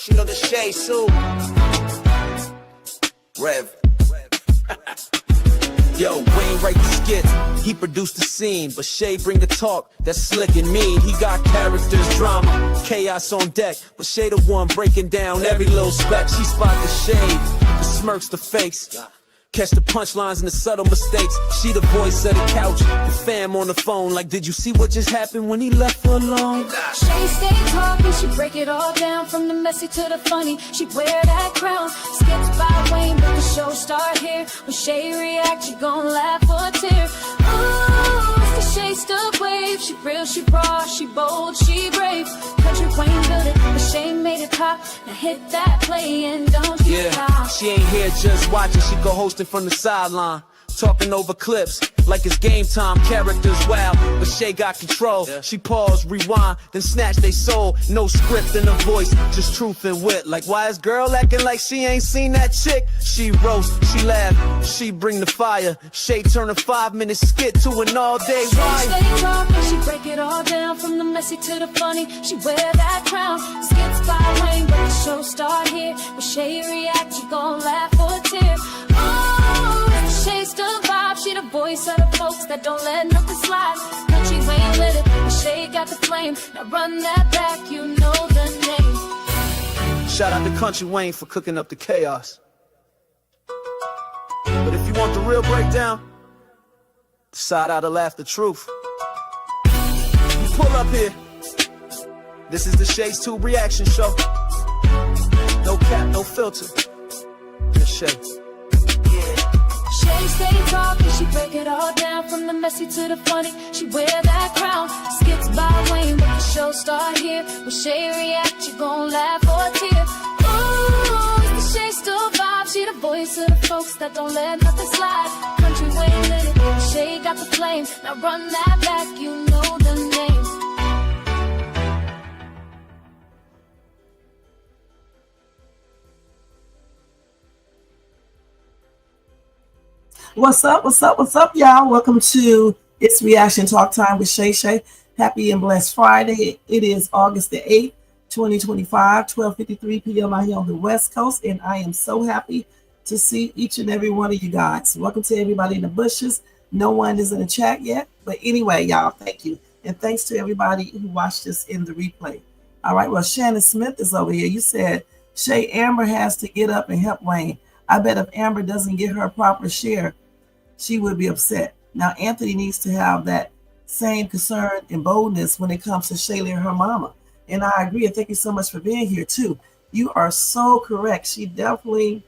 She know the Shay Sue. Rev. Yo, Wayne write the skits, he produced the scene, but Shay bring the talk that's slick and mean. He got characters, drama, chaos on deck, but Shay the one breaking down every little speck. She spot the shade, the smirks, the fakes, catch the punchlines and the subtle mistakes. She the voice of the couch, the fam on the phone, like, did you see what just happened when he left her alone? Shay stay talking, she break it all down, from the messy to the funny. She wear that crown, skits by Wayne, but the show start here. When Shay react, you gon' laugh or tear. Ooh, it's the Shay stuff wave. She real, she raw, she bold, she brave. Kountry Wayne built it, but Shay made it pop. Now hit that play and don't you stop. She ain't here just watching, she go hosting from the sideline, talking over clips like it's game time. Characters wild, but Shay got control. She pause, rewind, then snatch they soul. No script in her voice, just truth and wit. Like, why is girl acting like she ain't seen that chick? She roast, she laugh, she bring the fire. Shay turn a 5-minute skit to an all-day ride. She stay talking, she break it all down, from the messy to the funny. She wear that crown, skits by Wayne, but the show start here. When Shay react, you gon' laugh or tear. Oh, Shay's the vibe, she the voice of the folks that don't let nothing slide. Kountry Wayne lit it, but Shay got the flame. Now run that back, you know the name. Shout out to Kountry Wayne for cooking up the chaos. But if you want the real breakdown, decide how to laugh the truth. You pull up here. This is the Shay's 2 reaction show. No cap, no filter. Just Shay. Shay stay talking, she break it all down, from the messy to the funny. She wear that crown, skits by Wayne, but the show start here. When Shay react, you gon' laugh or tear. Ooh, it's the Shay still vibe, she the voice of the folks that don't let nothing slide. Kountry Wayne lit it, Shay got the flame. Now run that back, you know the name. What's up, y'all? Welcome to It's Reaction Talk Time with Shay Shay. Happy and blessed Friday. It is August the 8th, 2025, 12:53 p.m. out here on the West Coast, and I am so happy to see each and every one of you guys. Welcome to everybody in the bushes. No one is in the chat yet, but anyway, y'all, thank you. And thanks to everybody who watched this in the replay. All right, well, Shannon Smith is over here. You said, Shay, Amber has to get up and help Wayne. I bet if Amber doesn't get her proper share, she would be upset. Now, Anthony needs to have that same concern and boldness when it comes to Shayla and her mama. And I agree. And thank you so much for being here, too. You are so correct. She definitely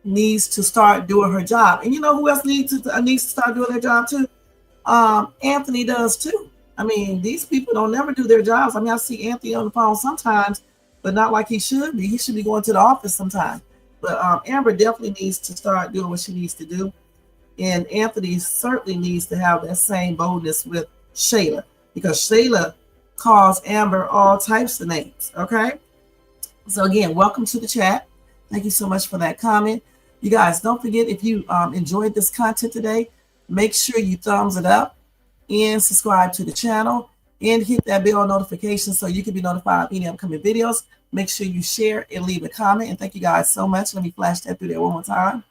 needs to start doing her job. And you know who else needs to start doing their job, too? Anthony does, too. I mean, these people don't never do their jobs. I mean, I see Anthony on the phone sometimes, but not like he should be. He should be going to the office sometime. But Amber definitely needs to start doing what she needs to do. And Anthony certainly needs to have that same boldness with Shayla, because Shayla calls Amber all types of names, okay? So again, welcome to the chat. Thank you so much for that comment. You guys, don't forget, if you enjoyed this content today, make sure you thumbs it up and subscribe to the channel and hit that bell notification so you can be notified of any upcoming videos. Make sure you share and leave a comment. And thank you guys so much. Let me flash that through there one more time.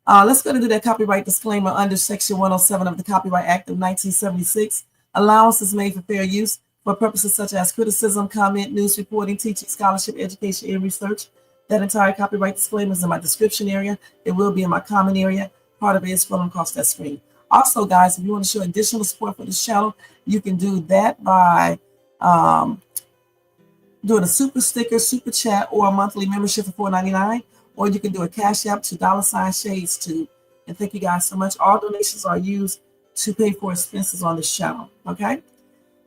Let's go to do that copyright disclaimer under Section 107 of the Copyright Act of 1976. Allowance is made for fair use for purposes such as criticism, comment, news reporting, teaching, scholarship, education, and research. That entire copyright disclaimer is in my description area. It will be in my comment area. Part of it is scrolling across that screen. Also, guys, if you want to show additional support for this channel, you can do that by doing a super sticker, super chat, or a monthly membership for $4.99, or you can do a cash app to $Shades2. And thank you guys so much. All donations are used to pay for expenses on this channel. Okay.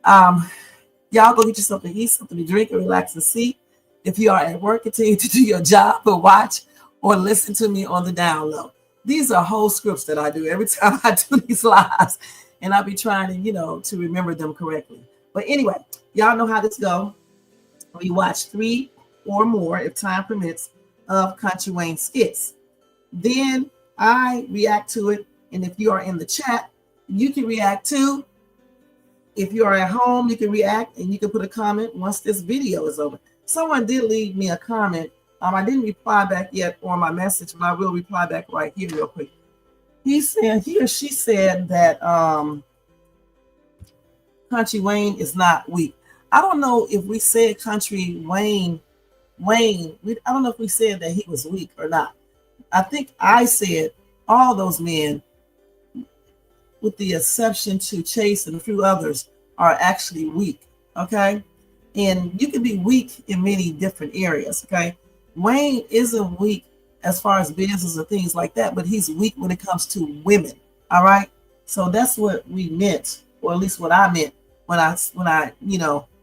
Y'all go get you something to eat, something to drink, or relax and see. If you are at work, continue to do your job, but watch or listen to me on the down low. These are whole scripts that I do every time I do these lives, and I'll be trying to, to remember them correctly. But anyway, y'all know how this goes. We watch 3 or more, if time permits, of Kountry Wayne Skits. Then I react to it, and if you are in the chat, you can react too. If you are at home, you can react and you can put a comment once this video is over. Someone did leave me a comment. I didn't reply back yet on my message, but I will reply back right here real quick. He or she said that Country Wayne is not weak. I don't know if we said Country Wayne, I don't know if we said that he was weak or not. I think I said all those men, with the exception to Chase and a few others, are actually weak. Okay. And you can be weak in many different areas. Okay. Wayne isn't weak as far as business or things like that, but he's weak when it comes to women. All right. So that's what we meant, or at least what I meant when I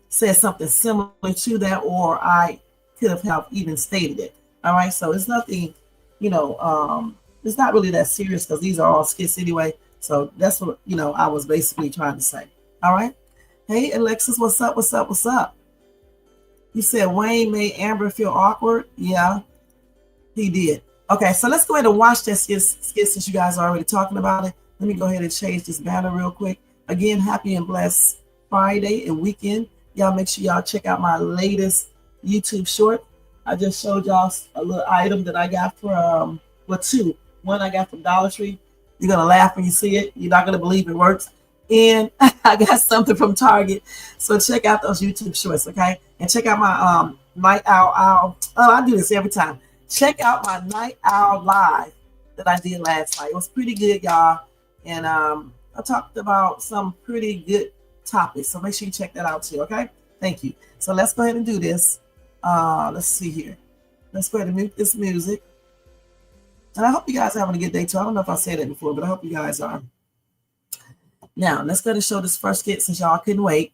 said something similar to that, or I could have even stated it. All right. So it's nothing, it's not really that serious because these are all skits anyway. So that's what I was basically trying to say. All right. Hey Alexis, what's up? What's up? What's up? You said Wayne made Amber feel awkward. Yeah, he did. Okay, so let's go ahead and watch that skit since you guys are already talking about it. Let me go ahead and change this banner real quick. Again, happy and blessed Friday and weekend. Y'all make sure y'all check out my latest YouTube short. I just showed y'all a little item that I got from, two. One I got from Dollar Tree. You're going to laugh when you see it. You're not going to believe it works. And I got something from Target. So check out those YouTube shorts, okay? And check out my Night Owl. Oh, I do this every time. Check out my Night Owl live that I did last night. It was pretty good, y'all. And I talked about some pretty good topics. So make sure you check that out too, okay? Thank you. So let's go ahead and do this. Let's see here. Let's go ahead and mute this music. And I hope you guys are having a good day too. I don't know if I said it before, but I hope you guys are. Now, let's go to show this first skit since y'all couldn't wait.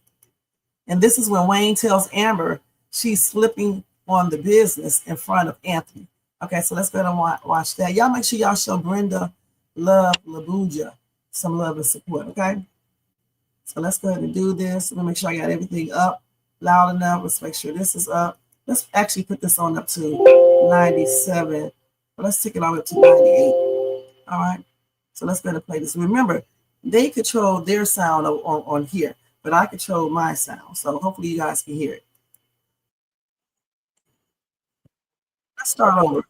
And this is when Wayne tells Amber she's slipping on the business in front of Anthony. Okay, so let's go ahead and watch that. Y'all make sure y'all show Brenda Love Labuja some love and support, okay? So let's go ahead and do this. Let me make sure I got everything up loud enough. Let's make sure this is up. Let's actually put this on up to 97. But let's take it all up to 98. All right. So let's go ahead and play this. Remember, they control their sound on here, but I control my sound. So hopefully you guys can hear it. Let's start over.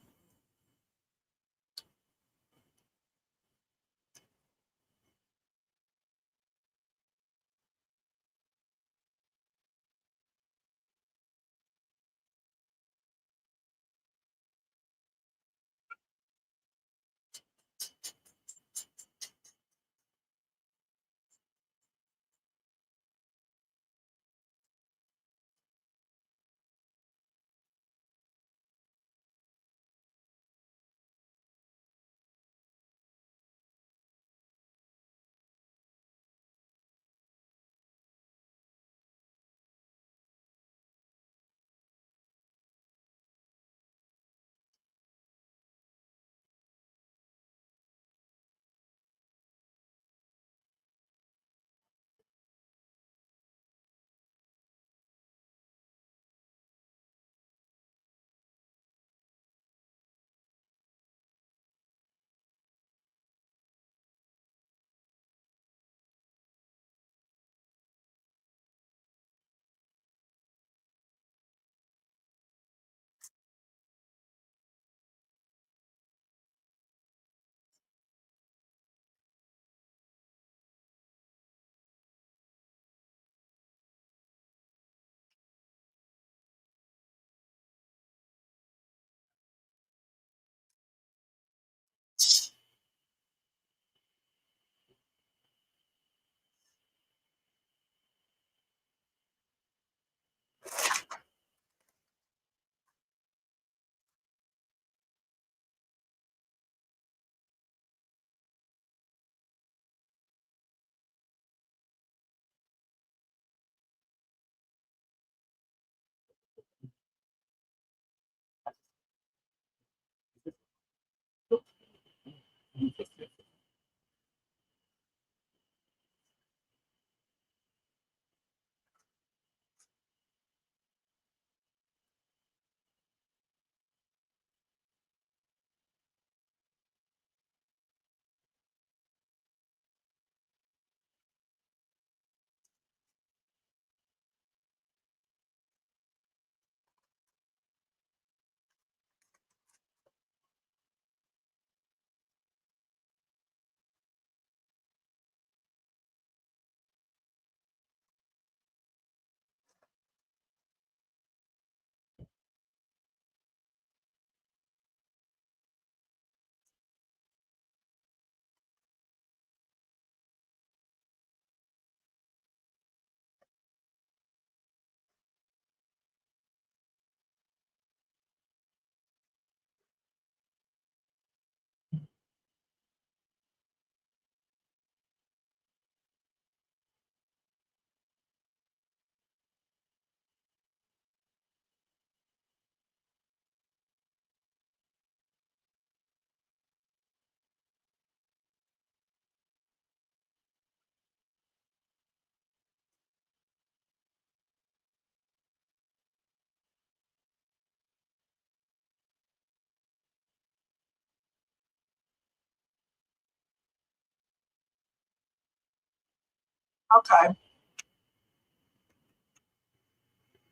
Okay.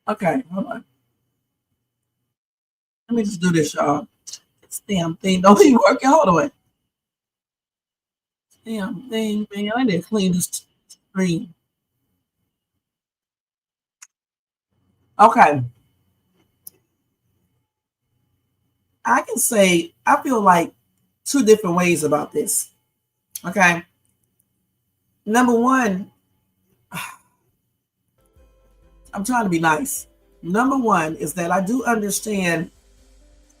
Okay. Hold on. Let me just do this, y'all. This damn thing don't even working. Hold on. Damn thing, man. I need to clean this screen. Okay. I can say I feel like two different ways about this. Okay. Number one, I'm trying to be nice. Number one is that I do understand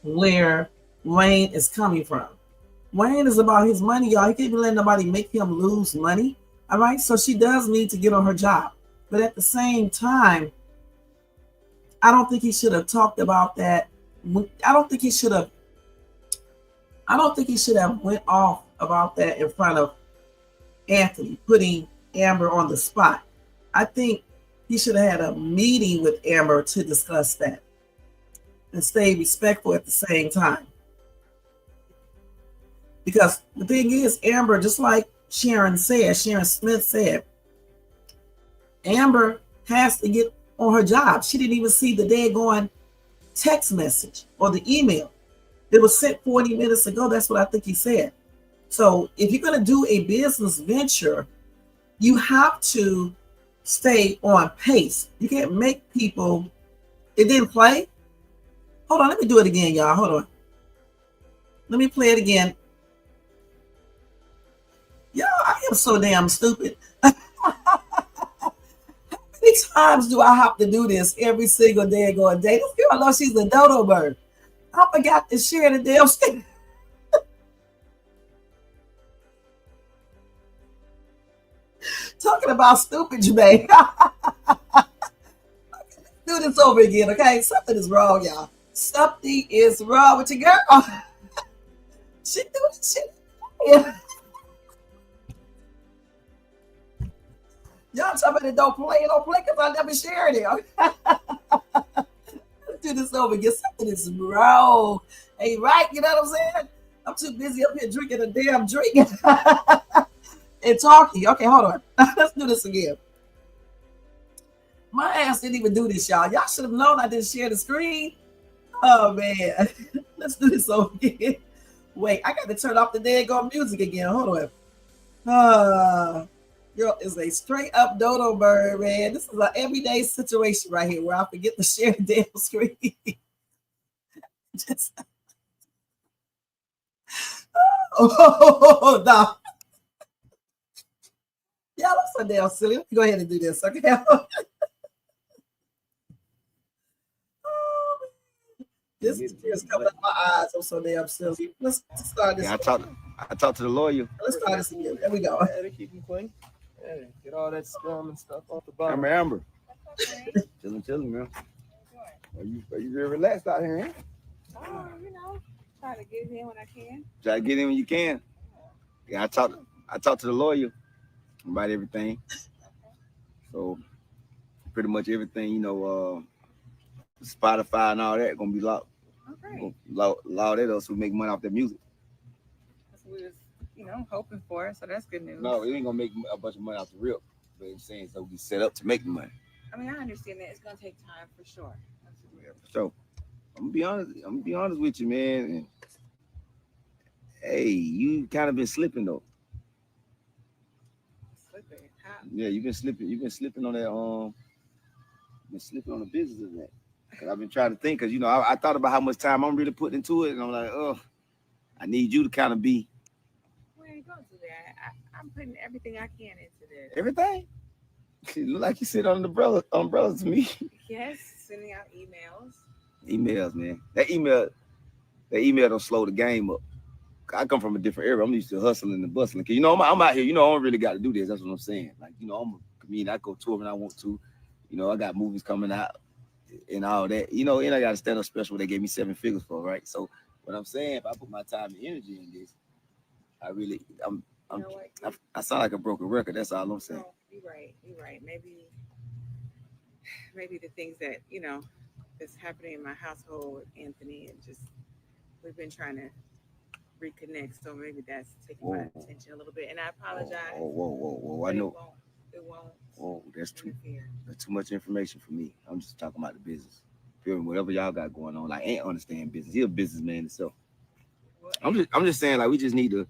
where Wayne is coming from. Wayne is about his money, y'all. He can't even let nobody make him lose money. All right. So she does need to get on her job. But at the same time, I don't think he should have talked about that. I don't think he should have. I don't think he should have went off about that in front of Anthony, putting Amber on the spot. I think he should have had a meeting with Amber to discuss that and stay respectful at the same time. Because the thing is, Amber, just like Sharon Smith said, Amber has to get on her job. She didn't even see the daggone text message or the email. It was sent 40 minutes ago. That's what I think he said. So if you're going to do a business venture, you have to stay on pace. You can't make people. It didn't play. Hold on. Let me do it again, y'all. Hold on. Let me play it again. Y'all, I am so damn stupid. How many times do I have to do this every single day going day? This girl, I know she's a dodo bird. I forgot to share the damn thing. Talking about stupid, Jermaine. Do this over again, okay? Something is wrong, y'all. Something is wrong with your girl. She do this shit. Yeah. Y'all somebody don't play because I never shared it. Let's do this over again. Something is wrong. Ain't right, you know what I'm saying? I'm too busy up here drinking a damn drink and talking. Okay, hold on. Let's do this again. My ass didn't even do this, y'all. Y'all should have known I didn't share the screen. Oh, man. Let's do this over again. Wait, I got to turn off the daggone music again. Hold on. Girl is a straight up dodo bird, man. This is an everyday situation right here where I forget to share the damn screen. Just, no. Y'all, I'm so damn silly. Let me go ahead and do this, okay? This tears coming out my eyes. I'm so damn silly. Let's start this. Yeah, I talked to the lawyer. Let's start this again. There we go. Yeah, they keep them clean. Yeah, get all that scum and stuff off the bottom. Amber. Chilling, man. Are you real relaxed out here, man? Oh, you know, try to get in when I can. Try to get in when you can. Yeah, I talked to the lawyer about everything. So pretty much everything, you know, Spotify and all that gonna be locked. Okay. Law that us who make money off their music. That's what we was, hoping for. So that's good news. No, it ain't gonna make a bunch of money off the rip. But I'm saying so we set up to make the money. I mean, I understand that it's gonna take time for sure. Yeah, so I'm gonna be honest with you, man. And, hey, you kind of been slipping though. Slipping? How? Yeah, you've been slipping. You've been slipping on that. Been slipping on the business of that. Cause I've been trying to think. Cause I thought about how much time I'm really putting into it, and I'm like, oh, I need you to kind of be. Well, don't do that. I'm putting everything I can into this. Everything. She look like you sit on the umbrella to me. Yes, sending out emails. Emails, man. That email don't slow the game up. I come from a different era. I'm used to hustling and bustling. Cause I'm out here. I don't really got to do this. That's what I'm saying. Like, I'm a comedian. I go tour when I want to. I got movies coming out and all that. And I got a stand-up special they gave me 7 figures for, right? So what I'm saying, if I put my time and energy in this, I sound like a broken record. That's all I'm saying. No, you're right. Maybe the things that, that's happening in my household with Anthony, and just we've been trying to reconnect. So maybe that's taking my attention a little bit. And I apologize. Whoa. I know. won't. Oh, that's too interfere. that's too much information for me. I'm just talking about the business. Feel me? Whatever y'all got going on, like ain't understand business. He a businessman himself. Well, I'm just saying, like we just need to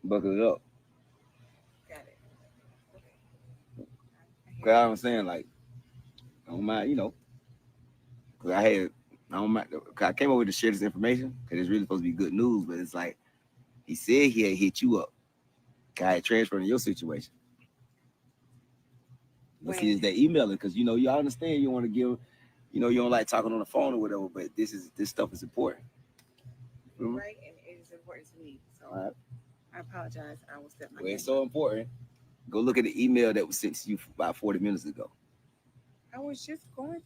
buckle it up. got it. Okay. I Cause I'm saying, like, I don't mind, cause I don't mind. Cause I came over to share this information because it's really supposed to be good news, but it's like he said he had hit you up. Guy had transferred in your situation. But see, is that emailing? Because you understand you want to give, you don't like talking on the phone or whatever. But this stuff is important. Right, and it is important to me. So All right. I apologize. I will step my Well, it's game so up. important. Go look at the email that was sent to you about 40 minutes ago. I was just going.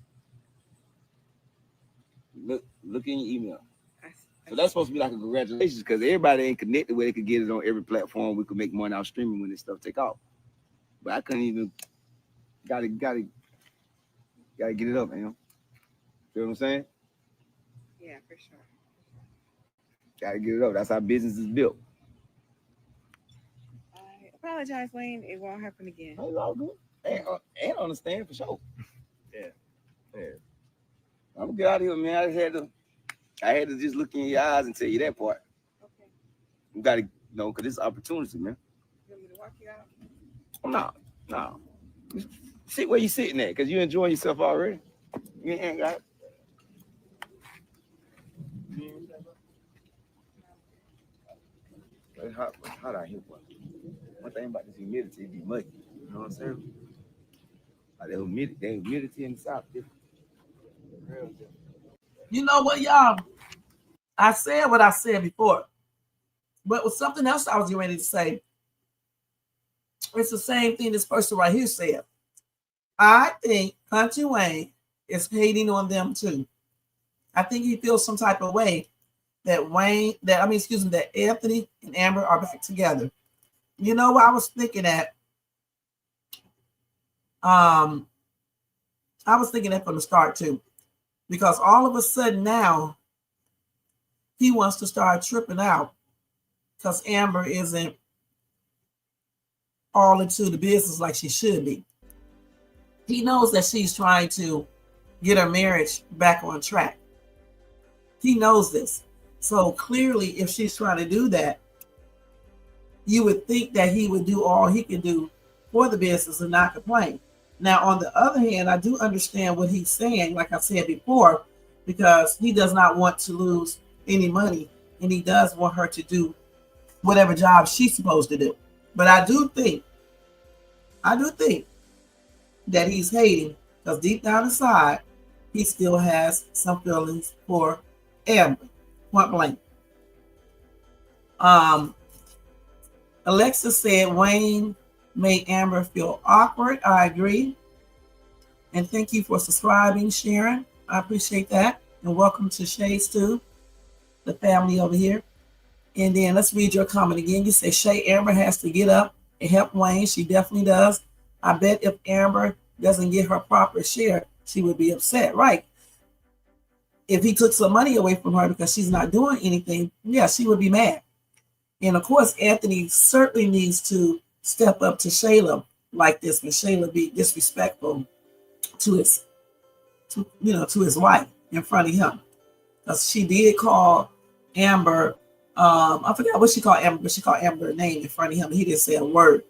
Look in your email. I, So that's supposed to be like a congratulations because everybody ain't connected where they could get it on every platform. We could make money out streaming when this stuff take off. But I couldn't even. Gotta get it up, man. Feel what I'm saying? yeah, for sure. Gotta get it up. That's how business is built. I apologize, Wayne. It won't happen again. That's all good. And understand for sure. Yeah. I'm gonna get out of here, man. I had to just look in your eyes and tell you that part. Okay. You gotta know, cause it's opportunity, man. You want me to walk you out? No. Sit where you sitting at, cause you enjoying yourself already. You ain't got it. It's hot out here, boy. One thing about this humidity, it be muggy. You know what I'm saying? Like the humidity in the south different. Real different. You know what, y'all? I said what I said before, but with something else I was getting ready to say, it's the same thing this person right here said. I think Kountry Wayne is hating on them too. I think he feels some type of way that that Anthony and Amber are back together. You know what I was thinking that? I was thinking that from the start too, because all of a sudden now he wants to start tripping out because Amber isn't all into the business like she should be. He knows that she's trying to get her marriage back on track. He knows this. So clearly, if she's trying to do that, you would think that he would do all he can do for the business and not complain. Now, on the other hand, I do understand what he's saying, like I said before, because he does not want to lose any money and he does want her to do whatever job she's supposed to do. But I do think that he's hating because deep down inside, he still has some feelings for Amber. Point blank. Alexa said Wayne made Amber feel awkward. I agree. And thank you for subscribing, Sharon. I appreciate that. And welcome to Shay's too, the family over here. And then let's read your comment again. You say Shay Amber has to get up and help Wayne. She definitely does. I bet if Amber doesn't get her proper share, she would be upset. Right. If he took some money away from her because she's not doing anything, yeah, she would be mad. And of course, Anthony certainly needs to step up to Shayla like this when Shayla be disrespectful to his wife in front of him. Because she did call Amber, I forgot what she called Amber, but she called Amber a name in front of him. And he didn't say a word.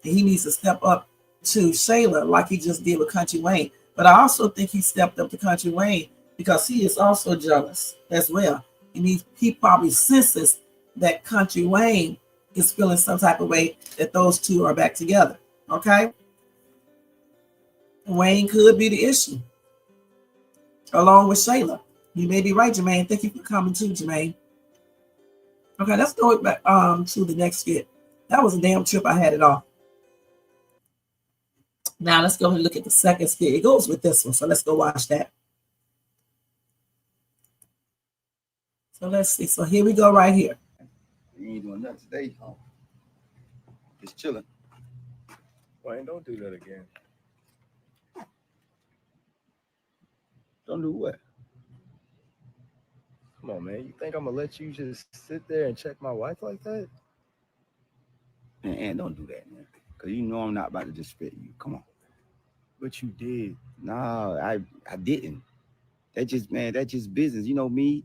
And he needs to step up to Shayla like he just did with Kountry Wayne. But I also think he stepped up to Kountry Wayne because he is also jealous as well. And he probably senses that Kountry Wayne is feeling some type of way that those two are back together. Okay? Wayne could be the issue, along with Shayla. You may be right, Jermaine. Thank you for coming too, Jermaine. Okay, let's go back to the next skit. That was a damn trip. I had it off. Now let's go and look at the second skit. It goes with this one, so let's go watch that. So let's see. So here we go right here. You ain't doing nothing today, huh? Just chilling. Wayne, don't do that again. Don't do what? Come on, man. You think I'm gonna let you just sit there and check my wife like that? And don't do that, man. Cause you know I'm not about to disrespect you. Come on. But you did. No, I didn't. That's just business. You know me,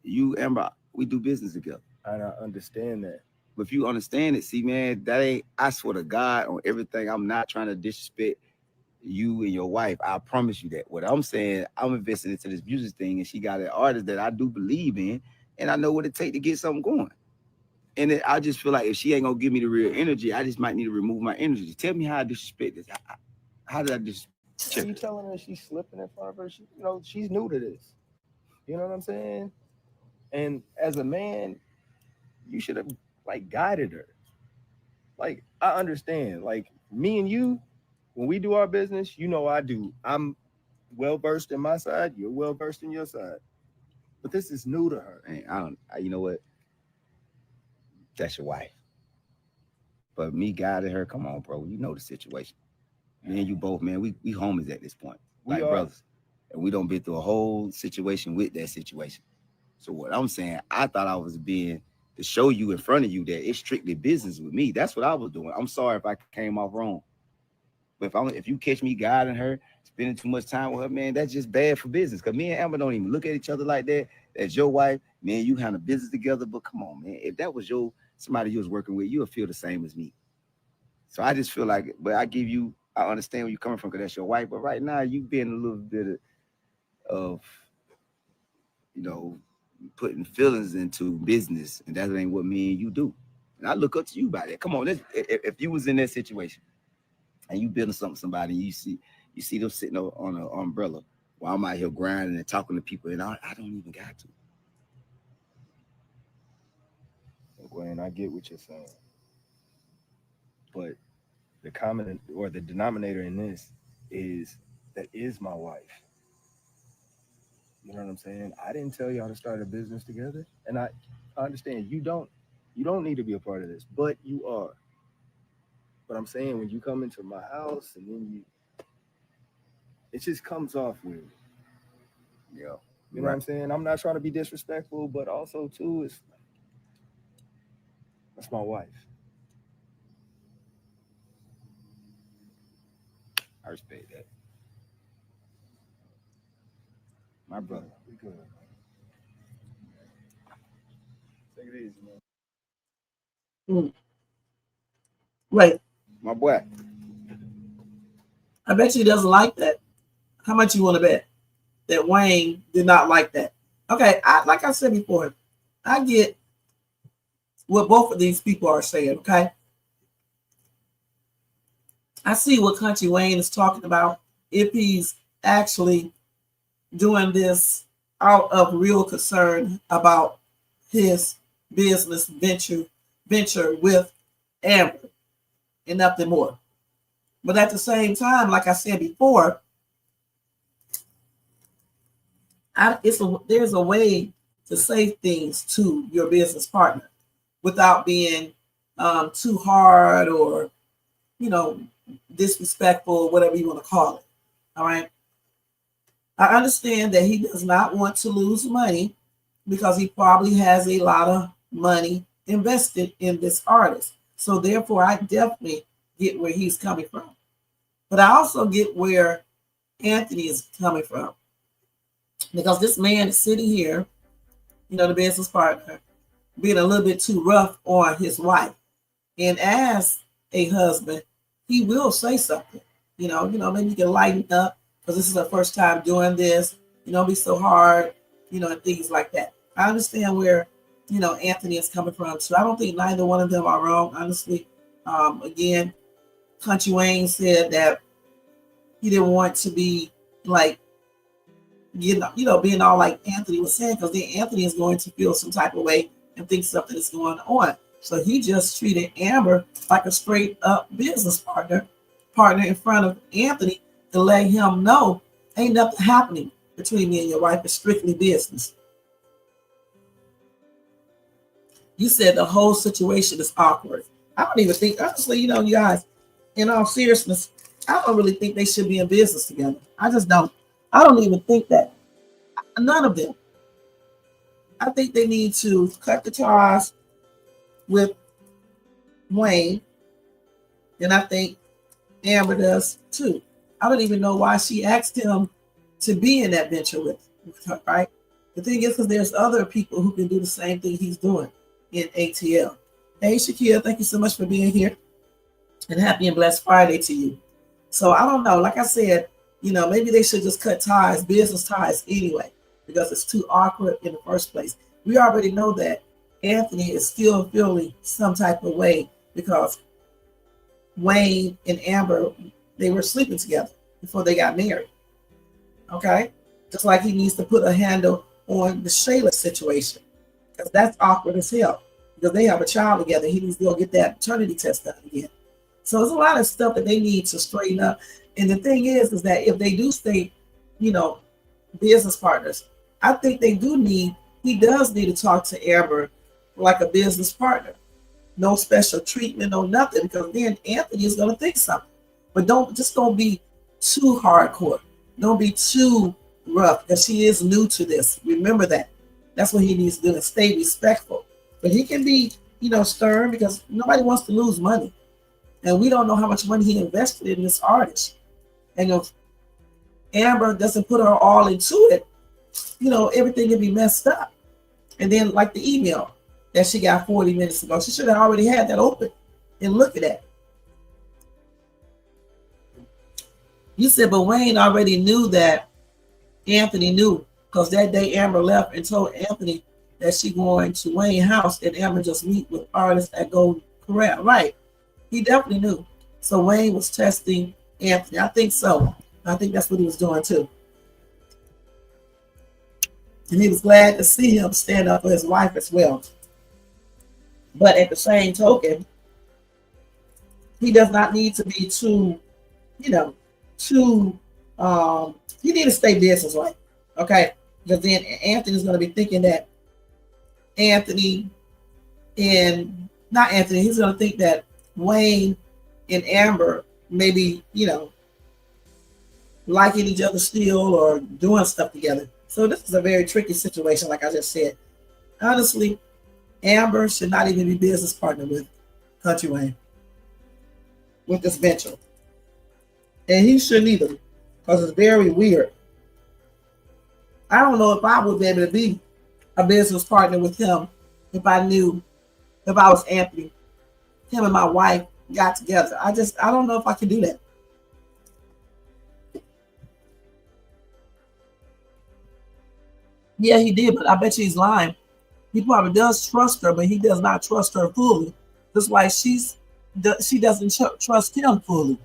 you, Amber, we do business together. And I understand that. But if you understand it, see, man, that ain't, I swear to God on everything, I'm not trying to disrespect you and your wife. I promise you that. What I'm saying, I'm investing into this music thing, and she got an artist that I do believe in, and I know what it takes to get something going. And I just feel like if she ain't gonna give me the real energy, I just might need to remove my energy. Tell me how I disrespect this. How did I disrespect? Are you telling her she's slipping in front of her? She's new to this. You know what I'm saying? And as a man, you should have like guided her. Like, I understand. Like, me and you, when we do our business, I do. I'm well versed in my side. You're well versed in your side. But this is new to her. And you know what? That's your wife. But me guiding her, come on, bro. You know the situation. Me and you both, man, we homies at this point. Like brothers. And we done been through a whole situation with that situation. So what I'm saying, I thought I was being to show you in front of you that it's strictly business with me. That's what I was doing. I'm sorry if I came off wrong. But if you catch me guiding her, spending too much time with her, man, that's just bad for business. Because me and Amber don't even look at each other like that. That's your wife. Man, you handle business together. But come on, man. If that was somebody you was working with, you would feel the same as me. So I just feel like, but I understand where you're coming from because that's your wife. But right now, you being a little bit of putting feelings into business, and that ain't what me and you do. And I look up to you about that. Come on, if you was in that situation and you building something somebody, and you see them sitting on an umbrella while I'm out here grinding and talking to people, and I don't even got to. Gwen, I get what you're saying. But the common or the denominator in this is that is my wife. You know what I'm saying? I didn't tell y'all to start a business together. And I understand you don't need to be a part of this, but you are. But I'm saying when you come into my house and then it just comes off weird. Yeah. You know what I'm saying? I'm not trying to be disrespectful, but also too, that's my wife. I respect that. My brother. We good. Take it easy, man. Wait. My boy. I bet you he doesn't like that. How much you want to bet that Wayne did not like that? Okay, like I said before, I get what both of these people are saying, okay? I see what Kountry Wayne is talking about if he's actually doing this out of real concern about his business venture with Amber and nothing more. But at the same time, like I said before, there's a way to say things to your business partner without being too hard or, disrespectful, whatever you want to call it. All right. I understand that he does not want to lose money because he probably has a lot of money invested in this artist. So therefore, I definitely get where he's coming from. But I also get where Anthony is coming from. Because this man is sitting here, the business partner, being a little bit too rough on his wife. And as a husband, he will say something. Maybe you can lighten up because this is her first time doing this. Don't be so hard, and things like that. I understand where, Anthony is coming from. So I don't think neither one of them are wrong, honestly. Again, Kountry Wayne said that he didn't want to be like, being all like Anthony was saying, because then Anthony is going to feel some type of way and think something is going on. So he just treated Amber like a straight up business partner in front of Anthony to let him know ain't nothing happening between me and your wife. It's strictly business. You said the whole situation is awkward. I don't even think, honestly, you guys, in all seriousness, I don't really think they should be in business together. I just don't. I don't even think that. None of them. I think they need to cut the ties with Wayne And I think Amber does too. I don't even know why she asked him to be in that venture with her, right? The thing is, because there's other people who can do the same thing he's doing in ATL. Hey, Shakia, thank you so much for being here. And happy and blessed Friday to you. So I don't know. Like I said, maybe they should just cut ties, business ties anyway, because it's too awkward in the first place. We already know that Anthony is still feeling some type of way because Wayne and Amber, they were sleeping together before they got married. Okay? Just like he needs to put a handle on the Shayla situation, because that's awkward as hell, because they have a child together. He needs to go get that paternity test done again. So there's a lot of stuff that they need to straighten up. And the thing is that if they do stay, business partners, I think he does need to talk to Amber like a business partner. No special treatment, no nothing, because then Anthony is going to think something. But don't be too hardcore. Don't be too rough, because she is new to this. Remember that. That's what he needs to do, and stay respectful. But he can be, stern, because nobody wants to lose money. And we don't know how much money he invested in this artist. And if Amber doesn't put her all into it, everything can be messed up. And then like the email that she got 40 minutes ago, she should have already had that open and look at that. You said, but Wayne already knew that Anthony knew, because that day Amber left and told Anthony that she going to Wayne's house, and Amber just meet with artists at Golden Corral. Right. He definitely knew. So Wayne was testing Anthony. I think so. I think that's what he was doing too. And he was glad to see him stand up for his wife as well. But at the same token, he does not need to be too, he need to stay business like, okay? Because then Anthony's going to be thinking that he's going to think that Wayne and Amber maybe, liking each other still or doing stuff together. So this is a very tricky situation, like I just said. Honestly, Amber should not even be business partner with Kountry Wayne with this venture. And he shouldn't either, because it's very weird. I don't know if I would be able to be a business partner with him if I was Anthony. Him and my wife got together. I don't know if I can do that. Yeah, he did, but I bet you he's lying. He probably does trust her, but he does not trust her fully. Just like she doesn't trust him fully.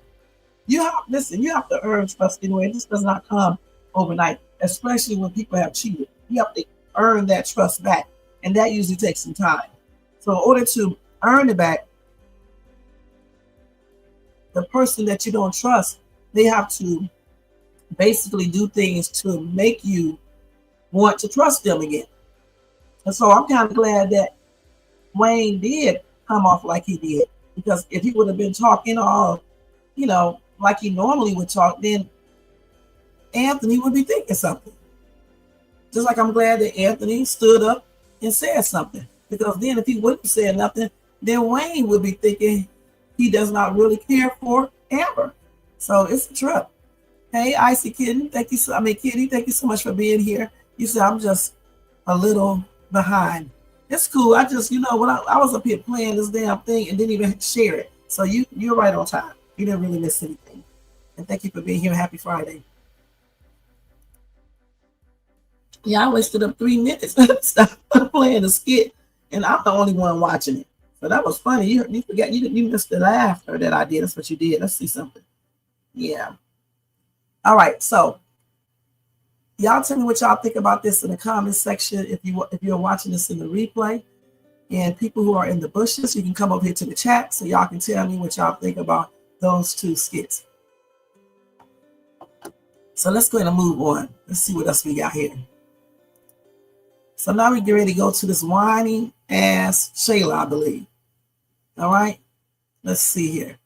You have to earn trust anyway. This does not come overnight, especially when people have cheated. You have to earn that trust back, and that usually takes some time. So in order to earn it back, the person that you don't trust, they have to basically do things to make you want to trust them again. And so I'm kind of glad that Wayne did come off like he did, because if he would have been talking all, like he normally would talk, then Anthony would be thinking something. Just like I'm glad that Anthony stood up and said something, because then if he wouldn't have said nothing, then Wayne would be thinking he does not really care for Amber. So it's a trip. Hey, Icy Kitty, Kitty, thank you so much for being here. You said I'm just a little behind. It's cool. I just, when I was up here playing this damn thing and didn't even share it. So you're right on time. You didn't really miss anything. And thank you for being here. Happy Friday. Yeah, I wasted up 3 minutes playing the skit, and I'm the only one watching it. So that was funny. You forgot, you missed the laughter that I did. That's what you did. Let's see something. Yeah. All right. So y'all tell me what y'all think about this in the comment section. If you're watching this in the replay, and people who are in the bushes, you can come over here to the chat so y'all can tell me what y'all think about those two skits. So let's go ahead and move on. Let's see what else we got here. So now we get ready to go to this whiny ass Shayla, I believe. All right. Let's see here.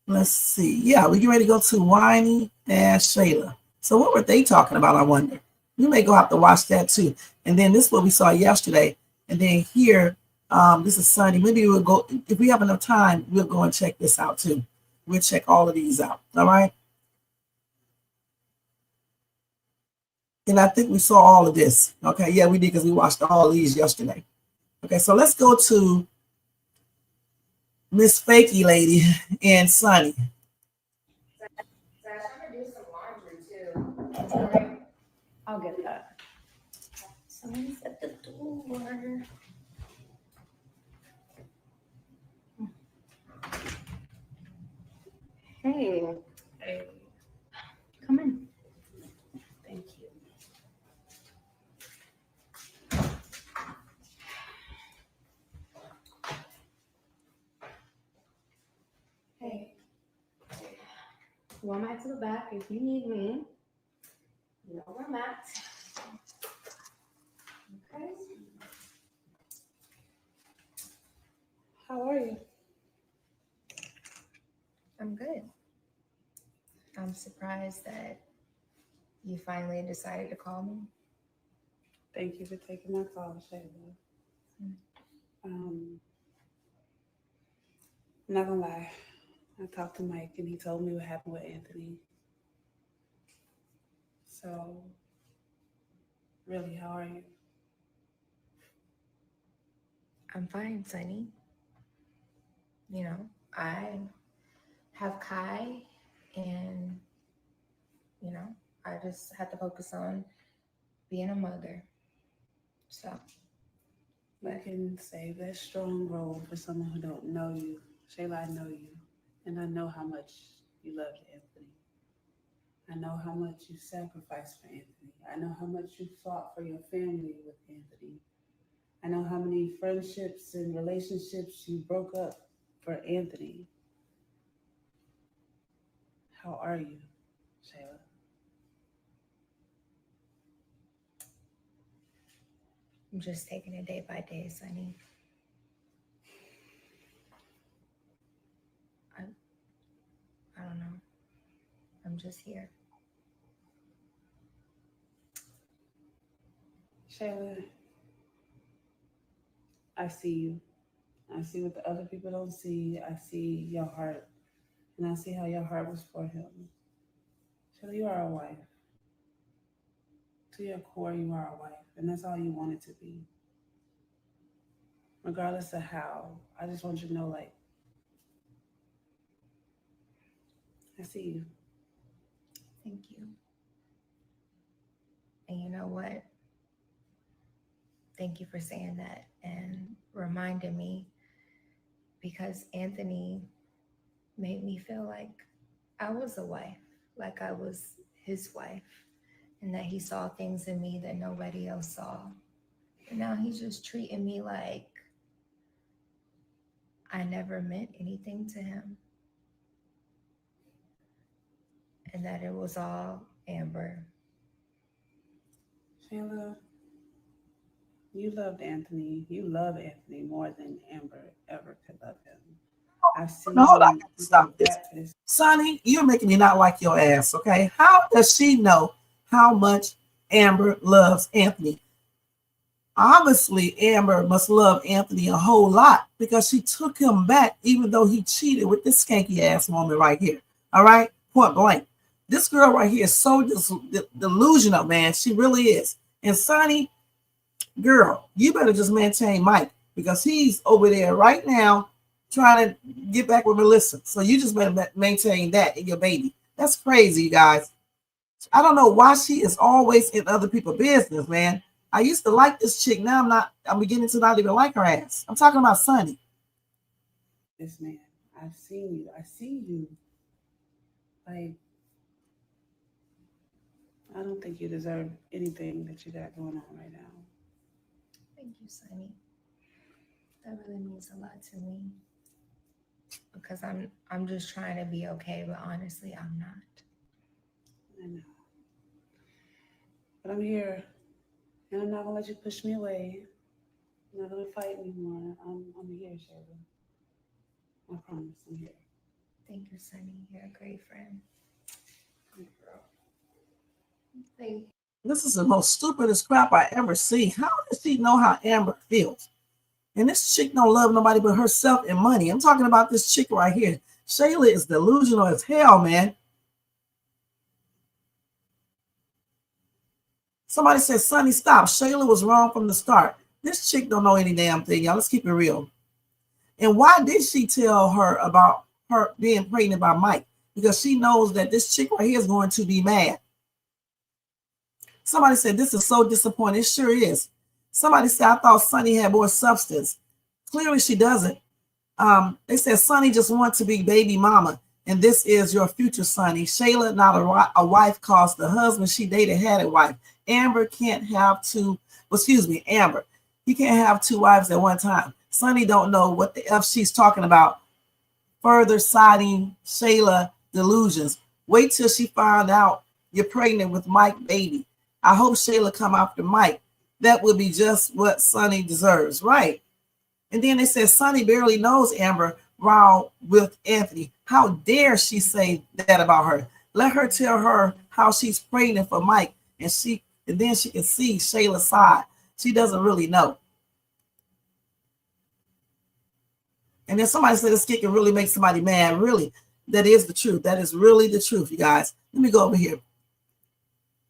Let's see. Yeah, we get ready to go to whiny ass Shayla. So what were they talking about, I wonder? We may go have to watch that too. And then this is what we saw yesterday. And then here, This is Sunny. Maybe we'll go, if we have enough time, we'll go and check this out too. We'll check all of these out. All right. And I think we saw all of this. Okay. Yeah, we did because we watched all of these yesterday. Okay. So let's go to Miss Fakey Lady and Sunny. I'm gonna do some laundry too. Sorry. I'll get that. Someone's at the door. Hey. Hey. Come in. Thank you. Hey. Well, I'm at the back if you need me. You know where I'm at. Okay. How are you? I'm good. I'm surprised that you finally decided to call me. Thank you for taking my call, Shayla. Not gonna lie, I talked to Mike and he told me what happened with Anthony. So, really, how are you? I'm fine, Sunny. You know, I have Kai and, you know, I just had to focus on being a mother. So. You can save that strong role for someone who don't know you. Shayla, I know you, and I know how much you loved Anthony. I know how much you sacrificed for Anthony. I know how much you fought for your family with Anthony. I know how many friendships and relationships you broke up for Anthony. How are you, Shayla? I'm just taking it day by day, Sunny. I don't know. I'm just here. Shayla, I see you. I see what the other people don't see. I see your heart. And I see how your heart was for him. Shayla, you are a wife. To your core, you are a wife. And that's all you wanted to be. Regardless of how, I just want you to know, like, I see you. Thank you. And you know what? Thank you for saying that and reminding me, because Anthony made me feel like I was a wife, like I was his wife, and that he saw things in me that nobody else saw. And now he's just treating me like I never meant anything to him. And that it was all Amber. Shayla, you loved Anthony. You love Anthony more than Amber ever could love him. I've seen No, hold on, I him gotta stop this. Sonny, you're making me not like your ass, okay? How does she know how much Amber loves Anthony? Obviously, Amber must love Anthony a whole lot because she took him back even though he cheated with this skanky ass woman right here. All right? Point blank. This girl right here is so delusional, man. She really is. And Sonny, girl, you better just maintain Mike because he's over there right now trying to get back with Melissa. So you just better maintain that in your baby. That's crazy, you guys. I don't know why she is always in other people's business, man. I used to like this chick. Now I'm not. I'm beginning to not even like her ass. I'm talking about Sunny. This man, I've seen you. I see you. Like, I don't think you deserve anything that you got going on right now. Thank you, Sunny. That really means a lot to me. Because I'm just trying to be okay, but honestly, I'm not. I know. But I'm here. And I'm not gonna let you push me away. I'm not gonna fight anymore. I'm here, Shayla. I promise I'm here. Thank you, Sunny. You're a great friend. Good girl. Thank you. This is the most stupidest crap I ever see. How does she know how Amber feels? And this chick don't love nobody but herself and money. I'm talking about this chick right here. Shayla is delusional as hell, man. Somebody said, Sunny, stop. Shayla was wrong from the start. This chick don't know any damn thing, y'all. Let's keep it real. And why did she tell her about her being pregnant by Mike? Because she knows that this chick right here is going to be mad. Somebody said, this is so disappointing. It sure is. Somebody said, I thought Sunny had more substance. Clearly she doesn't. They said, Sunny just wants to be baby mama. And this is your future Sunny. Shayla, not a wife, cause the husband she dated had a wife. Amber can't have two, Amber. You can't have two wives at one time. Sunny don't know what the F she's talking about. Further citing Shayla delusions. Wait till she find out you're pregnant with Mike, baby. I hope Shayla come after Mike. That would be just what Sunny deserves, right? And then they said Sunny barely knows Amber while with Anthony. How dare she say that about her? Let her tell her how she's pregnant for Mike, and then she can see Shayla's side. She doesn't really know. And then somebody said this skit can really make somebody mad. Really, that is the truth. That is really the truth, you guys. Let me go over here.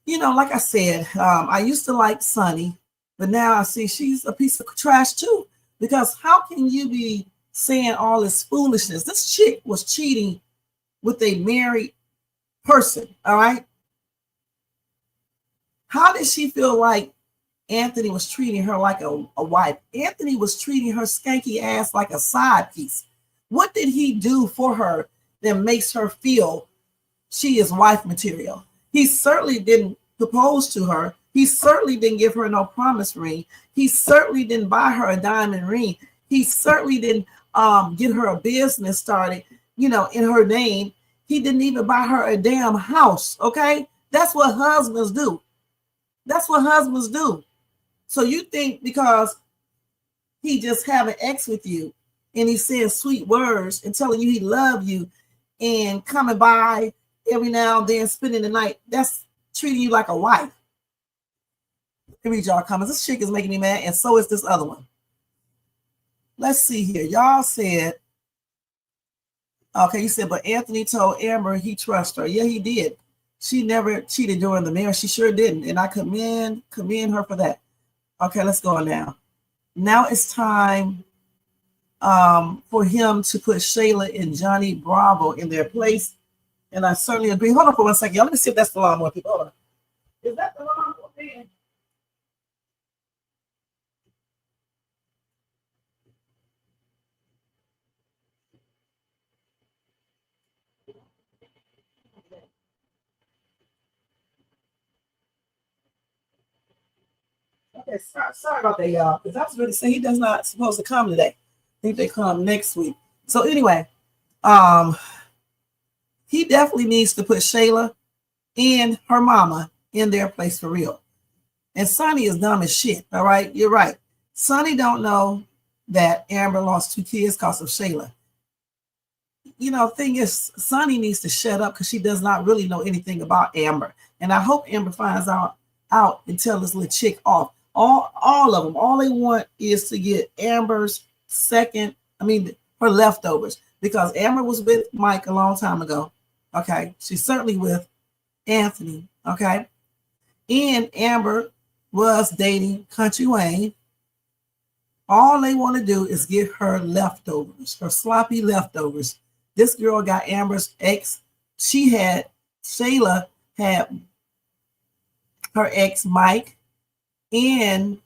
You know, like I said, I used to like Sunny, but now I see she's a piece of trash too. Because how can you be saying all this foolishness? This chick was cheating with a married person, all right? How did she feel like Anthony was treating her like a wife? Anthony was treating her skanky ass like a side piece. What did he do for her that makes her feel she is wife material? He certainly didn't propose to her. He certainly didn't give her no promise ring. He certainly didn't buy her a diamond ring. He certainly didn't get her a business started, you know, in her name. He didn't even buy her a damn house, okay? That's what husbands do. That's what husbands do. So you think because he just having sex with you and he says sweet words and telling you he loves you and coming by every now and then spending the night, that's treating you like a wife. Let me read y'all comments. This chick is making me mad, and so is this other one. Let's see here. Y'all said, okay, you said, but Anthony told Amber he trusts her. Yeah, he did. She never cheated during the marriage. She sure didn't. And I commend her for that. Okay, let's go on now. Now it's time for him to put Shayla and Johnny Bravo in their place. And I certainly agree. Hold on for 1 second. Y'all. Let me see if that's the lawnmower, people. Hold on. Is that the lawnmower? Man? Okay, sorry about that, y'all. Because I was going to say he does not supposed to come today. I think they come next week. So anyway, he definitely needs to put Shayla and her mama in their place for real. And Sunny is dumb as shit. All right, you're right. Sunny don't know that Amber lost 2 kids because of Shayla. You know, thing is, Sunny needs to shut up because she does not really know anything about Amber. And I hope Amber finds out and tell this little chick off. All of them, all they want is to get Amber's her leftovers, because Amber was with Mike a long time ago. Okay, she's certainly with Anthony. Okay, and Amber was dating Kountry Wayne. All they want to do is get her leftovers, her sloppy leftovers. This girl got Amber's ex. Shayla had her ex Mike, and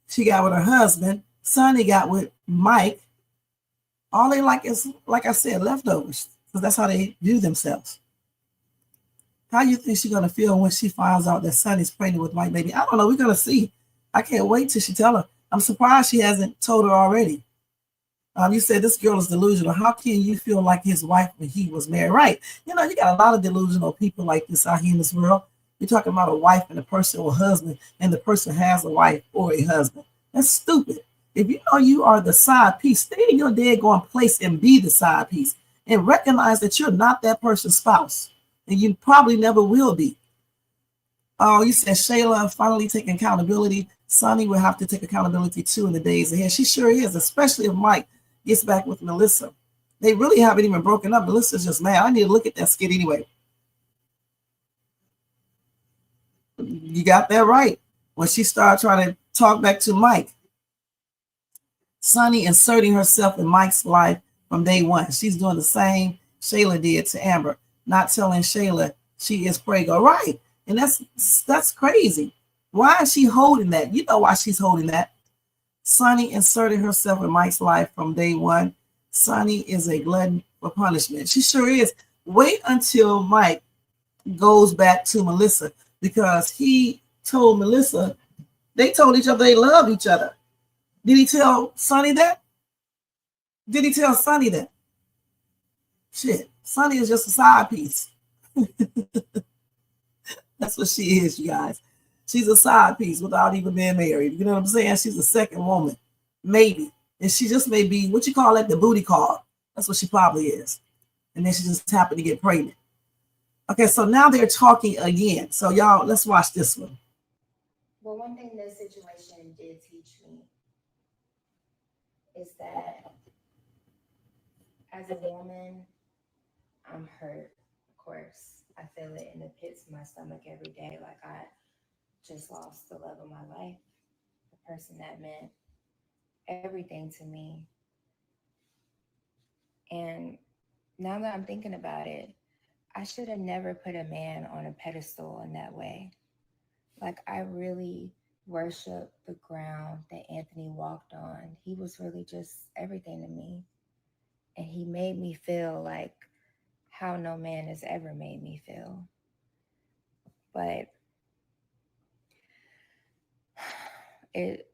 she got with her husband. Sunny got with Mike. All they like is, like I said, leftovers, because that's how they view themselves. How you think she's gonna feel when she finds out that Sunny's pregnant with Mike, baby? I don't know. We're gonna see. I can't wait till she tell her. I'm surprised she hasn't told her already. You said this girl is delusional. How can you feel like his wife when he was married? Right. You know, you got a lot of delusional people like this out here in this world. You're talking about a wife and a person or a husband, and the person has a wife or a husband. That's stupid. If you know you are the side piece, stay in your daggone place and be the side piece, and recognize that you're not that person's spouse, and you probably never will be. Oh, you said Shayla finally taking accountability. Sunny will have to take accountability too in the days ahead. She sure is, especially if Mike gets back with Melissa. They really haven't even broken up. Melissa's just mad. I need to look at that skit anyway. You got that right. When she started trying to talk back to Mike, Sunny inserting herself in Mike's life from day one. She's doing the same Shayla did to Amber, not telling Shayla she is Prego. Right. And that's crazy. Why is she holding that? You know why she's holding that. Sunny inserted herself in Mike's life from day one. Sunny is a glutton for punishment. She sure is. Wait until Mike goes back to Melissa, because he told Melissa, they told each other they love each other. Did he tell Sunny that? Did he tell Sunny that? Shit, Sunny is just a side piece. That's what she is, you guys. She's a side piece without even being married. You know what I'm saying? She's a second woman, maybe. And she just may be, what you call it, the booty call. That's what she probably is. And then she just happened to get pregnant. Okay, so now they're talking again. So y'all, let's watch this one. Well, one thing this situation did teach me is that as a woman, I'm hurt, of course. I feel it in the pits of my stomach every day. Like I just lost the love of my life, the person that meant everything to me. And now that I'm thinking about it, I should have never put a man on a pedestal in that way. Like I really worship the ground that Anthony walked on. He was really just everything to me. And he made me feel like how no man has ever made me feel. But it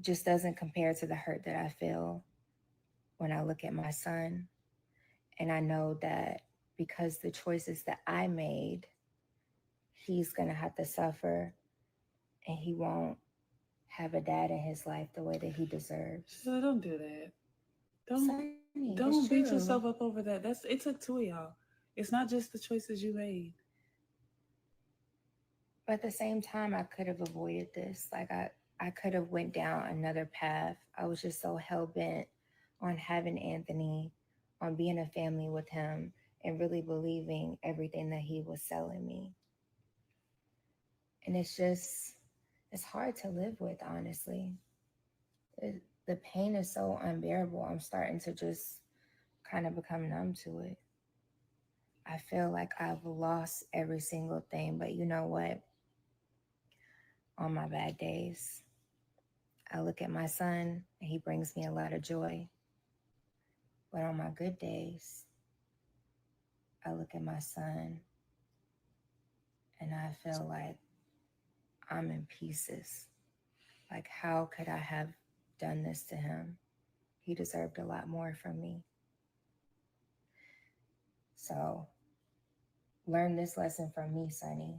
just doesn't compare to the hurt that I feel when I look at my son. And I know that because the choices that I made, he's going to have to suffer, and he won't have a dad in his life the way that he deserves. So don't do that. Sonny, Don't beat yourself up over that. It took two of y'all. It's not just the choices you made. But at the same time, I could have avoided this. Like I could have went down another path. I was just so hell-bent on having Anthony, on being a family with him, and really believing everything that he was selling me. And it's hard to live with, honestly. The pain is so unbearable. I'm starting to just kind of become numb to it. I feel like I've lost every single thing, but you know what? On my bad days, I look at my son and he brings me a lot of joy. But on my good days, I look at my son and I feel like I'm in pieces. Like, how could I have done this to him? He deserved a lot more from me. So learn this lesson from me, Sunny.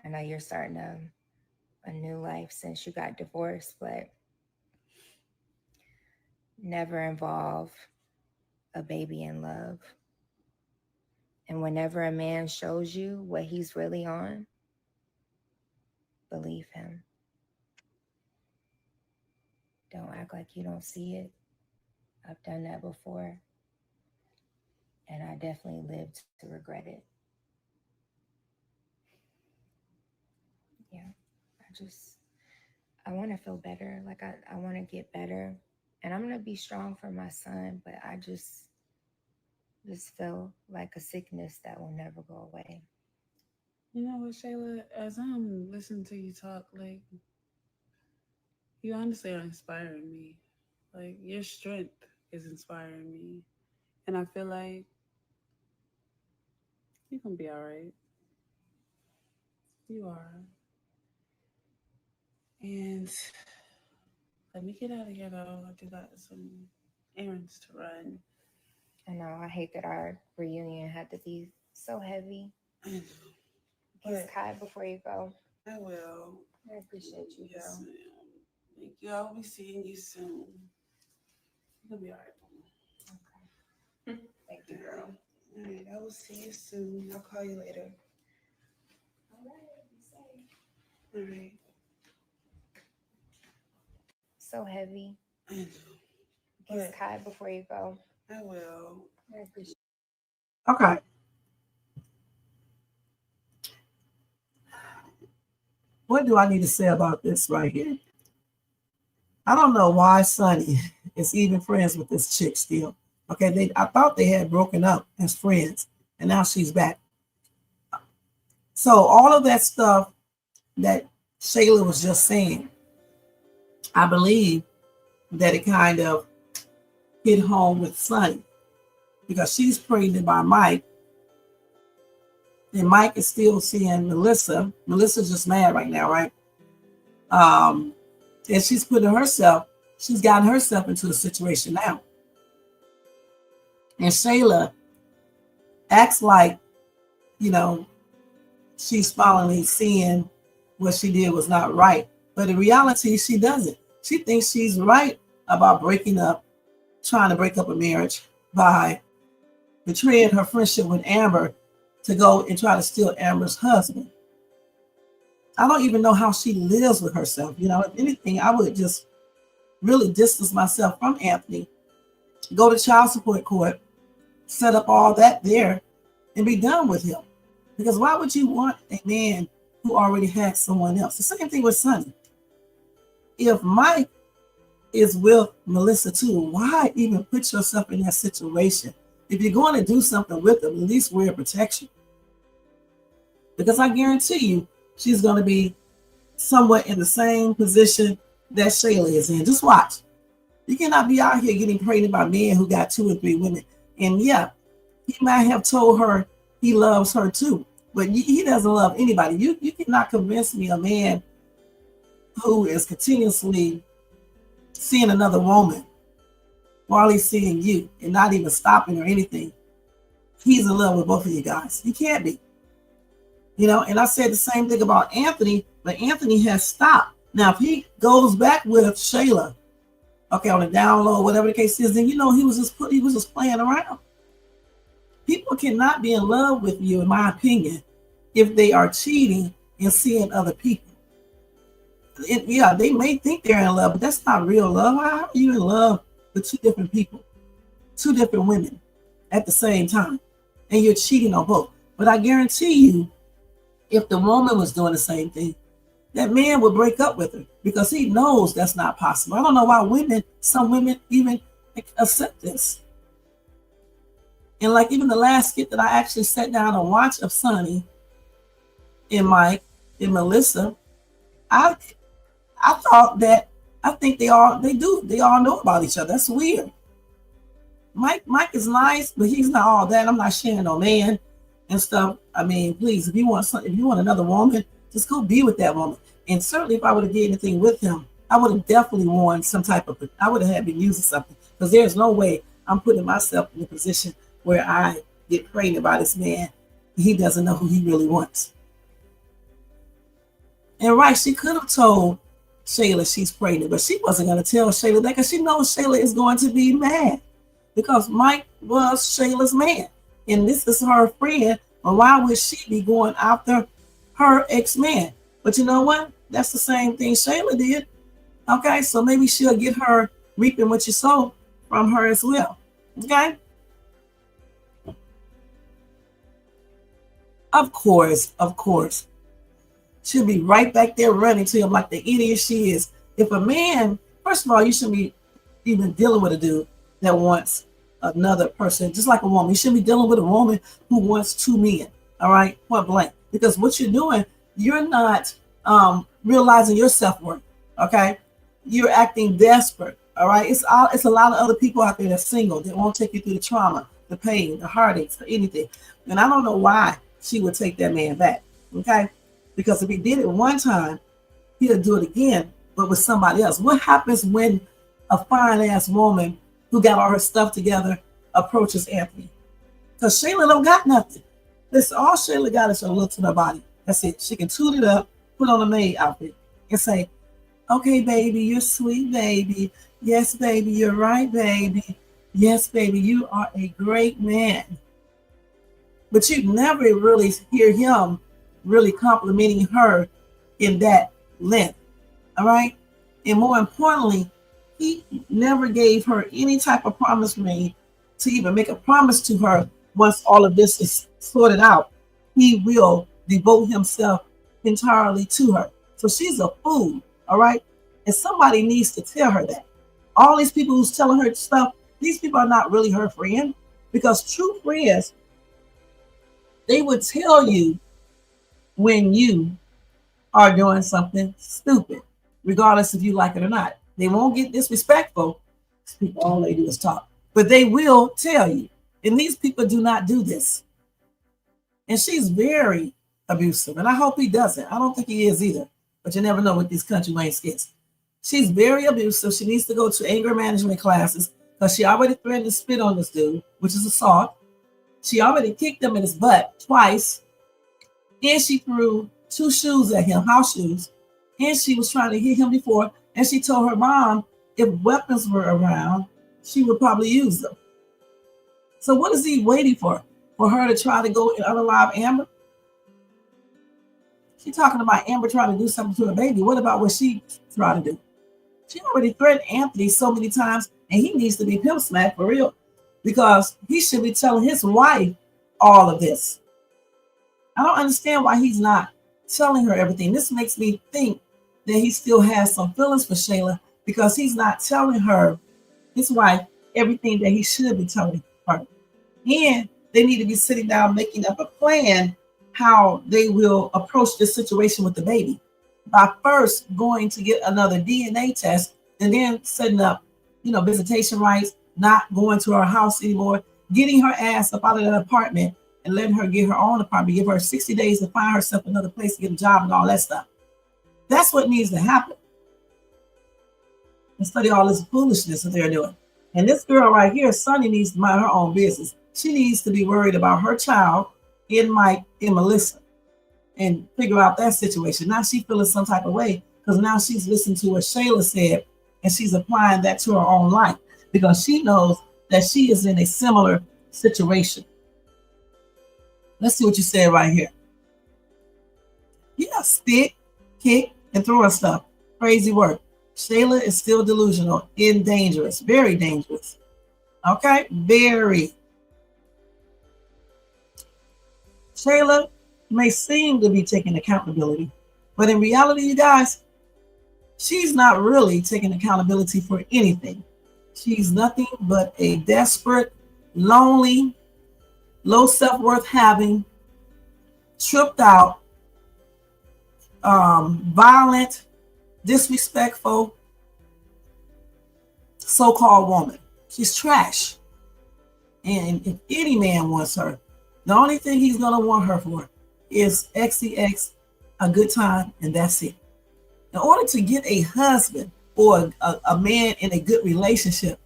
I know you're starting a new life since you got divorced, but never involve a baby in love. And whenever a man shows you what he's really on, believe him. Don't act like you don't see it. I've done that before. And I definitely lived to regret it. Yeah, I want to feel better. Like I want to get better. And I'm going to be strong for my son, but I just feel like a sickness that will never go away. You know what, Shayla? As I'm listening to you talk, like, you honestly are inspiring me. Like, your strength is inspiring me. And I feel like you're going to be all right. You are. And let me get out of here, though. I do got some errands to run. I know. I hate that our reunion had to be so heavy. I know. Kiss Kai before you go. I will. I appreciate you, Yes, girl. ma'am. Thank you. I'll be seeing you soon. You'll be all right. Okay. Thank you, girl. All right. I will see you soon. I'll call you later. All right. Be safe. All right. so heavy. I know. Kiss But Kai before you go. I will. I appreciate Okay. What do I need to say about this right here? I don't know why Sunny is even friends with this chick still. Okay, I thought they had broken up as friends, and now she's back. So all of that stuff that Shayla was just saying, I believe that it kind of hit home with Sunny because she's pregnant by Mike, and Mike is still seeing Melissa. Melissa's just mad right now, right? And she's gotten herself into a situation now. And Shayla acts like, she's finally seeing what she did was not right. But in reality, she doesn't. She thinks she's right about trying to break up a marriage by betraying her friendship with Amber to go and try to steal Amber's husband. I don't even know how she lives with herself. If anything, I would just really distance myself from Anthony, go to child support court, set up all that there, and be done with him. Because why would you want a man who already had someone else? The same thing with Sunny. If Mike is with Melissa too, why even put yourself in that situation? If you're going to do something with them, at least wear protection. Because I guarantee you, she's going to be somewhat in the same position that Shayla is in. Just watch. You cannot be out here getting pregnant by men who got 2 and 3 women. And yeah, he might have told her he loves her too, but he doesn't love anybody. You cannot convince me a man who is continuously seeing another woman while he's seeing you and not even stopping or anything, he's in love with both of you guys. He can't be. And I said the same thing about Anthony, but Anthony has stopped. Now, if he goes back with Shayla, okay, on the down low, whatever the case is, then he was just playing around. People cannot be in love with you, in my opinion, if they are cheating and seeing other people. Yeah, they may think they're in love, but that's not real love. How are you in love with 2 different people, 2 different women at the same time, and you're cheating on both? But I guarantee you, if the woman was doing the same thing, that man would break up with her because he knows that's not possible. I don't know why some women even accept this. And like even the last skit that I actually sat down and watched of Sunny and Mike and Melissa, I thought that I think they all know about each other. That's weird. Mike is nice, but he's not all that. I'm not sharing no man and stuff. I mean, please, if you want another woman, just go be with that woman. And certainly if I would have did anything with him, I would have definitely worn I would have had been using something, because there's no way I'm putting myself in a position where I get pregnant by this man. He doesn't know who he really wants. And right, she could have told Shayla she's pregnant, but she wasn't going to tell Shayla that because she knows Shayla is going to be mad because Mike was Shayla's man. And this is her friend. But why would she be going after her ex-man? But you know what? That's the same thing Shayla did. Okay, so maybe she'll get her reaping what you sow from her as well. Okay? Of course. She'll be right back there running to him like the idiot she is. If a man, first of all, you shouldn't be even dealing with a dude that wants another person, just like a woman. You shouldn't be dealing with a woman who wants 2 men, all right? Point blank. Because what you're doing, you're not realizing your self-worth, okay? You're acting desperate, all right? It's a lot of other people out there that's single that won't take you through the trauma, the pain, the heartaches, or anything. And I don't know why she would take that man back, okay? Because if he did it one time, he'll do it again, but with somebody else. What happens when a fine-ass woman who got all her stuff together approaches Anthony? Because Shayla don't got nothing. Listen, all Shayla got is her looks in her body. That's it. She can toot it up, put on a maid outfit, and say, okay, baby, you're sweet, baby. Yes, baby, you're right, baby. Yes, baby, you are a great man. But you never really hear him really complimenting her in that length, all right? And more importantly, He never gave her any type of promise made to even make a promise to her once all of this is sorted out. He will devote himself entirely to her. So she's a fool, all right? And somebody needs to tell her that. All these people who's telling her stuff, these people are not really her friend, because true friends, they would tell you when you are doing something stupid, regardless if you like it or not. They won't get disrespectful. People, all they do is talk, but they will tell you. And these people do not do this. And she's very abusive, and I hope he doesn't. I don't think he is either, but you never know with these Kountry Wayne Skits. She's very abusive. She needs to go to anger management classes because she already threatened to spit on this dude, which is assault. She already kicked him in his butt twice. And she threw 2 shoes at him, house shoes. And she was trying to hit him before. And she told her mom if weapons were around, she would probably use them. So what is he waiting for? For her to try to go and unalive Amber? She's talking about Amber trying to do something to her baby. What about what she tried to do? She already threatened Anthony so many times, and he needs to be pimp smacked for real, because he should be telling his wife all of this. I don't understand why he's not telling her everything. This makes me think that he still has some feelings for Shayla, because he's not telling her, his wife, everything that he should be telling her. And they need to be sitting down making up a plan how they will approach this situation with the baby, by first going to get another DNA test and then setting up, visitation rights, not going to her house anymore, getting her ass up out of that apartment and letting her get her own apartment, give her 60 days to find herself another place to get a job and all that stuff. That's what needs to happen. Instead of all this foolishness that they're doing. And this girl right here, Sunny, needs to mind her own business. She needs to be worried about her child and Mike and Melissa and figure out that situation. Now she's feeling some type of way because now she's listening to what Shayla said and she's applying that to her own life because she knows that she is in a similar situation. Let's see what you said right here. Yeah, spit, kick, and throwing stuff. Crazy work. Shayla is still delusional and dangerous. Very dangerous. Okay? Very. Shayla may seem to be taking accountability, but in reality, you guys, she's not really taking accountability for anything. She's nothing but a desperate, lonely, low self-worth having, tripped out, violent, disrespectful, so-called woman. She's trash. And if any man wants her, the only thing he's going to want her for is XCX, a good time, and that's it. In order to get a husband or a man in a good relationship,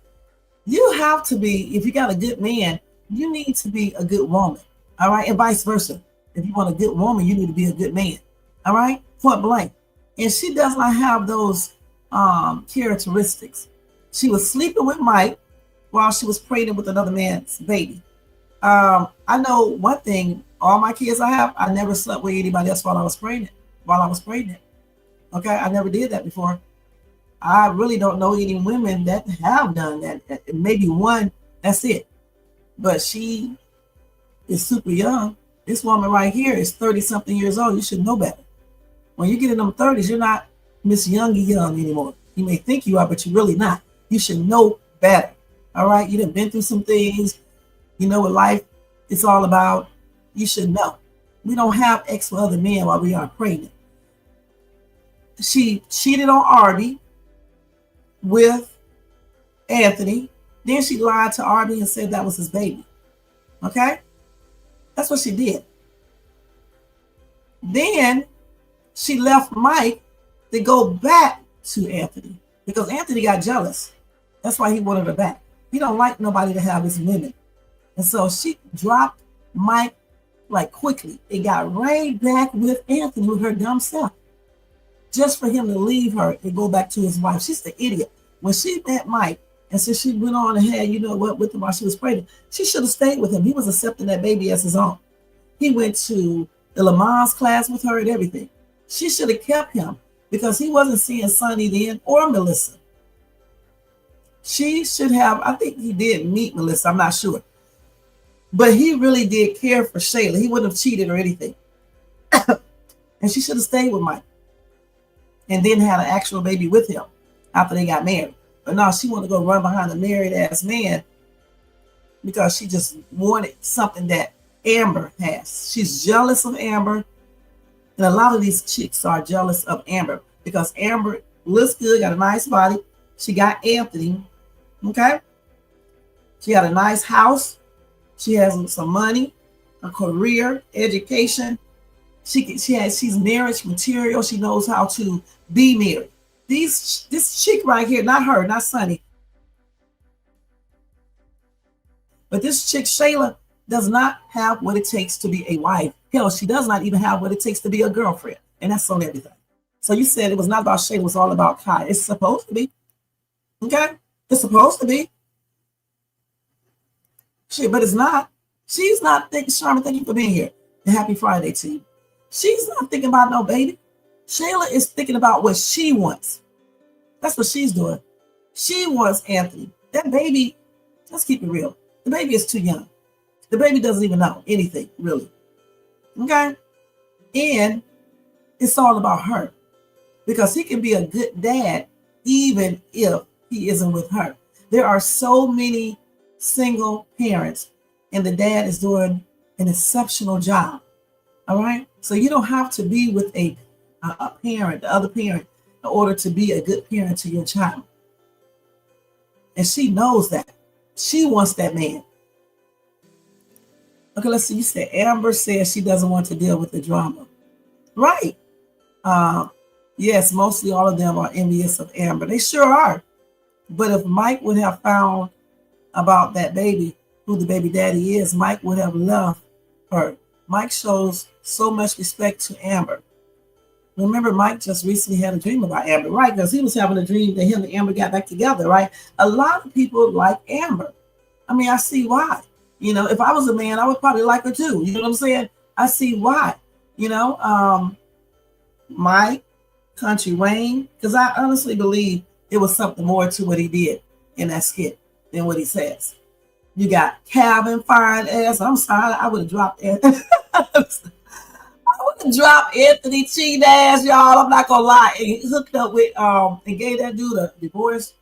you have to be, if you got a good man, you need to be a good woman, all right? And vice versa. If you want a good woman, you need to be a good man, all right? Point blank. And she does not have those characteristics. She was sleeping with Mike while she was pregnant with another man's baby. I know one thing, all my kids I never slept with anybody else while I was pregnant. Okay, I never did that before. I really don't know any women that have done that. Maybe one, that's it. But she is super young. This woman right here is 30-something years old. You should know better. When you get in them 30s, you're not Miss Youngie Young anymore. You may think you are, but you're really not. You should know better. All right, you done been through some things. You know what life is all about. You should know. We don't have X for other men while we are pregnant. She cheated on Arby with Anthony. Then she lied to Arby and said that was his baby. Okay? That's what she did. Then she left Mike to go back to Anthony because Anthony got jealous. That's why he wanted her back. He don't like nobody to have his women. And so she dropped Mike like quickly. It got right back with Anthony with her dumb self. Just for him to leave her and go back to his wife. She's the idiot. When she met Mike, and since she went on and had, with him while she was pregnant, she should have stayed with him. He was accepting that baby as his own. He went to the Le Mans class with her and everything. She should have kept him because he wasn't seeing Sunny then or Melissa. She should have, I think he did meet Melissa, I'm not sure. But he really did care for Shayla. He wouldn't have cheated or anything. And she should have stayed with Mike and then had an actual baby with him after they got married. But no, she wanted to go run behind a married ass man because she just wanted something that Amber has. She's jealous of Amber. And a lot of these chicks are jealous of Amber because Amber looks good, got a nice body. She got Anthony, okay? She got a nice house. She has some money, a career, education. She's marriage material. She knows how to be married. This chick right here, not her, not Sunny, but this chick, Shayla, does not have what it takes to be a wife. Hell, she does not even have what it takes to be a girlfriend. And that's on everything. So you said it was not about Shayla, it was all about Kai. It's supposed to be. Okay? It's supposed to be. Shit, but it's not. She's not thinking, Sharma, thank you for being here. And happy Friday to you. She's not thinking about no baby. Shayla is thinking about what she wants. That's what she's doing. She wants Anthony. That baby, let's keep it real. The baby is too young. The baby doesn't even know anything, really. Okay? And it's all about her. Because he can be a good dad even if he isn't with her. There are so many single parents, and the dad is doing an exceptional job. All right? So you don't have to be with a parent, the other parent, in order to be a good parent to your child. And she knows that. She wants that man. Okay, let's see. You said Amber says she doesn't want to deal with the drama. Right. Yes, mostly all of them are envious of Amber. They sure are. But if Mike would have found about that baby, who the baby daddy is, Mike would have loved her. Mike shows so much respect to Amber. Remember, Mike just recently had a dream about Amber, right? Because he was having a dream that him and Amber got back together, right? A lot of people like Amber. I mean, I see why. You know, if I was a man, I would probably like her too. You know what I'm saying? I see why. You know, Mike, Kountry Wayne, because I honestly believe it was something more to what he did in that skit than what he says. You got Calvin, fine ass. I'm sorry, I would have dropped it. I would have dropped Anthony cheat ass, y'all. I'm not gonna lie. And he hooked up with and gave that dude a divorce.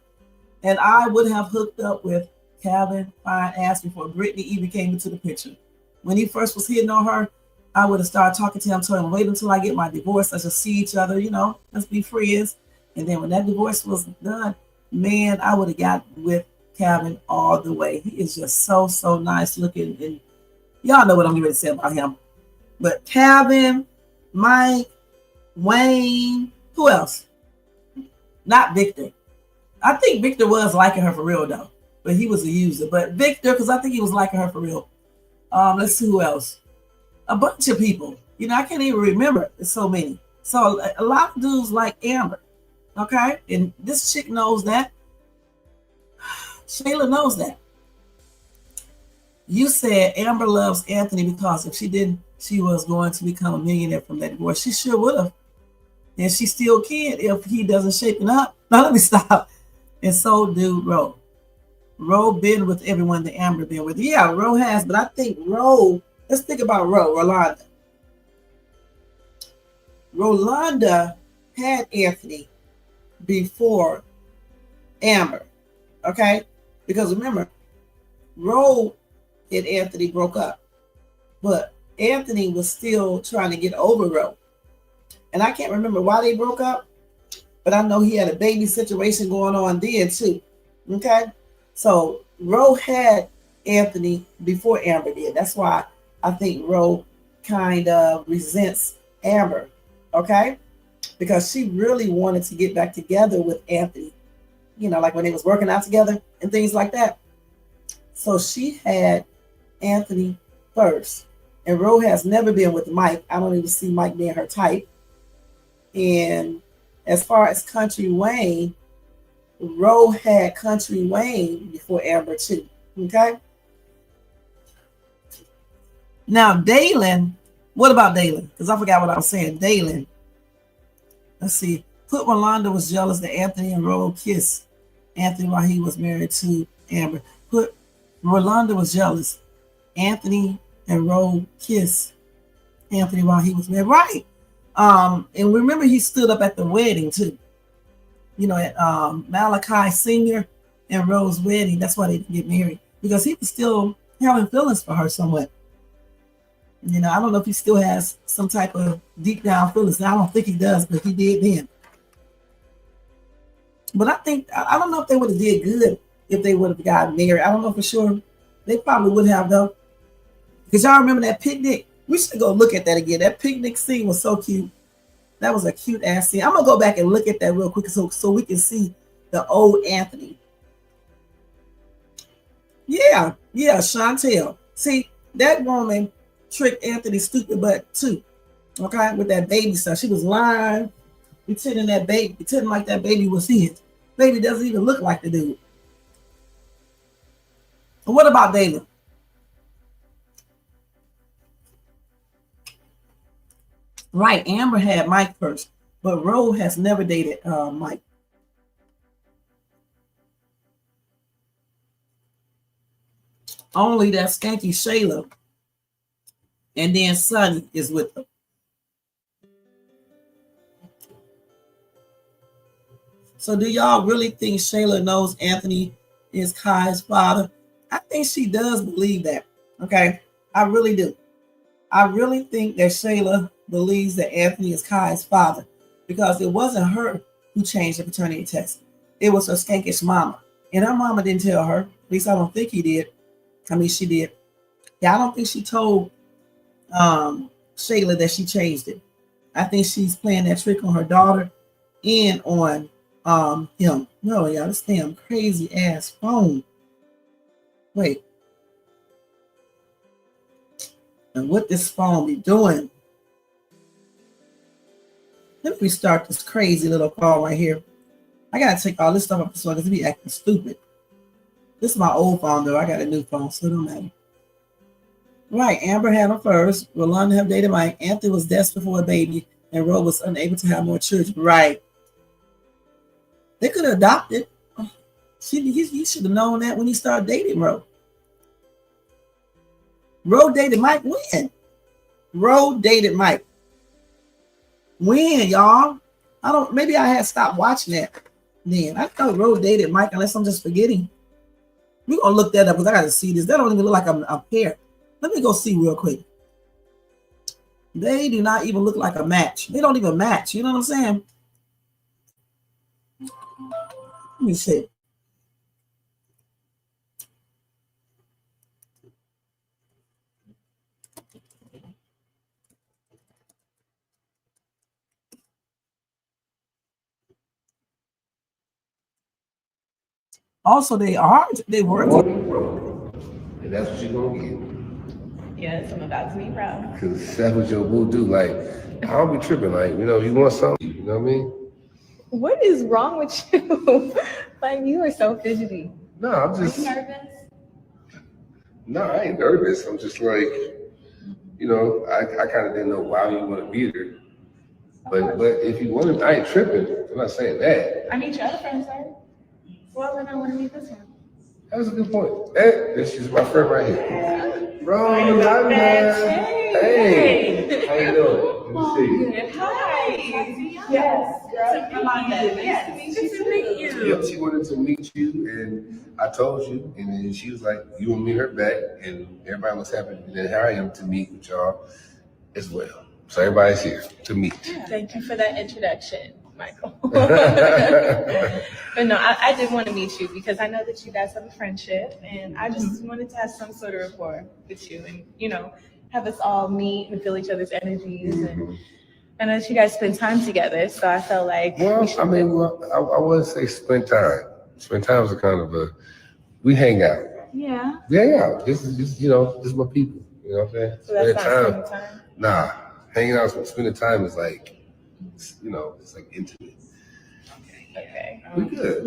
And I would have hooked up with Calvin, fine ass, before Brittany even came into the picture. When he first was hitting on her, I would have started talking to him, told him, wait until I get my divorce. Let's just see each other, you know, let's be friends. And then when that divorce was done, man, I would have got with Calvin all the way. He is just so, so nice looking. And y'all know what I'm going to say about him. But Calvin, Mike, Wayne, who else? Not Victor. I think Victor was liking her for real, though. But he was a user. But Victor, because I think he was liking her for real. Let's see who else. A bunch of people. You know, I can't even remember. There's so many. So a lot of dudes like Amber. Okay? And this chick knows that. Shayla knows that. You said Amber loves Anthony because if she didn't, she was going to become a millionaire from that divorce. She sure would have. And she still can if he doesn't shape it up. Now let me stop. And so do Ro. Ro been with everyone that Amber been with. Yeah, Ro has, but I think Ro, let's think about Rolanda. Rolanda had Anthony before Amber. Okay? Because remember, Ro and Anthony broke up. But Anthony was still trying to get over Ro. And I can't remember why they broke up, but I know he had a baby situation going on then too. Okay? So Ro had Anthony before Amber did. That's why I think Ro kind of resents Amber. Okay? Because she really wanted to get back together with Anthony. You know, like when they was working out together and things like that. So she had Anthony first. And Ro has never been with Mike. I don't even see Mike being her type. And as far as Kountry Wayne, Ro had Kountry Wayne before Amber too. Okay? Now, Dalen, what about Dalen? Because I forgot what I was saying. Dalen. Let's see. Put Rolanda was jealous that Anthony and Ro kissed. Anthony while he was married to Amber. But Rolanda was jealous. Anthony and Ro kissed Anthony while he was married. Right. And remember he stood up at the wedding too. You know, at Malachi Sr. and Ro's wedding. That's why they didn't get married. Because he was still having feelings for her somewhat. You know, I don't know if he still has some type of deep down feelings. I don't think he does, but he did then. But I don't know if they would have did good if they would have gotten married. I don't know for sure. They probably would have though. Because y'all remember that picnic? We should go look at that again. That picnic scene was so cute. That was a cute ass scene. I'm gonna go back and look at that real quick so we can see the old Anthony. Yeah, Chantel. See, that woman tricked Anthony's stupid butt too. Okay, with that baby stuff. She was lying, pretending like that baby was his. Baby doesn't even look like the dude. And what about Dayla? Right, Amber had Mike first, but Ro has never dated Mike. Only that skanky Shayla and then Sunny is with them. So do y'all really think Shayla knows Anthony is Kai's father? I think she does believe that. Okay, I really do. I really think that Shayla believes that Anthony is Kai's father because it wasn't her who changed the paternity test. It was her skankish mama. And her mama didn't tell her. At least I don't think he did. I mean, she did. Yeah, I don't think she told Shayla that she changed it. I think she's playing that trick on her daughter and on him. No, y'all, this damn crazy ass phone. Wait. And what this phone be doing? Let me restart this crazy little phone right here. I gotta take all this stuff off this one because it be acting stupid. This is my old phone though. I got a new phone, so it don't matter. Right, Amber had him first. Rolanda have dated Mike. Anthony was desperate for a baby, and Ro was unable to have more children. Right. They could have adopted. He should have known that when he started dating Ro. Ro dated Mike when? Ro dated Mike. When, y'all? Maybe I had stopped watching that then. I thought Ro dated Mike, unless I'm just forgetting. We're going to look that up because I got to see this. That don't even look like a pair. Let me go see real quick. They do not even look like a match. They don't even match. You know what I'm saying? Let me see. Also, they were. And that's what you're gonna get. Yes, I'm about to be proud. Cause that's what your boo do. Like, I don't be tripping. Like, you want something, you know what I mean? What is wrong with you? Like, you are so fidgety. No, I'm just. Are you nervous? No, I ain't nervous. I'm just like, I kind of didn't know why you want to be there. But if you want to, I ain't tripping. I'm not saying that. I need your other friends, sir. Why would I want to meet this one? That was a good point. Hey, this is my friend right here. Bro, hey, how you doing? Good to see you. Hi. Yes. Good to meet you. Yep, she wanted to meet you, and I told you, and then she was like, "You want to meet her back?" And everybody was happy. And then here I am to meet with y'all as well. So everybody's here to meet. Thank you for that introduction, Michael. But no, I did want to meet you because I know that you guys have a friendship, and I just wanted to have some sort of rapport with you, and have us all meet and feel each other's energies. And I know that you guys spend time together, so I felt like. Well, I wouldn't say spend time. Spend time is a kind of we hang out. Yeah. We hang out. This is this is my people. You know what I'm saying? So that's not spending time. Nah, hanging out, spending time is like, it's like intimate. Okay. We good.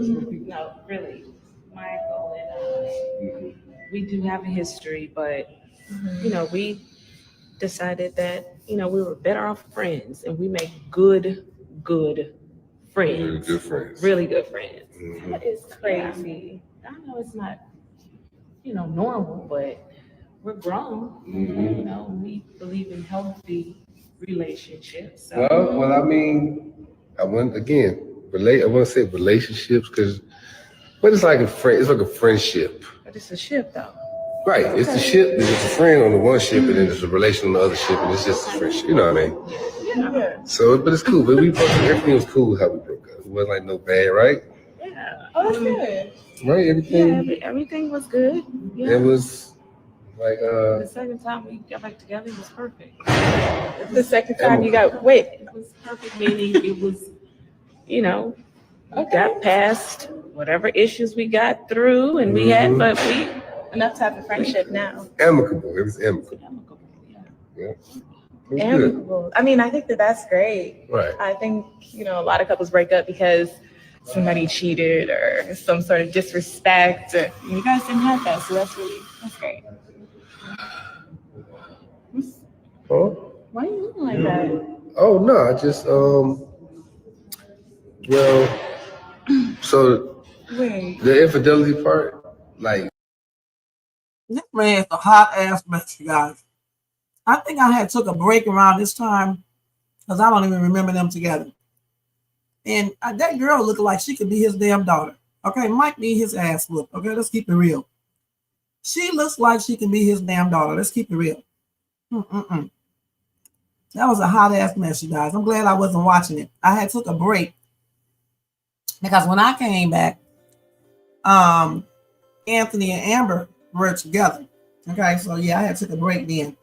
No, really, Michael and I, we do have a history, but we decided that we were better off friends, and we make good friends. Really good friends. Really good friends. Mhm. That is crazy. I know it's not, normal, but we're grown. Mhm. We believe in healthy relationships. So Well, I mean, I want to say relationships but it's like a friend. It's like a friendship, but it's a ship though. right? It's the ship. There's just a friend on the one ship, and then there's a relation on the other ship, and it's just a friendship. You know what I mean? Yeah. So, but it's cool. But everything was cool how we broke up. It wasn't like no bad, right? Yeah. Oh, that's good. Right? Everything. Yeah, everything was good. Yeah. It was like The second time we got back together, it was perfect. The second time you wait. It was perfect, meaning it was, we got past whatever issues we got through, and we had, but we Enough to have a friendship now. amicable. It was amicable. Yeah. It was good. Amicable. I mean, I think that's great. Right. I think, a lot of couples break up because somebody cheated or some sort of disrespect. You guys didn't have that, so that's great. Huh? Why are you looking like that? Oh no, I just so Wait. the infidelity part, like This man's a hot ass mess, you guys. I think I had took a break around this time because I don't even remember them together. And that girl looked like she could be his damn daughter. Okay, might need his ass whooped. Okay, let's keep it real. She looks like she can be his damn daughter. Let's keep it real. That was a hot ass mess, you guys. I'm glad I wasn't watching it. I had took a break because when I came back, Anthony and Amber were together. Okay, so yeah, I had took a break then.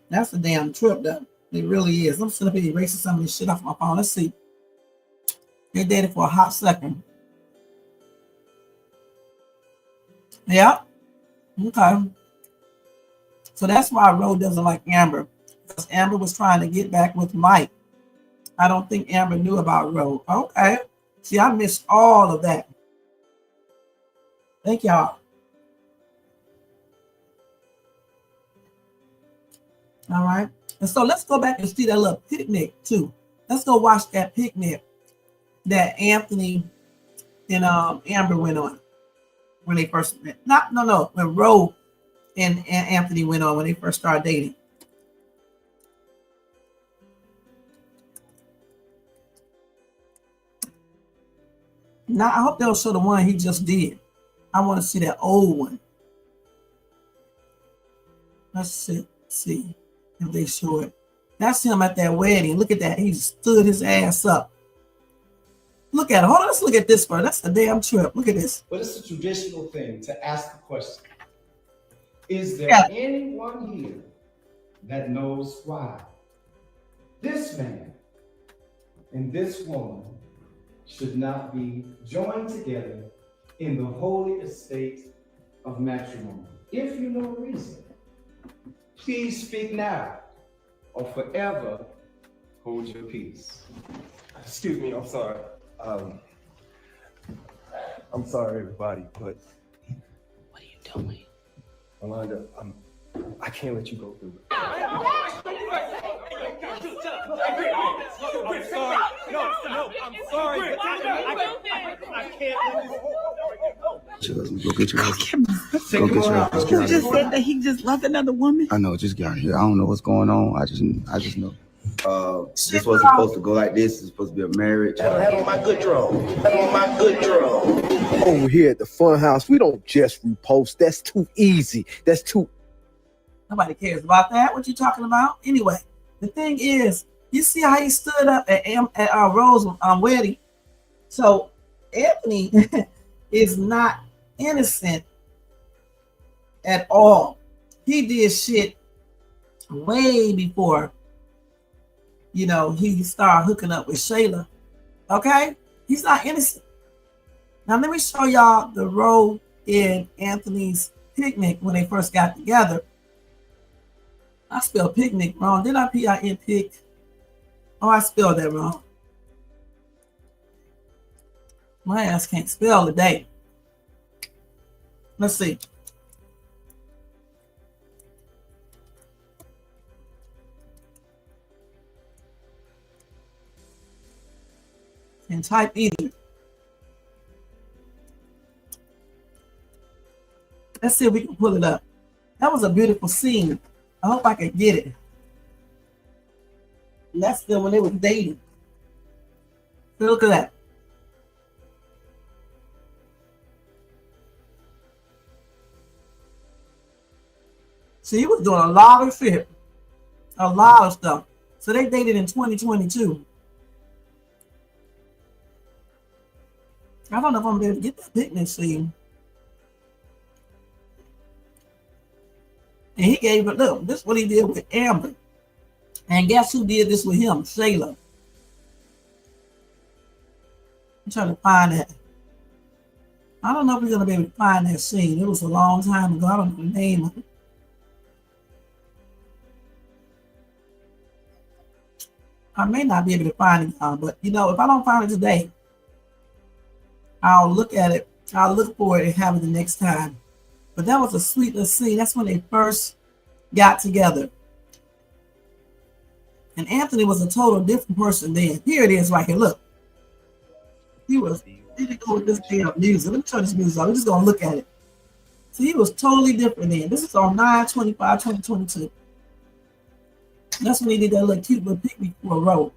That's a damn trip, though. It really is. I'm sitting up here erasing some of this shit off my phone. Let's see. They dated for a hot second. Yeah. Okay. So that's why Ro doesn't like Amber. Because Amber was trying to get back with Mike. I don't think Amber knew about Ro. Okay. See, I missed all of that. Thank y'all. All right. And so let's go back and see that little picnic too. Let's go watch that picnic that Anthony and Amber went on when they first met. When Ro and Anthony went on when they first started dating. Now I hope they'll show the one he just did. I want to see that old one. Let's see if they show it. That's him at that wedding. Look at that. He stood his ass up. Look at it. Hold on. Let's look at this first. That's a damn trip. Look at this. But it's a traditional thing to ask the question. Is there anyone here that knows why this man and this woman should not be joined together in the holy estate of matrimony? If you know the reason, please speak now or forever hold your peace. Excuse me, I'm sorry. I'm sorry, everybody, but what are you doing? Yolanda, I can't let you go through it. I'm sorry. No, I'm sorry. I can't. Go get your husband. Go get your husband. Who just said that he just loved another woman? I know, just got here. I don't know what's going on. I just know. This wasn't supposed to go like this. It's supposed to be a marriage. Have on my good drum. Have on my good drum. Over here at the fun house, we don't just repost. That's too easy. That's too. Nobody cares about that. What you talking about? Anyway, the thing is, you see how he stood up at Rose's wedding. So Anthony is not innocent at all. He did shit way before, he started hooking up with Shayla. Okay? He's not innocent. Now let me show y'all the Rose and Anthony's picnic when they first got together. I spelled picnic wrong. Did I P-I-N pick? Oh, I spelled that wrong. My ass can't spell today. Let's see. and type either. Let's see if we can pull it up. That was a beautiful scene. I hope I can get it. And that's still when they were dating. So look at that. See, he was doing a lot of shit. A lot of stuff. So they dated in 2022. I don't know if I'm going to be able to get that picnic scene. And he gave it, look, this is what he did with Amber. And guess who did this with him? Shayla. I'm trying to find that. I don't know if we're going to be able to find that scene. It was a long time ago. I don't know the name of it. I may not be able to find it now, but you know, if I don't find it today, I'll look at it. I'll look for it and have it the next time. But that was a sweet little scene. That's when they first got together. And Anthony was a total different person then. Here it is right here. Look. He didn't go with this damn music. Let me turn this music off. We're just going to look at it. So he was totally different then. This is on 9/25/2022. That's when he did that little cute little picnic for a road.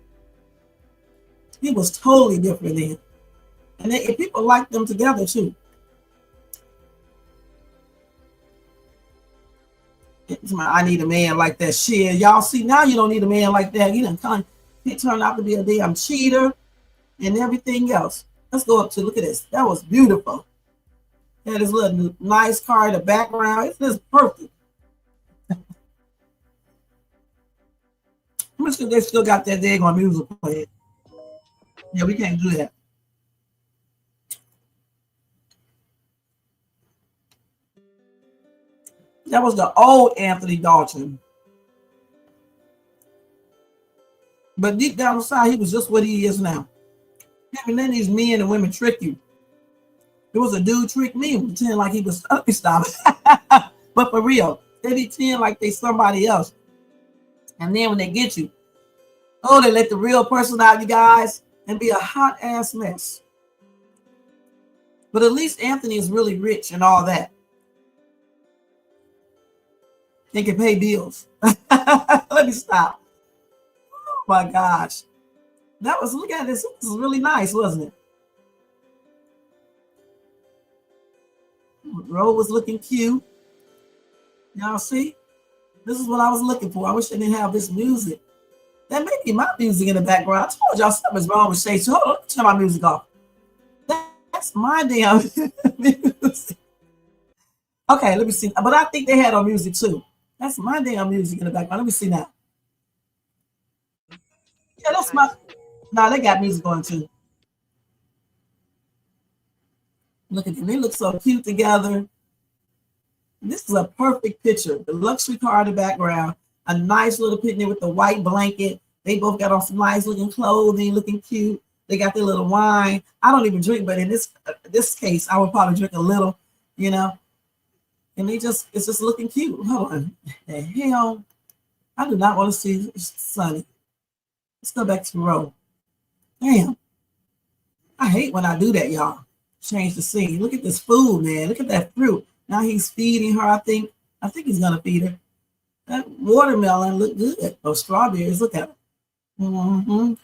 He was totally different then. And people liked them together too. I need a man like that. Shit, y'all see now you don't need a man like that. He turned out to be a damn cheater and everything else. Let's go up to look at this. That was beautiful. Had his little nice car in the background. It's just perfect. I'm just they still got that daggone music playing. Yeah, we can't do that. That was the old Anthony Dalton. But deep down inside, he was just what he is now. And then these men and women trick you. There was a dude trick me and pretend like he was stop. But for real, they pretend like they somebody else. And then when they get you, oh, they let the real person out, you guys, and be a hot ass mess. But at least Anthony is really rich and all that. They can pay bills. Let me stop. Oh my gosh. That was, look at this. This was really nice, wasn't it? Road was looking cute. Y'all see? This is what I was looking for. I wish they didn't have this music. That may be my music in the background. I told y'all something's wrong with Shay. So hold on, let me turn my music off. That's my damn music. Okay, let me see. But I think they had on music too. That's my damn music in the background. Let me see now. Yeah, that's my. Nah, they got music on too. Look at them. They look so cute together. This is a perfect picture. The luxury car in the background. A nice little picnic with the white blanket. They both got on some nice looking clothing, looking cute. They got their little wine. I don't even drink, but in this case, I would probably drink a little, you know. And it's just looking cute. Hold on. The hell, I do not want to see Sunny. Let's go back to the road. Damn. I hate when I do that, y'all. Change the scene. Look at this food, man. Look at that fruit. Now he's feeding her, I think he's gonna feed her. That watermelon look good. Those strawberries, look at it. Mm-hmm.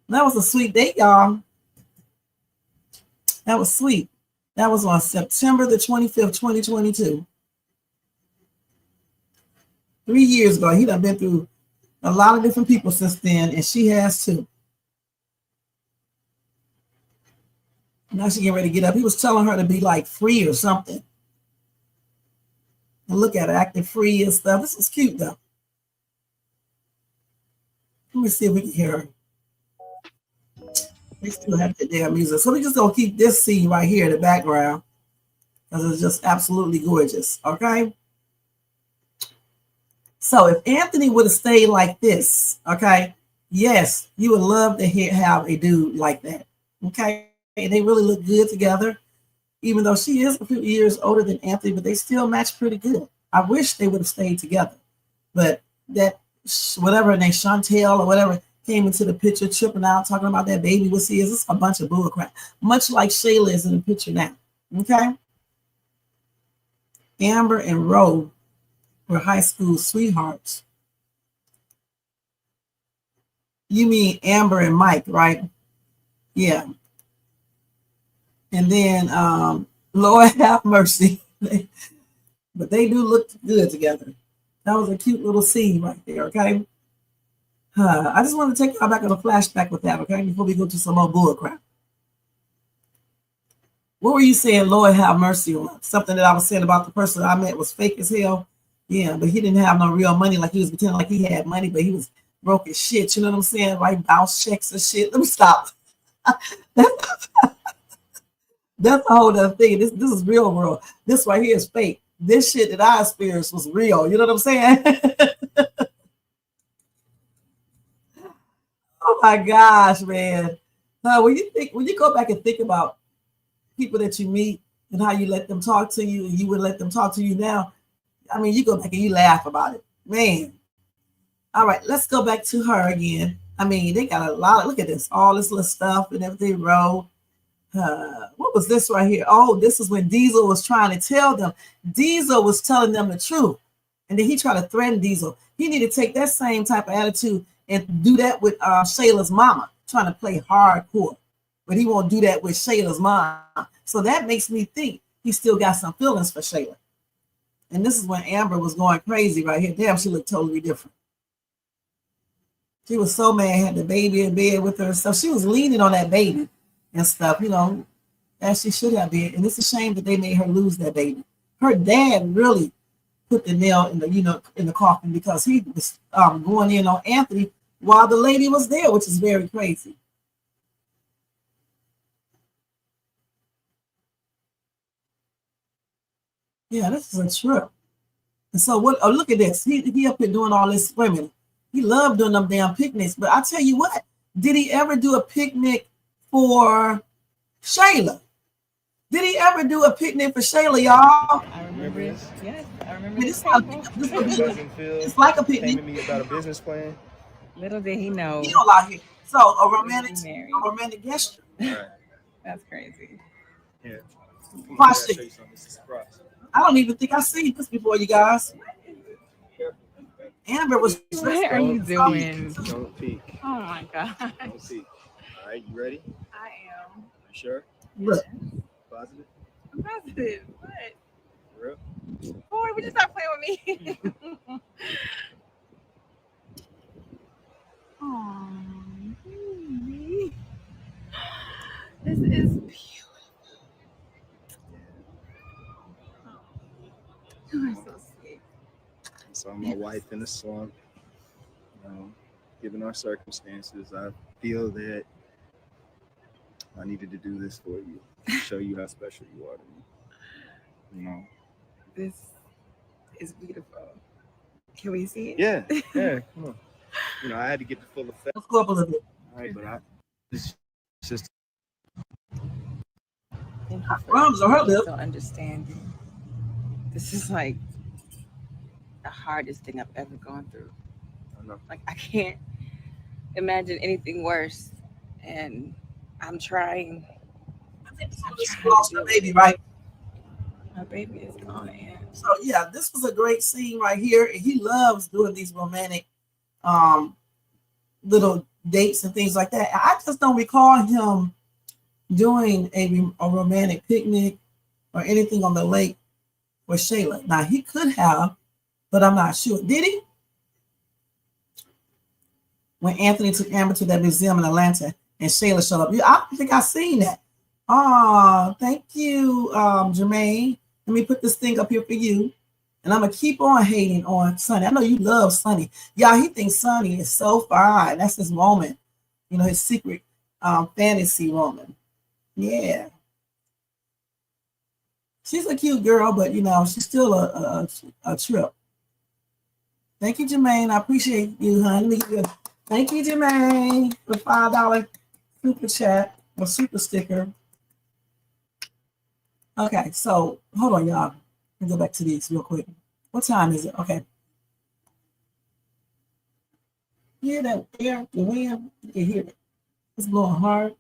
That was a sweet date, y'all. That was sweet. That was on September the 25th, 2022. 3 years ago. He done been through a lot of different people since then, and she has too. Now she getting ready to get up. He was telling her to be like free or something. And look at her acting free and stuff. This is cute though. Let me see if we can hear her. They still have the damn music. So we just gonna keep this scene right here in the background because it's just absolutely gorgeous. Okay. So if Anthony would have stayed like this, okay, yes, you would love to have a dude like that. Okay. And they really look good together, even though she is a few years older than Anthony, but they still match pretty good. I wish they would have stayed together, but that whatever her name, Chantel or whatever, came into the picture tripping out, talking about that baby was his. It's a bunch of bullcrap. Much like Shayla is in the picture now. Okay? Amber and Roe were high school sweethearts. You mean Amber and Mike, right? Yeah. And then Lord have mercy. But they do look good together. That was a cute little scene right there, okay? I just want to take y'all back on a flashback with that, okay? Before we go to some more bull crap. What were you saying, Lord have mercy on? Something that I was saying about the person I met was fake as hell. Yeah, but he didn't have no real money. Like he was pretending like he had money, but he was broke as shit. You know what I'm saying? Like bounce checks and shit. Let me stop. That's a whole other thing. This is real world. This right here is fake. This shit that I experienced was real. You know what I'm saying? Oh my gosh, man. When you go back and think about people that you meet and how you let them talk to you and you would let them talk to you now, I mean, you go back and you laugh about it. Man. All right, let's go back to her again. I mean, they got a lot of, look at this, all this little stuff and everything wrote. What was this right here? Oh, this is when Diesel was trying to tell them. Diesel was telling them the truth. And then he tried to threaten Diesel. He need to take that same type of attitude and do that with Shayla's mama, trying to play hardcore. But he won't do that with Shayla's mom. So that makes me think he still got some feelings for Shayla. And this is when Amber was going crazy right here. Damn, she looked totally different. She was so mad, had the baby in bed with her and stuff. She was leaning on that baby and stuff, you know, as she should have been. And it's a shame that they made her lose that baby. Her dad really put the nail in the, you know, in the coffin because he was going in on Anthony while the lady was there, which is very crazy. Yeah, this is a trip. And so what? Oh, look at this. He up here doing all this swimming. He loved doing them damn picnics. But I tell you what, did he ever do a picnic for Shayla? Did he ever do a picnic for Shayla, y'all? I remember this. Yes, I remember This this. it's like a picnic. Came to me about a business plan. Little did he know. You know, out here. So a romantic gesture. Right. That's crazy. Yeah. Watch this. I don't even think I seen this before, you guys. Amber was. What are you doing? Don't peek. Oh my god. Don't peek. All right, you ready? I am. You sure? Look. Positive? I'm positive. What? For real? Boy, would you stop playing with me? Oh, baby. This is beautiful. You are so sweet. I saw my wife in a slump. Given our circumstances, I feel that I needed to do this for you, show you how special you are to me. You know. This is beautiful. Can we see it? Yeah, come on. You know, I had to get the full effect. Let's go up a little bit. All right, but it's just. Thank you for understanding. This is like the hardest thing I've ever gone through. I know. Like I can't imagine anything worse, and I'm trying. She lost her baby, right? My baby is gone. Yeah. So yeah, this was a great scene right here, and he loves doing these romantic, little dates and things like that. I just don't recall him doing a romantic picnic or anything on the lake with Shayla. Now he could have, but I'm not sure. Did he? When Anthony took Amber to that museum in Atlanta and Shayla showed up. I don't think I've seen that. Oh, thank you, Jermaine. Let me put this thing up here for you. And I'm going to keep on hating on Sunny. I know you love Sunny. Y'all, he thinks Sunny is so fine. That's his woman. You know, his secret fantasy woman. Yeah. She's a cute girl, but, you know, she's still a trip. Thank you, Jermaine. I appreciate you, honey. Thank you, Jermaine, for $5 super chat or super sticker. Okay, so hold on, y'all. Let me go back to these real quick. What time is it? Okay. You hear that air, the wind? You can hear it. It's blowing hard.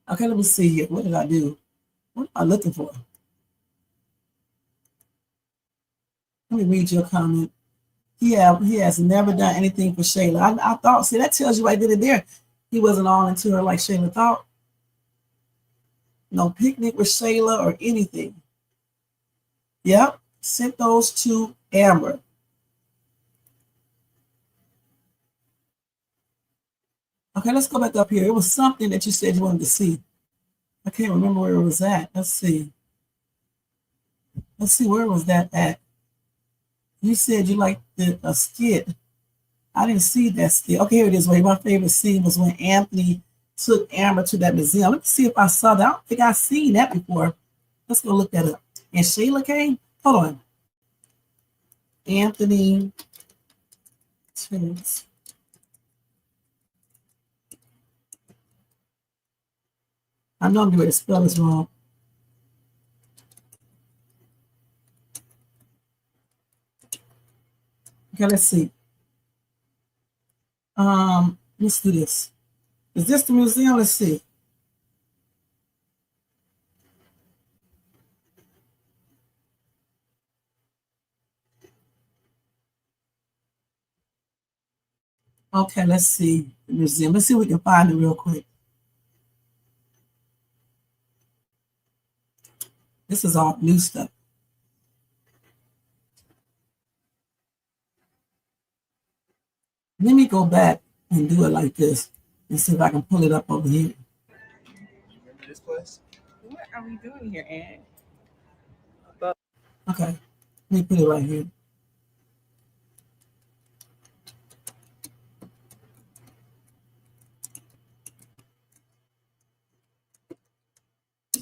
Okay, let me see here. What did I do? What am I looking for? Let me read your comment. He has never done anything for Shayla. I thought, see, that tells you I did it there. He wasn't all into her like Shayla thought. No picnic with Shayla or anything. Yep, sent those to Amber. Okay, let's go back up here. It was something that you said you wanted to see. I can't remember where it was at. Let's see. Let's see, where was that at? You said you liked a skit. I didn't see that skit. Okay, here it is. Wait, my favorite scene was when Anthony took Amber to that museum. Let me see if I saw that. I don't think I've seen that before. Let's go look that up. And Shayla came? Hold on. Anthony takes I know I'm going to spell this wrong. Okay, let's see. Let's do this. Is this the museum? Let's see. Okay, let's see the museum. Let's see if we can find it real quick. This is all new stuff. Let me go back and do it like this and see if I can pull it up over here. Remember this place? What are we doing here, Ed? Okay, let me put it right here.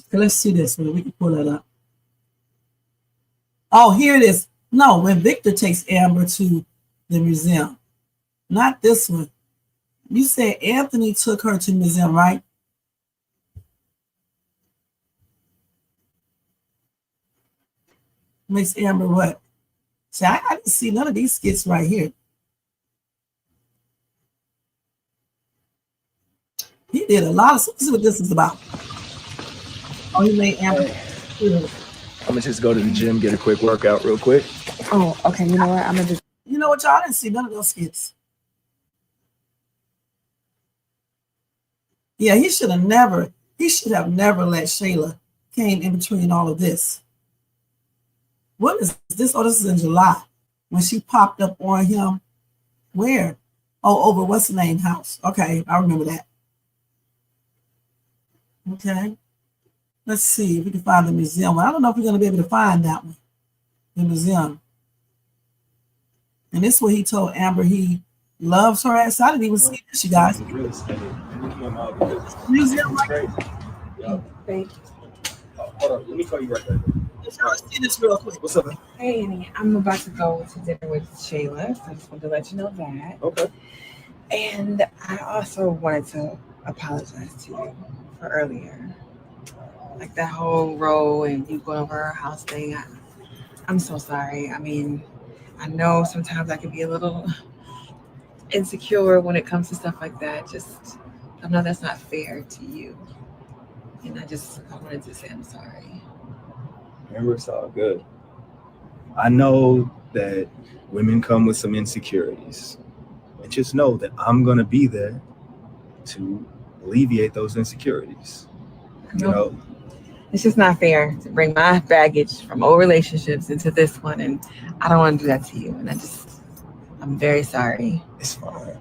Okay, let's see this one. We can pull that up. Oh, here it is. No, when Victor takes Amber to the museum. Not this one. You said Anthony took her to the museum, right? Makes Amber what? See, I didn't see none of these skits right here. He did a lot of. Let's see what this is about. Oh, he made Amber. I'm gonna just go to the gym, get a quick workout real quick. Oh, okay. You know what? I'm gonna just. You know what, y'all? I didn't see none of those skits. Yeah, he should have never let Shayla came in between all of this. What is this? Oh, this is in July when she popped up on him. Where? Oh, over what's the name house. Okay, I remember that. Okay. Let's see if we can find the museum. Well, I don't know if we're going to be able to find that one. The museum. And this is where he told Amber he loves her ass. I didn't even see this, you guys. Museum right here. Thank you. Hold on, let me call you right back. Let's see this real quick. What's up? Hey, Annie, I'm about to go to dinner with Shayla, so I just wanted to let you know that. Okay. And I also wanted to apologize to you for earlier. Like that whole role and you going over her house thing. I'm so sorry. I mean, I know sometimes I can be a little insecure when it comes to stuff like that. Just, I know that's not fair to you. And I wanted to say I'm sorry. Remember, it's all good. I know that women come with some insecurities. And just know that I'm going to be there to alleviate those insecurities. You know? It's just not fair to bring my baggage from old relationships into this one. And I don't want to do that to you. And I'm very sorry. It's fine.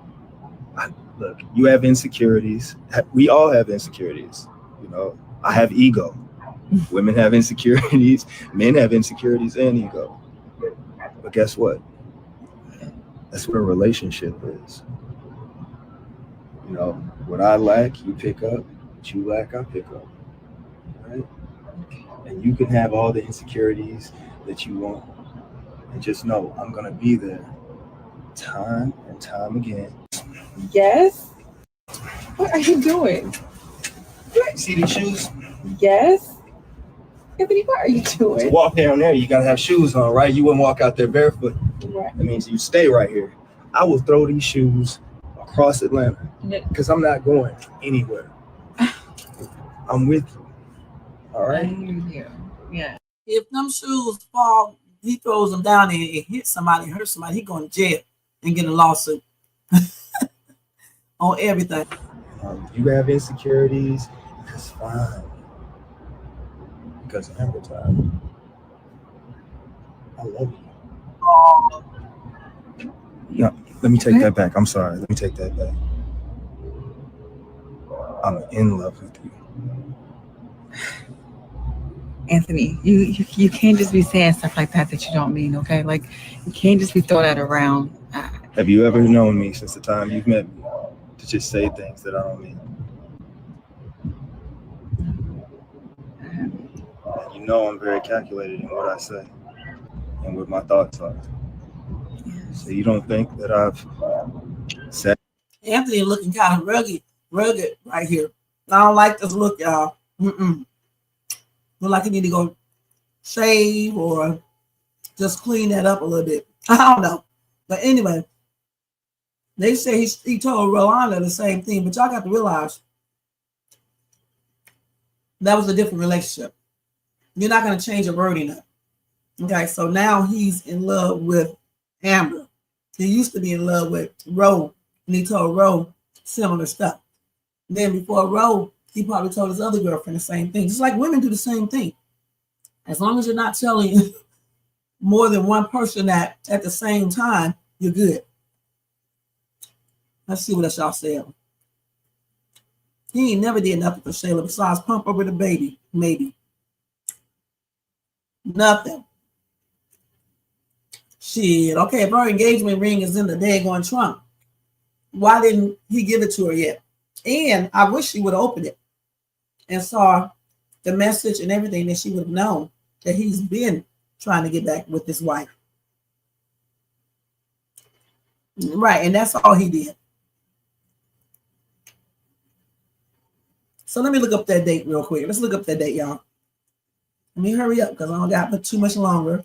Look, you have insecurities. We all have insecurities. You know, I have ego. Women have insecurities. Men have insecurities and ego. But guess what? That's what a relationship is. You know, what I lack, you pick up. What you lack, I pick up. Right? And you can have all the insecurities that you want. And just know I'm going to be there time and time again. Yes? What are you doing? See these shoes? Yes? Anthony, what are you doing? To walk down there, you got to have shoes on, right? You wouldn't walk out there barefoot. Right. That means you stay right here. I will throw these shoes across Atlanta because I'm not going anywhere. I'm with you. All right. Yeah. If them shoes fall, he throws them down and it hits somebody, hurt somebody, he going to jail and get a lawsuit on everything. You have insecurities, that's fine. Because Amber time, I love you. No, let me take that back. I'm sorry. Let me take that back. I'm in love with you. Anthony, you can't just be saying stuff like that you don't mean, okay? Like, you can't just be throwing that around. Have you ever known me since the time you've met me to just say things that I don't mean? And you know I'm very calculated in what I say and what my thoughts are. So you don't think that I've said... Anthony looking kind of rugged right here. I don't like this look, y'all. Look like you need to go shave or just clean that up a little bit. I don't know. But anyway, they say he told Rolanda the same thing, but y'all got to realize that was a different relationship. You're not going to change your wording up. Okay, so now he's in love with Amber. He used to be in love with Ro, and he told Ro similar stuff. Then before Ro, he probably told his other girlfriend the same thing. Just like women do the same thing. As long as you're not telling more than one person that at the same time, you're good. Let's see what else y'all said. He ain't never did nothing for Shayla besides pump over the baby, maybe. Nothing. Shit, okay, if her engagement ring is in the daggone trunk, why didn't he give it to her yet? And I wish she would have opened it and saw the message and everything, that she would have known that he's been trying to get back with his wife. Right, and that's all he did. So let me look up that date real quick. Let's look up that date, y'all. Let me hurry up because I don't got too much longer.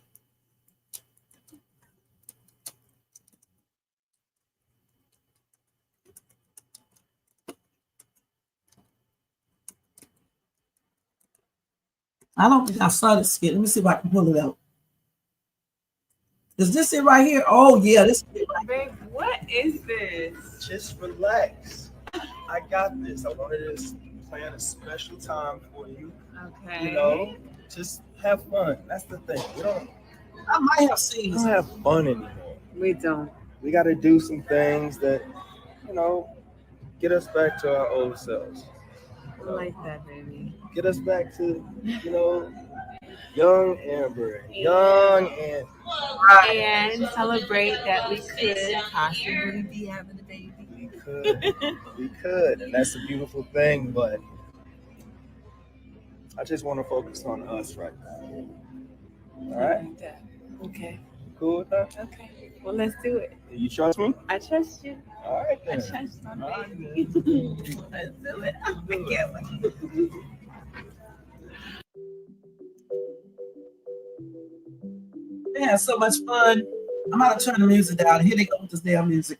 I don't think I saw this skit. Let me see if I can pull it out. Is this it right here? Oh, yeah, this is it right here. Babe, what is this? Just relax. I got this. I wanted to plan a special time for you. Okay. You know, just have fun. That's the thing. I might have seen this. We don't have fun anymore. We don't. We got to do some things that, you know, get us back to our old selves. I like that, baby. Get us back to, you know, young Amber, young and celebrate that we could possibly be having a baby. We could, and that's a beautiful thing. But I just want to focus on us right now. All right. Okay. Cool with that? Okay. Well, let's do it. You trust me? I trust you. All right then. I trust my baby. Let's do it. I can't wait. They had so much fun. I'm about to turn the music down. Here they go with this damn music.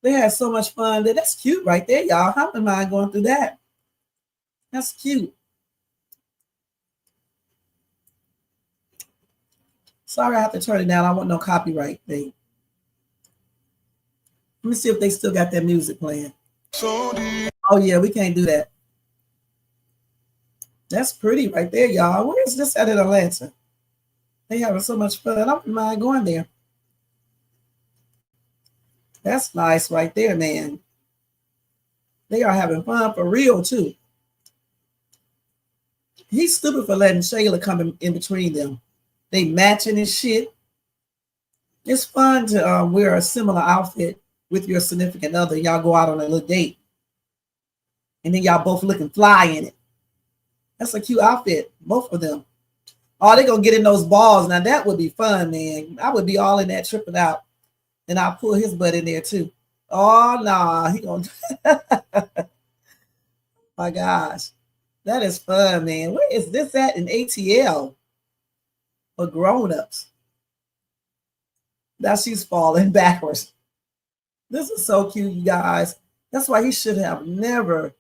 They had so much fun. That's cute right there, y'all. How am I going through that? That's cute. Sorry, I have to turn it down. I want no copyright thing. Let me see if they still got that music playing. Oh, yeah, we can't do that. That's pretty right there, y'all. Where is this at in Atlanta? They having so much fun. I don't mind going there. That's nice right there, man. They are having fun for real, too. He's stupid for letting Shayla come in between them. They matching and shit. It's fun to wear a similar outfit with your significant other. Y'all go out on a little date. And then y'all both looking fly in it. That's a cute outfit, both of them. Oh, they're going to get in those balls. Now, that would be fun, man. I would be all in that tripping out. And I'll pull his butt in there, too. Oh, nah. He going to... My gosh. That is fun, man. Where is this at in ATL? For grown-ups. Now she's falling backwards. This is so cute, you guys. That's why he should have never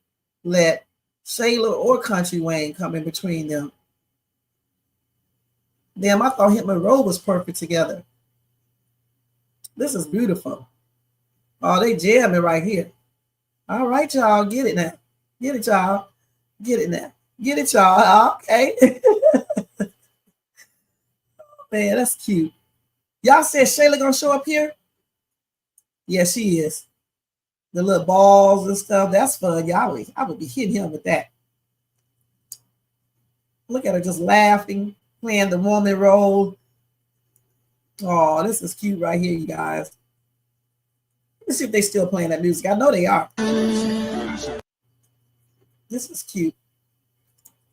let Shayla or Kountry Wayne come in between them. Damn, I thought him and Ro was perfect together. This is beautiful. Oh, they jamming right here. All right, y'all, get it now. Get it, y'all. Get it now. Get it, y'all. Okay. Man, that's cute. Y'all said Shayla gonna show up here? Yeah, she is. The little balls and stuff. That's fun. Y'all, I would be hitting him with that. Look at her just laughing, playing the woman role. Oh, this is cute right here, you guys. Let's see if they still playing that music. I know they are. This is cute.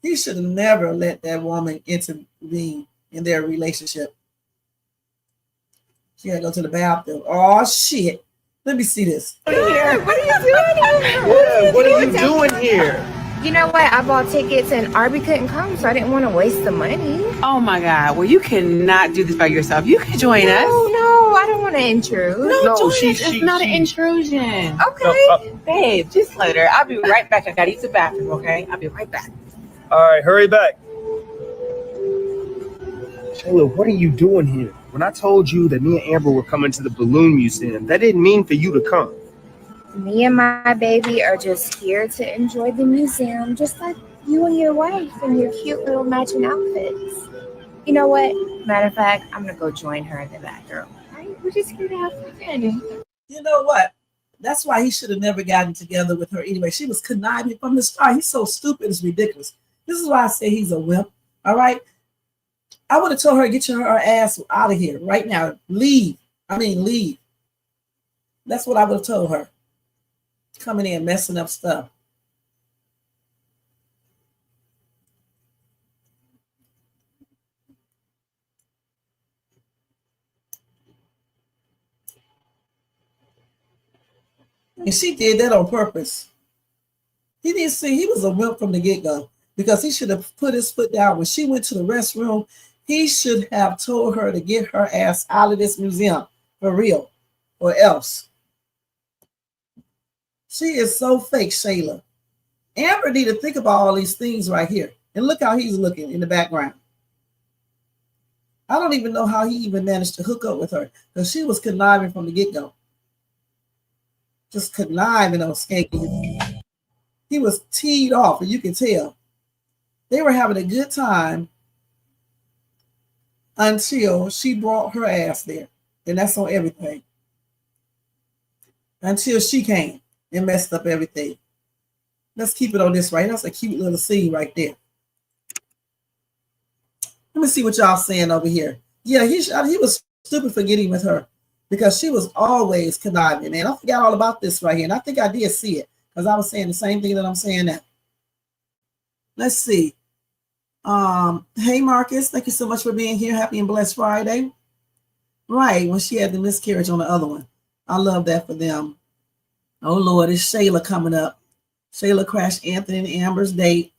He should have never let that woman intervene in their relationship. She had to go to the bathroom. Oh, shit. Let me see this. What are you doing here? Yeah, what are you doing here? You know what? I bought tickets and Arby couldn't come, so I didn't want to waste the money. Oh my God. Well, you cannot do this by yourself. You can join us. No, I don't want to intrude. No, it's not an intrusion. Okay. Babe, just let her. I'll be right back. I gotta use the bathroom, okay? I'll be right back. All right, hurry back. Shayla, what are you doing here? When I told you that me and Amber were coming to the balloon museum, that didn't mean for you to come. Me and my baby are just here to enjoy the museum, just like you and your wife in your cute little matching outfits. You know what? Matter of fact, I'm gonna go join her in the bathroom. Right? We're just here to have fun. You know what? That's why he should have never gotten together with her anyway. She was conniving from the start. He's so stupid, it's ridiculous. This is why I say he's a wimp. All right? I would have told her, get her ass out of here right now. Leave. Leave. That's what I would have told her. Coming in, messing up stuff. And she did that on purpose. He didn't see he was a wimp from the get-go because he should have put his foot down. When she went to the restroom, he should have told her to get her ass out of this museum for real or else. She is so fake, Shayla. Amber need to think about all these things right here. And look how he's looking in the background. I don't even know how he even managed to hook up with her because she was conniving from the get-go. Just conniving on Skanky. He was teed off, and you can tell. They were having a good time until she brought her ass there. And that's on everything. Until she came and messed up everything. Let's keep it on this right. That's a cute little scene right there. Let me see what y'all saying over here. Yeah, he was stupid for getting with her because she was always conniving. Man, I forgot all about this right here. And I think I did see it because I was saying the same thing that I'm saying now. Let's see. Hey, Marcus, thank you so much for being here. Happy and blessed Friday. Right, when she had the miscarriage on the other one. I love that for them. Oh, Lord, it's Shayla coming up. Shayla crashed Anthony and Amber's date.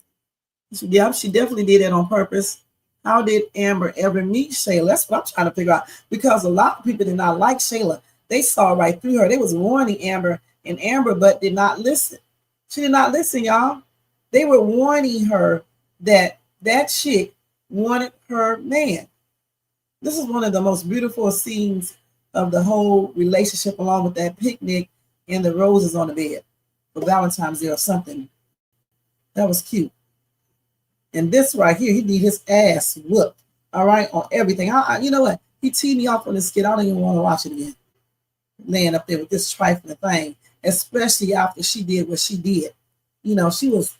Yep, she definitely did that on purpose. How did Amber ever meet Shayla? That's what I'm trying to figure out. Because a lot of people did not like Shayla. They saw right through her. They was warning Amber, and Amber but did not listen. She did not listen, y'all. They were warning her that that chick wanted her man. This is one of the most beautiful scenes of the whole relationship, along with that picnic and the roses on the bed for Valentine's Day or something. That was cute. And this right here, he need his ass whooped, all right, on everything. You know what? He teed me off on this skit. I don't even want to watch it again. Laying up there with this trifling thing, especially after she did what she did. You know, she was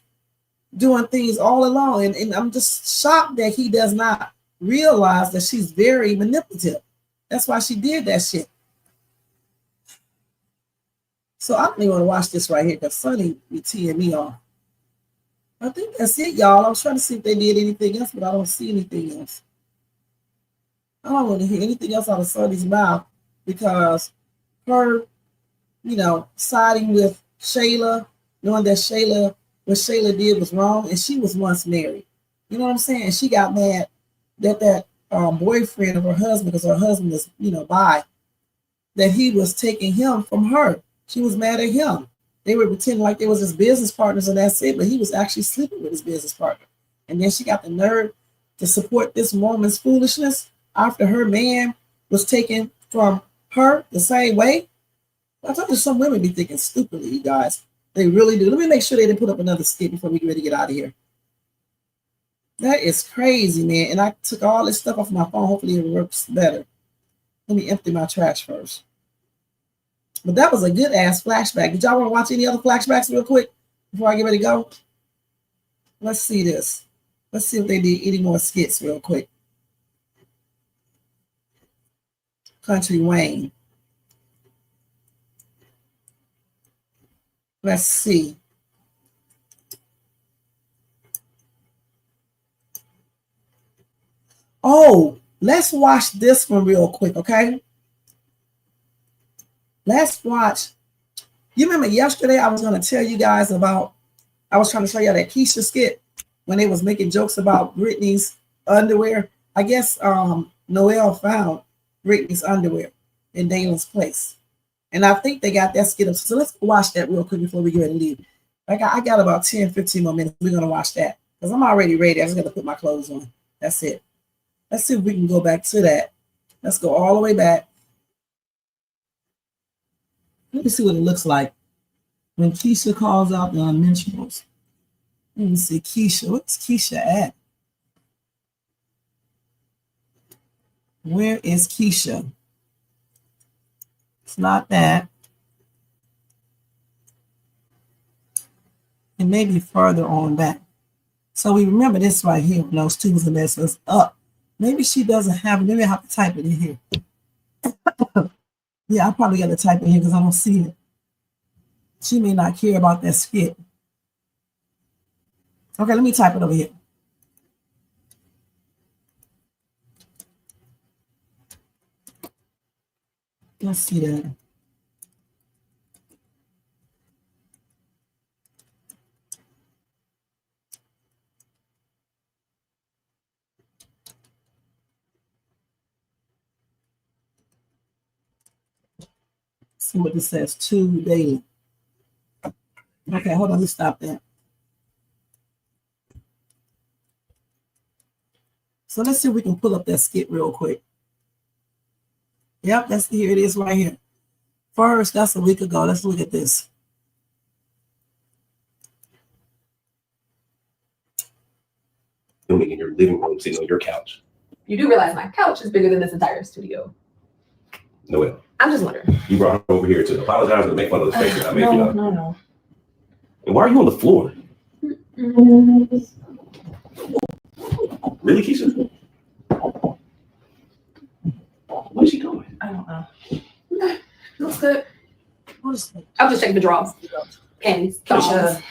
doing things all along. And I'm just shocked that he does not realize that she's very manipulative. That's why she did that shit. So I don't even want to watch this right here because Sunny be teeing me off. I think that's it, y'all. I was trying to see if they did anything else, but I don't see anything else. I don't want to hear anything else out of Sunny's mouth because her, you know, siding with Shayla, knowing that what Shayla did was wrong, and she was once married. You know what I'm saying? And she got mad that boyfriend of her husband, because her husband is, you know, bi, that he was taking him from her. She was mad at him. They were pretending like they was his business partners and that's it, but he was actually sleeping with his business partner. And then she got the nerve to support this woman's foolishness after her man was taken from her the same way. I told you some women be thinking stupidly, you guys. They really do. Let me make sure they didn't put up another skit before we get ready to get out of here. That is crazy, man. And I took all this stuff off my phone. Hopefully it works better. Let me empty my trash first. But that was a good ass flashback. Did y'all want to watch any other flashbacks real quick before I get ready to go? Let's see this. Let's see if they did any more skits real quick. Kountry Wayne. Let's see. Oh, let's watch this one real quick, okay? Let's watch. You remember yesterday I was going to tell you guys about, I was trying to show you that Keisha skit when they was making jokes about Britney's underwear. I guess Noel found Britney's underwear in Dalen's place. And I think they got that skit up. So let's watch that real quick before we get ready to leave. I got about 10, 15 more minutes. We're going to watch that because I'm already ready. I just got to put my clothes on. That's it. Let's see if we can go back to that. Let's go all the way back. Let me see what it looks like when Keisha calls out the unmentionables. Let me see Keisha. What's Keisha at? Where is Keisha? It's not that. It may be further on back. So we remember this right here when those two was the mess us up. Maybe she doesn't have it. Maybe I have to type it in here. Yeah, I probably got to type it in here because I don't see it. She may not care about that skit. Okay, let me type it over here. Let's see that. See what this says, 2 daily. Okay, hold on, let's stop that. So let's see if we can pull up that skit real quick. Yep, that's here it is right here. First, that's a week ago. Let's look at this. Doing in your living room, sitting on your couch. You do realize my couch is bigger than this entire studio. Noel. I'm just wondering. You brought her over here to apologize and make fun of the space that I made. No. And why are you on the floor? Really, Keisha? What is she doing? I don't know. Okay, looks good. What is that? I'll just check the drawers. Panties. Keisha,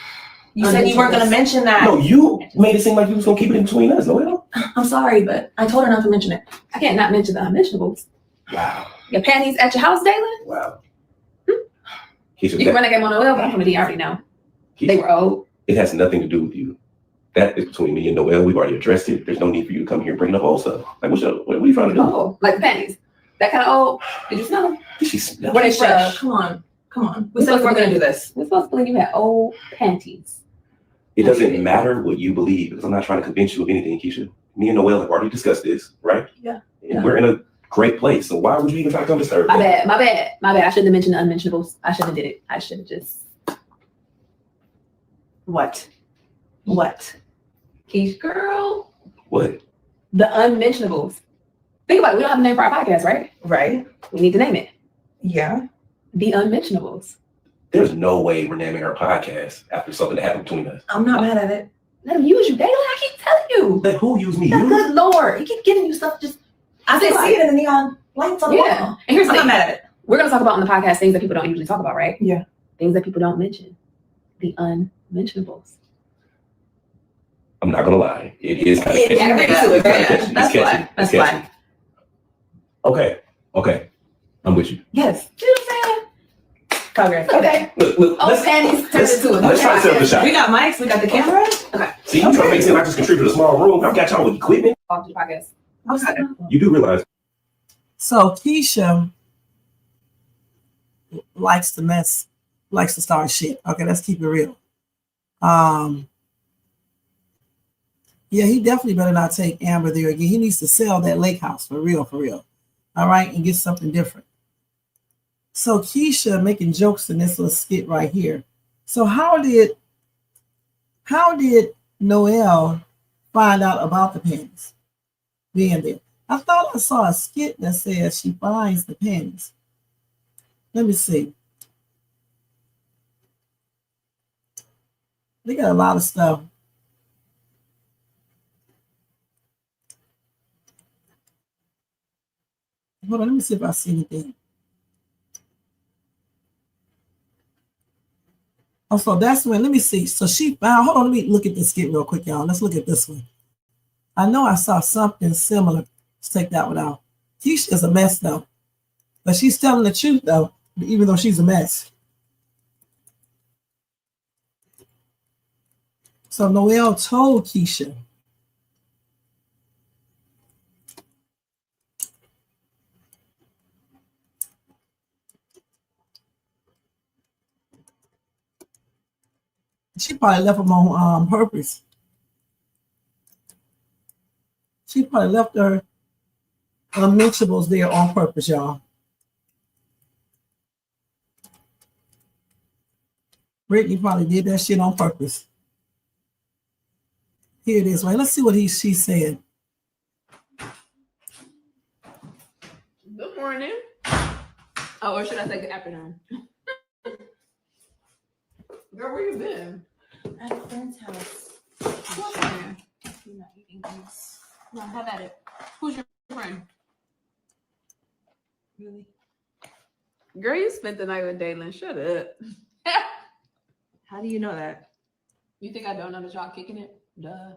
you said you weren't going to mention that. No, you made it seem like you was going to keep it in between us, Noel. I'm sorry, but I told her not to mention it. I can't not mention the unmentionables. Wow. Your panties at your house, Dalen? Wow. You can run that game on Noel, but I'm from the D. I already know. They were old. It has nothing to do with you. That is between me and Noel. We've already addressed it. There's no need for you to come here and bring up old stuff. Like, what are you trying to do? Oh, like the panties. That kind of old. Did you smell them? Did she smell Were they fresh? Come on. We said we were going to do this. We're supposed to believe you had old panties. It doesn't matter what you believe because I'm not trying to convince you of anything, Keisha. Me and Noel have already discussed this, right? Yeah. And we're in a great place. So why would you even try to come disturb My me? bad. I shouldn't have mentioned the unmentionables. I shouldn't have did it. I should have just. What? Keish, girl. What? The unmentionables. Think about it. We don't have a name for our podcast, right? Right. We need to name it. Yeah. The unmentionables. There's no way we're naming our podcast after something that happened between us. I'm not mad at it. Let him use you daily. I keep telling you. Let who use me? The You? good Lord. He keep giving you stuff. Just I can see it in the neon lights on the wall. And here's the I'm thing. not mad at it. We're gonna talk about on the podcast things that people don't usually talk about, right? Yeah. Things that people don't mention. The unmentionables. I'm not gonna lie. It is kind of Yeah, catchy. agree to it. It's That's catchy. fine. That's It's catchy. fine. Okay. I'm with you. Yes. You know what I'm saying? Progress. Okay. Look, Oh, panties turned into a let's try to set up the shot. We got mics. We got the camera. Okay. See, you trying to make it seem like I just contribute a small room. I've got y'all with equipment. Off to the podcast. Okay. You do realize So Keisha likes to mess, likes to start shit. Okay, let's keep it real. Yeah, he definitely better not take Amber there again. He needs to sell that lake house for real, for real. All right, and get something different. So Keisha making jokes in this little skit right here. So how did Noelle find out about the panties being there? I thought I saw a skit that says she finds the panties. Let me see. They got a lot of stuff. Hold on, let me see if I see anything. Oh, so that's when, let me see. So she found, hold on, let me look at this skit real quick, y'all. Let's look at this one. I know I saw something similar. Let's take that one out. Keisha is a mess, though. But she's telling the truth, though, even though she's a mess. So Noelle told Keisha. She probably left them on purpose. She probably left her unmentionables there on purpose, y'all. Brittany probably did that shit on purpose. Here it is, right? Let's see what she said. Good morning. Oh, or should I say good afternoon? Girl, where you been? At a friend's house. You're not eating these. No, have at it. Who's your friend? Really? Girl, you spent the night with Daylin. Shut up. How do you know that? You think I don't know that y'all kicking it? Duh.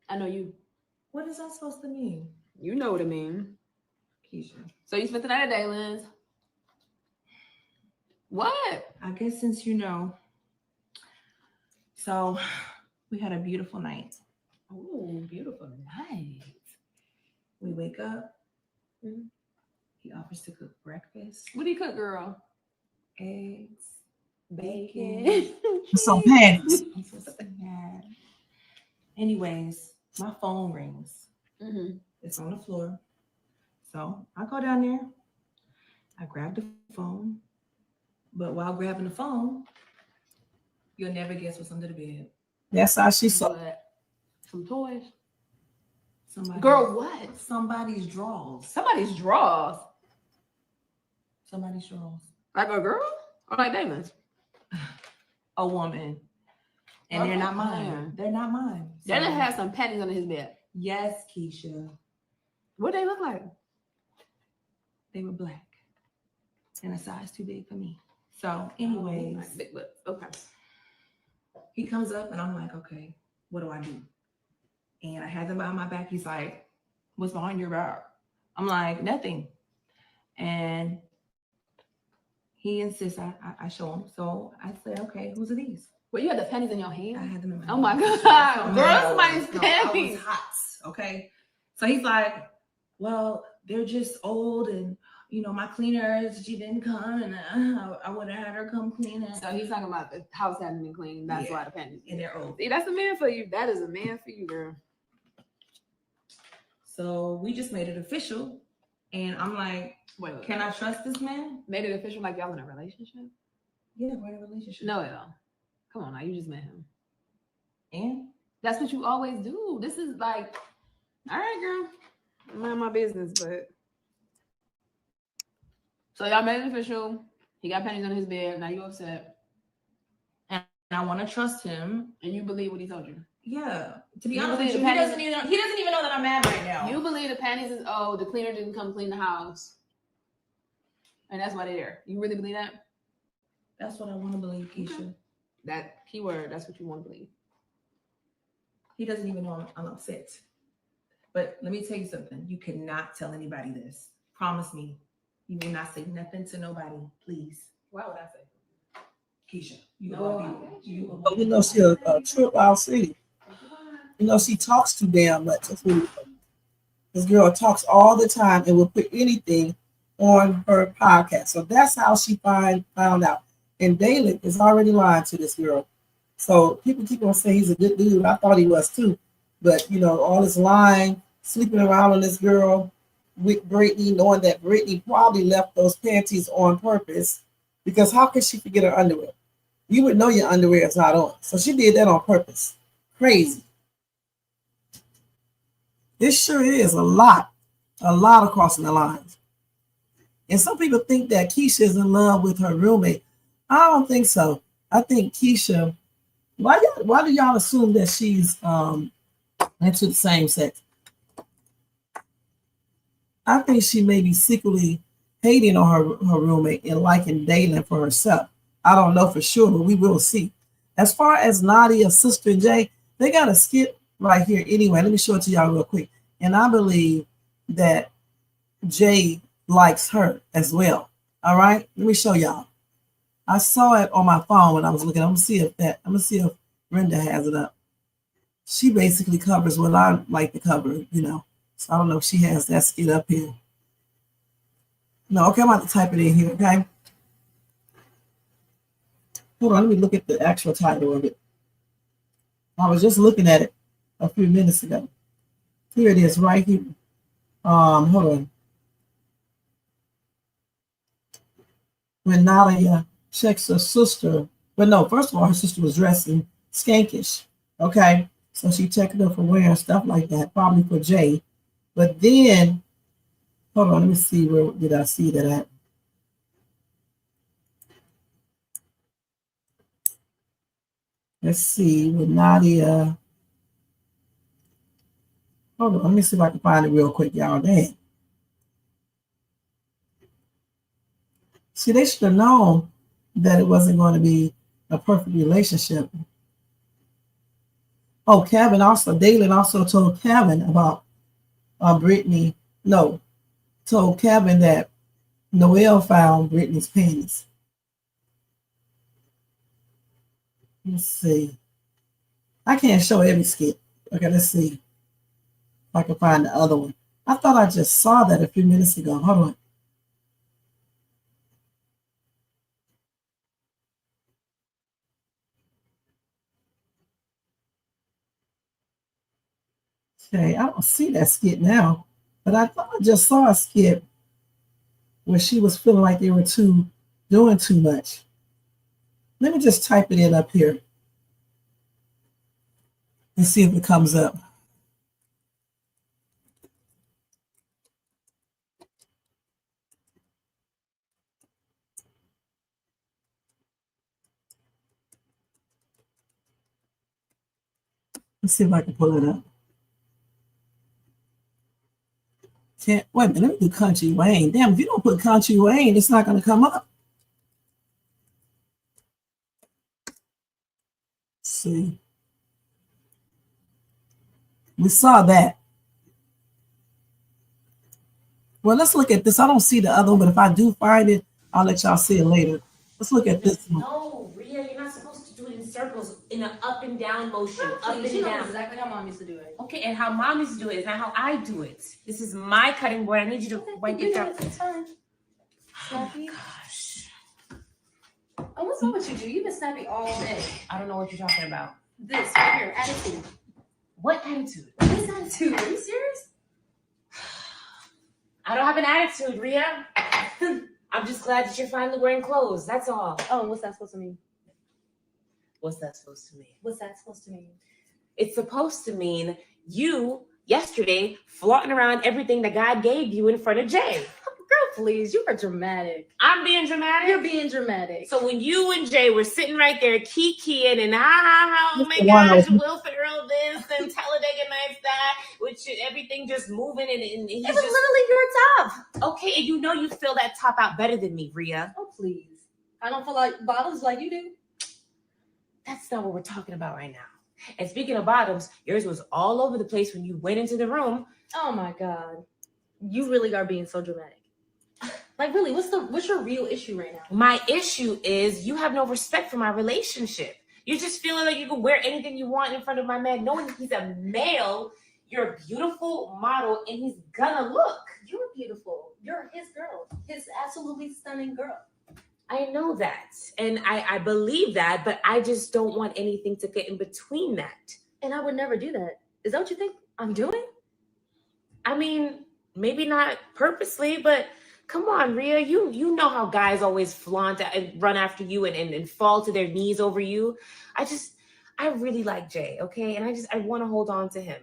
I know you. What is that supposed to mean? You know what it means. Keisha. So you spent the night at Daylin's. What? I guess since you know. So we had a beautiful night. Oh, beautiful night. We wake up. Mm-hmm. He offers to cook breakfast. What do you cook, girl? Eggs, bacon, some panties. Anyways, my phone rings. Mm-hmm. It's on the floor. So I go down there. I grab the phone. But while grabbing the phone, you'll never guess what's under the bed. That's how she saw it. Some toys. Somebody. Girl, what? Somebody's drawers. Somebody's drawers. Somebody's drawers. Like a girl? Or like Damon's? A woman. And they're not mine. They're not mine. So Daylin has some panties under his bed. Yes, Keisha. What they look like? They were black. And a size too big for me. So anyways. Big lips. Okay. He comes up and I'm like, okay, what do I do? And I had them behind my back. He's like, what's behind your back? I'm like, nothing. And he insists I show him. So I said, okay, whose are these? Well, you had the panties in your hand? I had them in my hand. Oh my God. Girl, somebody's panties. I was hot. Okay. So he's like, well, they're just old and you know, my cleaner, she didn't come and I would have had her come clean it. So he's talking about the house having been clean. That's why the panties. And they're old. See, that's a man for you. That is a man for you, girl. So we just made it official. And I'm like, wait, can I trust this man? Made it official like y'all in a relationship? Yeah, we're in a relationship. No, come on now, you just met him. And? That's what you always do. This is like, all right, girl. I'm mind my business, but. So y'all made it official. He got panties on his bed. Now you upset. And I want to trust him. And you believe what he told you? Yeah. To be honest with you, he doesn't even know that I'm mad right now. You believe the panties is old, the cleaner didn't come clean the house. And that's why they're there. You really believe that? That's what I want to believe, Keisha. Okay. That keyword, that's what you want to believe. He doesn't even know I'm upset. But let me tell you something. You cannot tell anybody this. Promise me. You will not say nothing to nobody, please. Why would I say? Keisha, you know she a trip out city. You know she talks too damn much. This girl talks all the time and will put anything on her podcast. So that's how she found out. And Dalen is already lying to this girl. So people keep on saying he's a good dude. I thought he was too. But, you know, all this lying, sleeping around on this girl with Brittany, knowing that Brittany probably left those panties on purpose. Because how could she forget her underwear? You would know your underwear is not on. So she did that on purpose. Crazy. This sure is a lot of crossing the lines. And some people think that Keisha is in love with her roommate. I don't think so. I think Keisha, why do y'all assume that she's into the same sex? I think she may be secretly hating on her roommate and liking Dalen for herself. I don't know for sure, but we will see. As far as Nadia's sister and Jay, they got a skit right here anyway. Let me show it to y'all real quick. And I believe that Jay likes her as well. All right, let me show y'all. I saw it on my phone when I was looking. I'm gonna see if Brenda has it up. She basically covers what I like to cover, you know. So I don't know if she has that skit up here. No, okay, I'm about to type it in here, okay? Hold on, let me look at the actual title of it. I was just looking at it a few minutes ago. Here it is, right here. Hold on. When Nadia checks her sister, but no, first of all, her sister was dressing skankish, okay? So she checked her for wearing stuff like that, probably for Jay. But then, hold on, let me see, where did I see that at? Let's see, with Nadia. Hold on, let me see if I can find it real quick, y'all. Dang. See, they should have known that it wasn't going to be a perfect relationship. Oh, Dalen also told Kevin about Brittany. No, told Kevin that Noelle found Brittany's panties. Let's see. I can't show every skit. Okay, let's see if I can find the other one. I thought I just saw that a few minutes ago. Hold on. Okay, I don't see that skit now, but I thought I just saw a skit where she was feeling like they were doing too much. Let me just type it in up here and see if it comes up. Let's see if I can pull it up. Wait a minute, let me do Kountry Wayne. Damn, if you don't put Kountry Wayne, it's not going to come up. Let's see. We saw that. Well, let's look at this. I don't see the other one, but if I do find it, I'll let y'all see it later. Let's look at this one. No, Rhea, you're not supposed to do it in circles, in an up and down motion. Up and You know down. exactly how mom used to do it. Okay, and how mom used to do it is not how I do it. This is my cutting board. I need you to wipe it down. It's fine. Snappy. Oh gosh. Oh, what's up with you, G? You've been snappy all day. I don't know what you're talking about. This right here, attitude. What attitude? This attitude. Are you serious? I don't have an attitude, Rhea. I'm just glad that you're finally wearing clothes. That's all. Oh, what's that supposed to mean? What's that supposed to mean? What's that supposed to mean? It's supposed to mean you, yesterday, flaunting around everything that God gave you in front of Jay. Girl, please, you are dramatic. I'm being dramatic? You're being dramatic. So when you and Jay were sitting right there kikiing and oh my gosh, Will Ferrell this and Talladega Nights that, which everything just moving and he's it was literally your top. Okay, and you know you fill that top out better than me, Rhea. Oh, please. I don't feel like bottoms like you do. That's not what we're talking about right now. And speaking of bottoms, yours was all over the place when you went into the room. Oh my God. You really are being so dramatic. Like, really, what's your real issue right now? My issue is you have no respect for my relationship. You're just feeling like you can wear anything you want in front of my man, knowing he's a male. you're a beautiful model, and he's gonna look. You're beautiful. You're his girl. His absolutely stunning girl. I know that, and I believe that, but I just don't want anything to get in between that. And I would never do that. Is that what you think I'm doing? I mean, maybe not purposely, but come on, Rhea, you know how guys always flaunt and run after you and fall to their knees over you. I really like Jay, okay? And I want to hold on to him.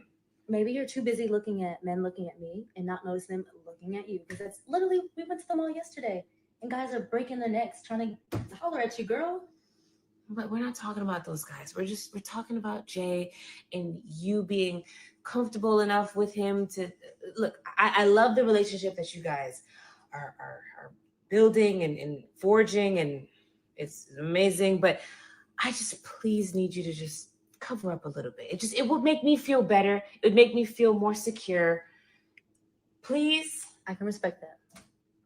Maybe you're too busy looking at men looking at me and not noticing them looking at you. Because that's literally, we went to the mall yesterday and guys are breaking their necks trying to holler at you, girl. But we're not talking about those guys. We're talking about Jay and you being comfortable enough with him to look. I love the relationship that you guys are building and forging, and it's amazing. But I just please need you to just cover up a little bit. It would make me feel better. It would make me feel more secure. Please. I can respect that.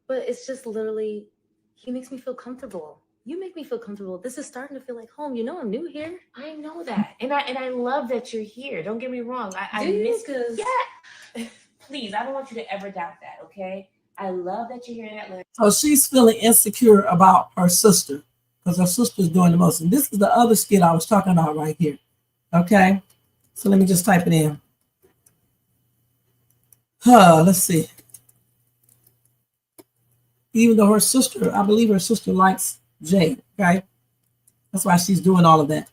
But it's just literally, he makes me feel comfortable. You make me feel comfortable. This is starting to feel like home. You know I'm new here. I know that. And I love that you're here. Don't get me wrong. I miss because yeah. Please, I don't want you to ever doubt that, okay? I love that you're here in Atlanta. So she's feeling insecure about her sister because her sister's doing the most. And this is the other skit I was talking about right here. Okay? So let me just type it in. Let's see. Even though her sister, I believe her sister likes Jay, okay? That's why she's doing all of that.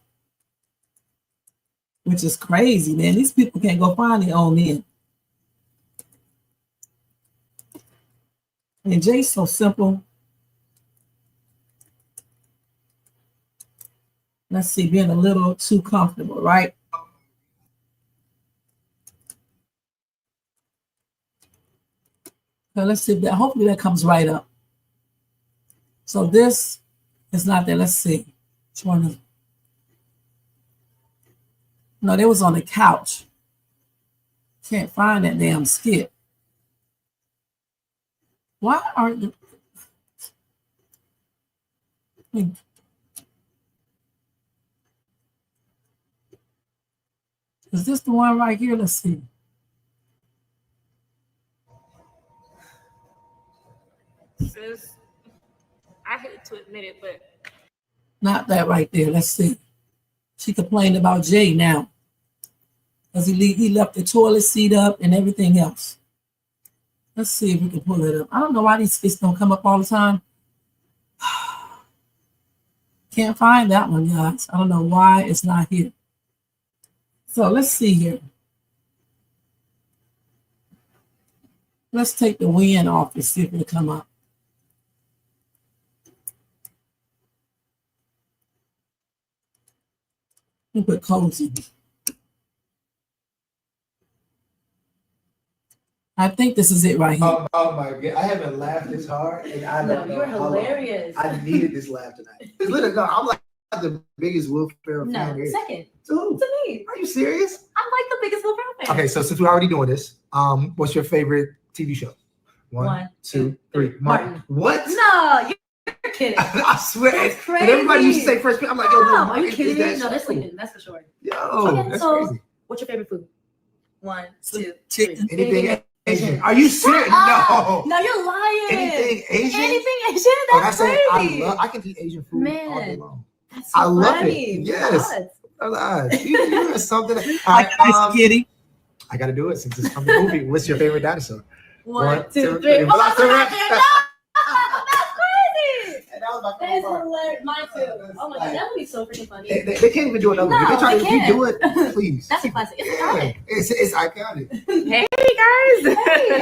Which is crazy, man. These people can't go find their own men. And Jay's so simple. Let's see, being a little too comfortable, right? So let's see if that, hopefully that comes right up. So this is not there. Let's see. Which one is it? No, they was on the couch. Can't find that damn skit. Why aren't the... Is this the one right here? Let's see. Sis, I hate to admit it, but Not that right there. Let's see. She complained about Jay now. Because he left the toilet seat up and everything else. Let's see if we can pull it up. I don't know why these skits don't come up all the time. Can't find that one, guys. I don't know why it's not here. So let's see here. Let's take the wind off and see if it'll come up. Let me put cozy. I think this is it right here. Oh my God. I haven't laughed this hard. And I don't know you're how long. hilarious. I needed this laugh tonight. Literally, no, I'm like the biggest Will Ferrell fan No, there is. second. To who? To me. Are you serious? I'm like the biggest Will Ferrell fan. Okay, so since we're already doing this, what's your favorite TV show? One, two, three. Martin. What? No, you're kidding. I swear. That's crazy. And everybody used to say first. I'm like, yo, no, Are you Martin kidding is me? that No, they're show. sleeping. That's for sure. Yo, Okay, that's so crazy. what's your favorite food? 1, 2, 3. Anything Asian. Are you serious? No. No. No, you're lying. Anything Asian? Anything Asian? That's crazy. I can eat Asian food all day Man, long. that's so I love funny. it. Yes. You're something. Hi, Kitty. I got to do it since it's from the movie. What's your favorite dinosaur? 1, 2, 3. Velociraptor. Velociraptor. That's crazy. That was my That is hilarious. Mine too. Oh my God, that would be so freaking funny. They can't even do another one. No, If they try they to redo can't. it, please. That's a classic. It's Yeah, iconic. it's iconic. hey guys.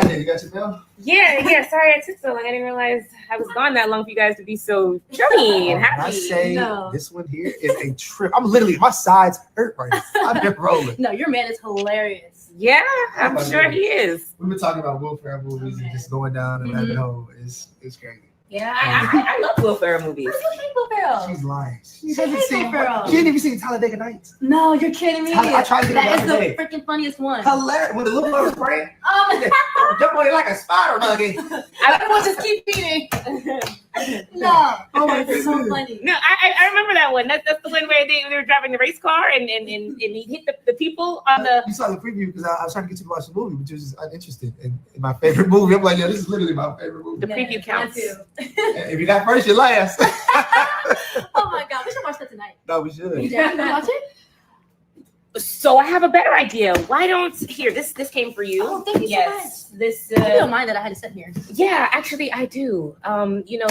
Hey, you got your bill? Yeah. Sorry I took so long. I didn't realize I was gone that long for you guys to be so chummy and I happy. say this one here is a trip. I'm literally, my sides hurt right now. I've been rolling. No, your man is hilarious. Yeah, I'm sure he is. We've been talking about Will Ferrell movies and just going down a rabbit hole. It's crazy. Yeah, I love Will Ferrell movies. I like Will Ferrell. She's lying. She She hates Will Ferrell. She ain't even seen Talladega Nights. No, you're kidding me. I tried to get That it is the other the day. freaking funniest one. Hilarious. When the little boy was praying, Oh, jump on it like a spider monkey. I will just keep eating. No. Oh my That's so goodness. funny. No, I remember that one. That's the one where they were driving the race car and he hit the people on the. You saw the preview because I was trying to get you to watch the movie, but you was uninterested in my favorite movie. I'm like, yeah, this is literally my favorite movie. The preview counts. Too. If you're not first, you're last. Oh my God, we should watch that tonight. No, we should. Yeah, you gonna watch it? So I have a better idea. Why don't here? This came for you. Oh, thank you so much. This. I don't mind that I had to sit here. Yeah, actually, I do.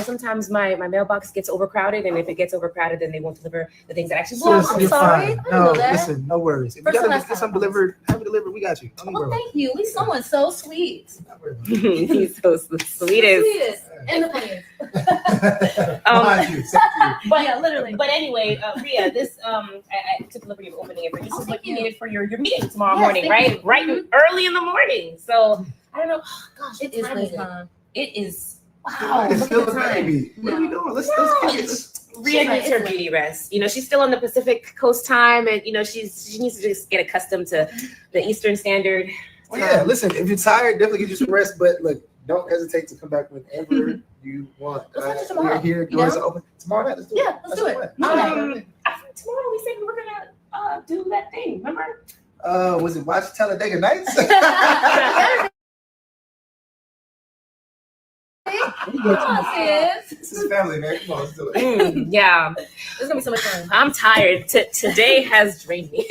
Sometimes my mailbox gets overcrowded, and if it gets overcrowded, then they won't deliver the things that actually. Well, Sis, I'm you're sorry. fine. I didn't No, know that. listen, no worries. If you gotta get something delivered, have it delivered. We got you. Don't even Well, worry thank you. At least someone's so sweet. He's so the sweetest. Sweetest. And the funniest. Behind you, sexy. But yeah, literally. But anyway, Rhea, this I took the liberty of opening it. But this is what you needed for your meeting tomorrow morning, right? Right, early in the morning. So I don't know. Oh, gosh, It is late time. It is. Wow, It's look still at a the time. baby. What are we doing? Let's get it. Rhea needs her beauty rest. She's still on the Pacific Coast time, and she needs to just get accustomed to the Eastern Standard. Well, yeah, listen, if you're tired, definitely get you some rest. But look, don't hesitate to come back whenever you want. Let's watch it tomorrow. We're here. You Doors down? are open. Tomorrow night, let's do it. Yeah, let's do it. I think tomorrow we said we were gonna do that thing. Remember? Was it Watch Talladega Nights? Come on, sis. This is family, man. Come on, let's do it. Yeah, It's gonna be so much fun. I'm tired. Today has drained me.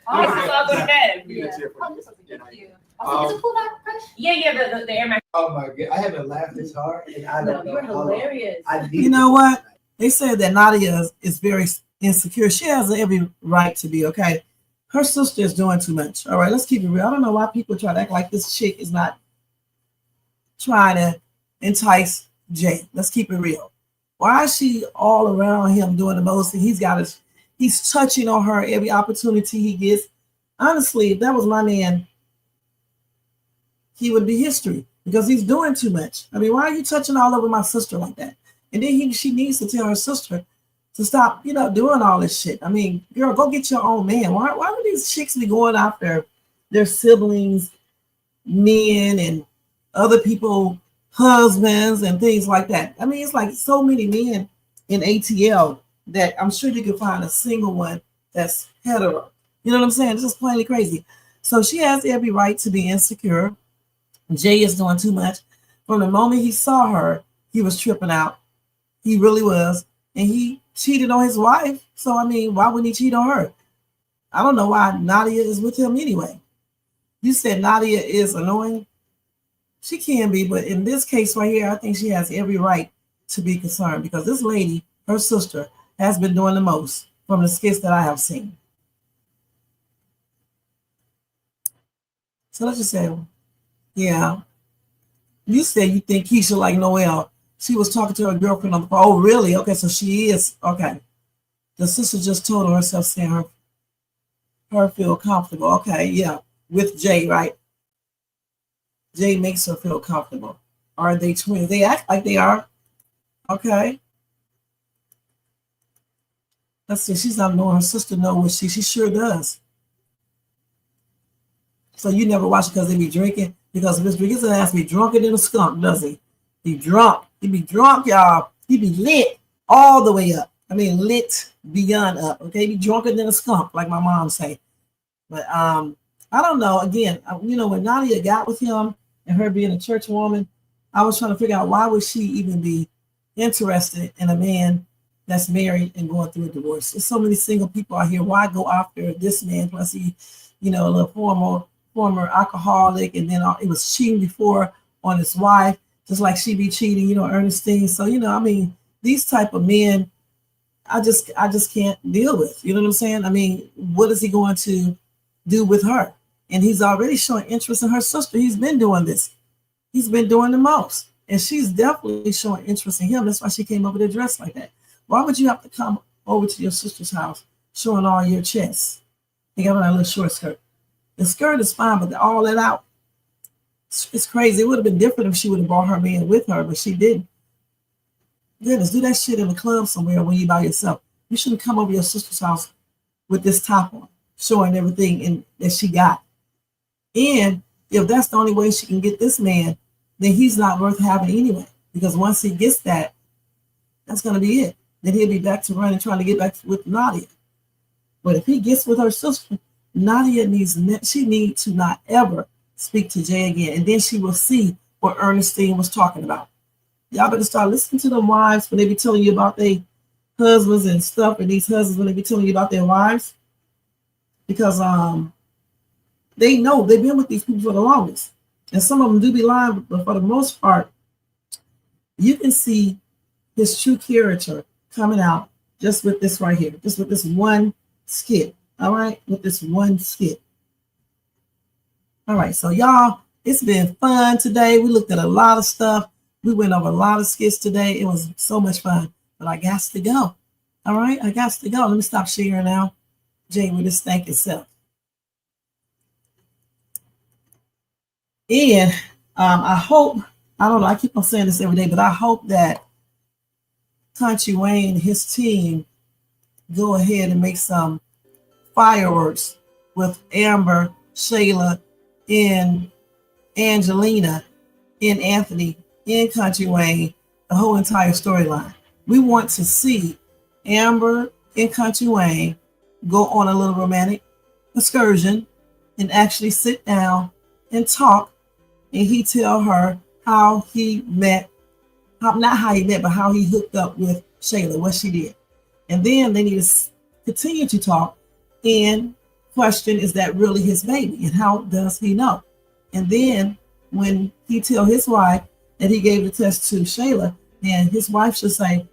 All right, so I'll go to bed. We get you. Oh, this is thank you. Also, is it cool that fresh? Yeah, the Air Max. Oh my god, I haven't laughed this hard, and I don't know. You're how long. hilarious. I need You know what? They said that Nadia is very insecure. She has every right to be, okay? Her sister is doing too much. All right, let's keep it real. I don't know why people try to act like this chick is not trying to entice Jay. Let's keep it real. Why is she all around him doing the most? And he's touching on her every opportunity he gets. Honestly, if that was my man, he would be history because he's doing too much. I mean, why are you touching all over my sister like that? And then she needs to tell her sister to stop, doing all this shit. I mean, girl, go get your own man. Why do these chicks be going after their siblings, men, and other people, husbands, and things like that? I mean, it's like so many men in ATL that I'm sure you can find a single one that's hetero. You know what I'm saying? It's just plainly crazy. So she has every right to be insecure. Jay is doing too much. From the moment he saw her, he was tripping out. He really was. And he cheated on his wife. So, I mean, why wouldn't he cheat on her? I don't know why Nadia is with him anyway. You said Nadia is annoying. She can be, but in this case right here, I think she has every right to be concerned because this lady, her sister, has been doing the most from the skits that I have seen. So let's just say, yeah. You said you think Keisha like Noelle. She was talking to her girlfriend on the phone. Oh, really? Okay, so she is. Okay. The sister just told herself, saying her feel comfortable. Okay, yeah. With Jay, right? Jay makes her feel comfortable. Are they twins? They act like they are. Okay. Let's see. She's not knowing her sister know what she sure does. So you never watch it because they be drinking? Because Mr. Gibson has to be drunker than a skunk, does he? He drunk. He be drunk, y'all. He be lit all the way up. I mean, lit beyond up. Okay, he be drunker than a skunk, like my mom say. But I don't know. Again, when Nadia got with him and her being a church woman, I was trying to figure out why would she even be interested in a man that's married and going through a divorce. There's so many single people out here. Why go after this man? Plus he, a little former alcoholic, and then it was cheating before on his wife, just like she be cheating, Ernestine. So, these type of men, I just can't deal with. You know what I'm saying? I mean, what is he going to do with her? And he's already showing interest in her sister. He's been doing this. He's been doing the most. And she's definitely showing interest in him. That's why she came over to dress like that. Why would you have to come over to your sister's house showing all your chest? You got on that little short skirt. The skirt is fine, but all that out, it's crazy. It would have been different if she would have brought her man with her, but she didn't. Goodness, do that shit in the club somewhere when you by yourself. You shouldn't come over your sister's house with this top on, showing everything that she got. And if that's the only way she can get this man, then he's not worth having anyway. Because once he gets that, that's going to be it. Then he'll be back to running, trying to get back with Nadia. But if he gets with her sister, Nadia needs to not ever speak to Jay again. And then she will see what Ernestine was talking about. Y'all better start listening to them wives when they be telling you about their husbands and stuff, and these husbands when they be telling you about their wives. Because they know they've been with these people for the longest. And some of them do be lying, but for the most part, you can see his true character coming out just with this right here, just with this one skit. All right, with this one skit. All right, so y'all, it's been fun today. We looked at a lot of stuff. We went over a lot of skits today. It was so much fun, but I got to go. All right, I got to go. Let me stop sharing now. Jay with his thanking self. And I hope, I don't know, I keep on saying this every day, but I hope that Kountry Wayne and his team go ahead and make some fireworks with Amber, Shayla, and Angelina, and Anthony, and Kountry Wayne, the whole entire storyline. We want to see Amber and Kountry Wayne go on a little romantic excursion and actually sit down and talk, and he tell her how he met, not how he met, but how he hooked up with Shayla, what she did. And then they need to continue to talk and question, is that really his baby? And how does he know? And then when he tell his wife that he gave the test to Shayla, then his wife should say,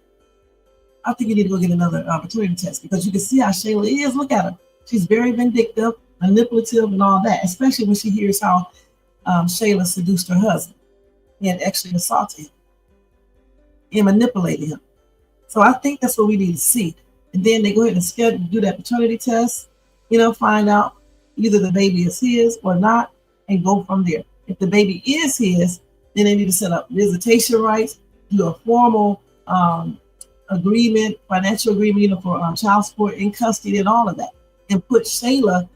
I think you need to go get another opportunity test, because you can see how Shayla is. Look at her. She's very vindictive, manipulative, and all that, especially when she hears how Shayla seduced her husband and actually assaulted him and manipulated him. So I think that's what we need to see. And then they go ahead and do that paternity test, find out either the baby is his or not, and go from there. If the baby is his, then they need to set up visitation rights, do a formal agreement, financial agreement, for child support and custody and all of that, and put Shayla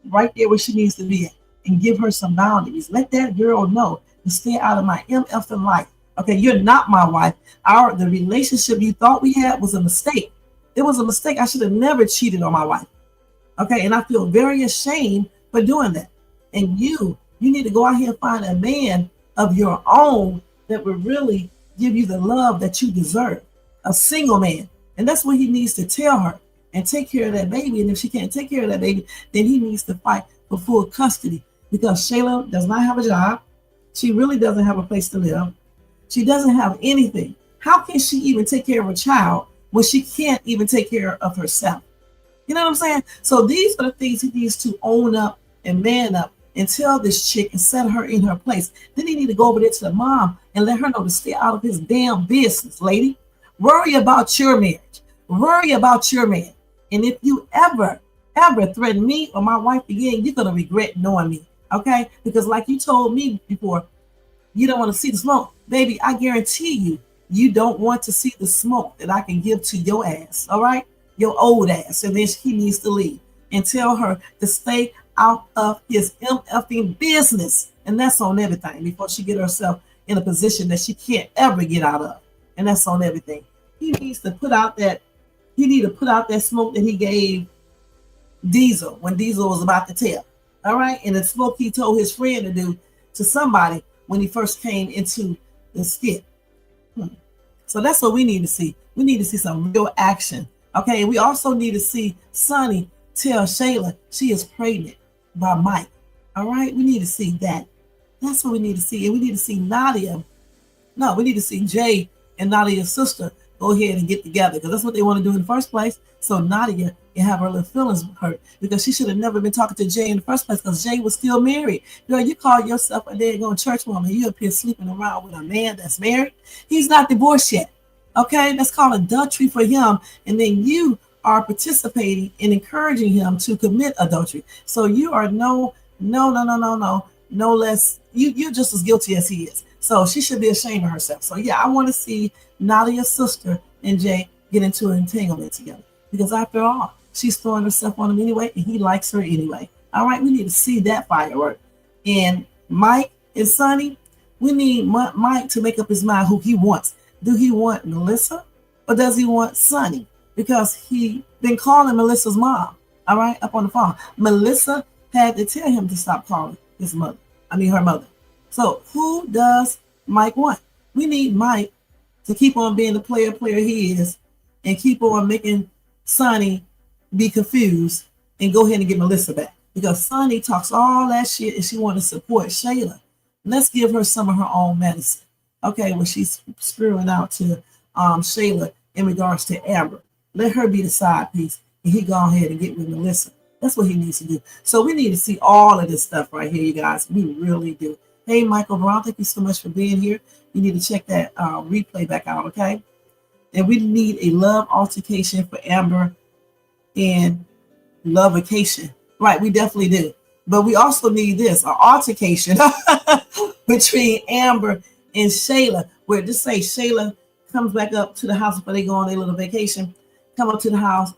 right there where she needs to be at, and give her some boundaries. Let that girl know to stay out of my MFing life. Okay, you're not my wife. The relationship you thought we had was a mistake. It was a mistake. I should have never cheated on my wife. Okay, and I feel very ashamed for doing that. And you need to go out here and find a man of your own that will really give you the love that you deserve. A single man. And that's what he needs to tell her, and take care of that baby. And if she can't take care of that baby, then he needs to fight for full custody, because Shayla does not have a job. She really doesn't have a place to live. She doesn't have anything. How can she even take care of a child when she can't even take care of herself? You know what I'm saying? So these are the things he needs to own up and man up and tell this chick and set her in her place. Then he need to go over there to the mom and let her know to stay out of his damn business, lady. Worry about your marriage. Worry about your man. And if you ever threaten me or my wife again, you're going to regret knowing me. Okay? Because like you told me before, you don't want to see the smoke. Baby, I guarantee you, you don't want to see the smoke that I can give to your ass. All right? Your old ass. And then he needs to leave. And tell her to stay out of his MFing business. And that's on everything, before she get herself in a position that she can't ever get out of. And that's on everything. He needs to put out that smoke that he gave Diesel when Diesel was about to tell. All right. And the smoke he told his friend to do to somebody when he first came into the skit. So that's what we need to see. We need to see some real action. Okay. And we also need to see Sunny tell Shayla she is pregnant by Mike. All right. We need to see that. That's what we need to see. And we need to see Nadia. No, we need to see Jay and Nadia's sister go ahead and get together, because that's what they want to do in the first place. So Nadia can have her little feelings hurt, because she should have never been talking to Jay in the first place, because Jay was still married. Girl, you call yourself a dead going church woman. You up here sleeping around with a man that's married. He's not divorced yet. Okay, that's called adultery for him. And then you are participating in encouraging him to commit adultery. So you are no less. You're just as guilty as he is. So she should be ashamed of herself. So yeah, I want to see Nadia's sister and Jay get into an entanglement together, because after all, she's throwing herself on him anyway, and he likes her anyway. All right, we need to see that firework. And Mike and Sunny, We need Mike to make up his mind who he wants. Do he want Melissa or does he want Sunny? Because he been calling Melissa's mom, all right, up on the phone. Melissa had to tell him to stop calling her mother. So who does Mike want? We need Mike to keep on being the player he is and keep on making Sunny be confused and go ahead and get Melissa back. Because Sunny talks all that shit and she want to support Shayla. Let's give her some of her own medicine. Okay, when she's spewing out to Shayla in regards to Amber. Let her be the side piece and he go ahead and get with Melissa. That's what he needs to do. So we need to see all of this stuff right here, you guys. We really do. Hey, Michael Brown, thank you so much for being here. You need to check that replay back out, okay? And we need a love altercation for Amber and love vacation. Right, we definitely do. But we also need this, an altercation between Amber and Shayla, where just say Shayla comes back up to the house before they go on their little vacation, come up to the house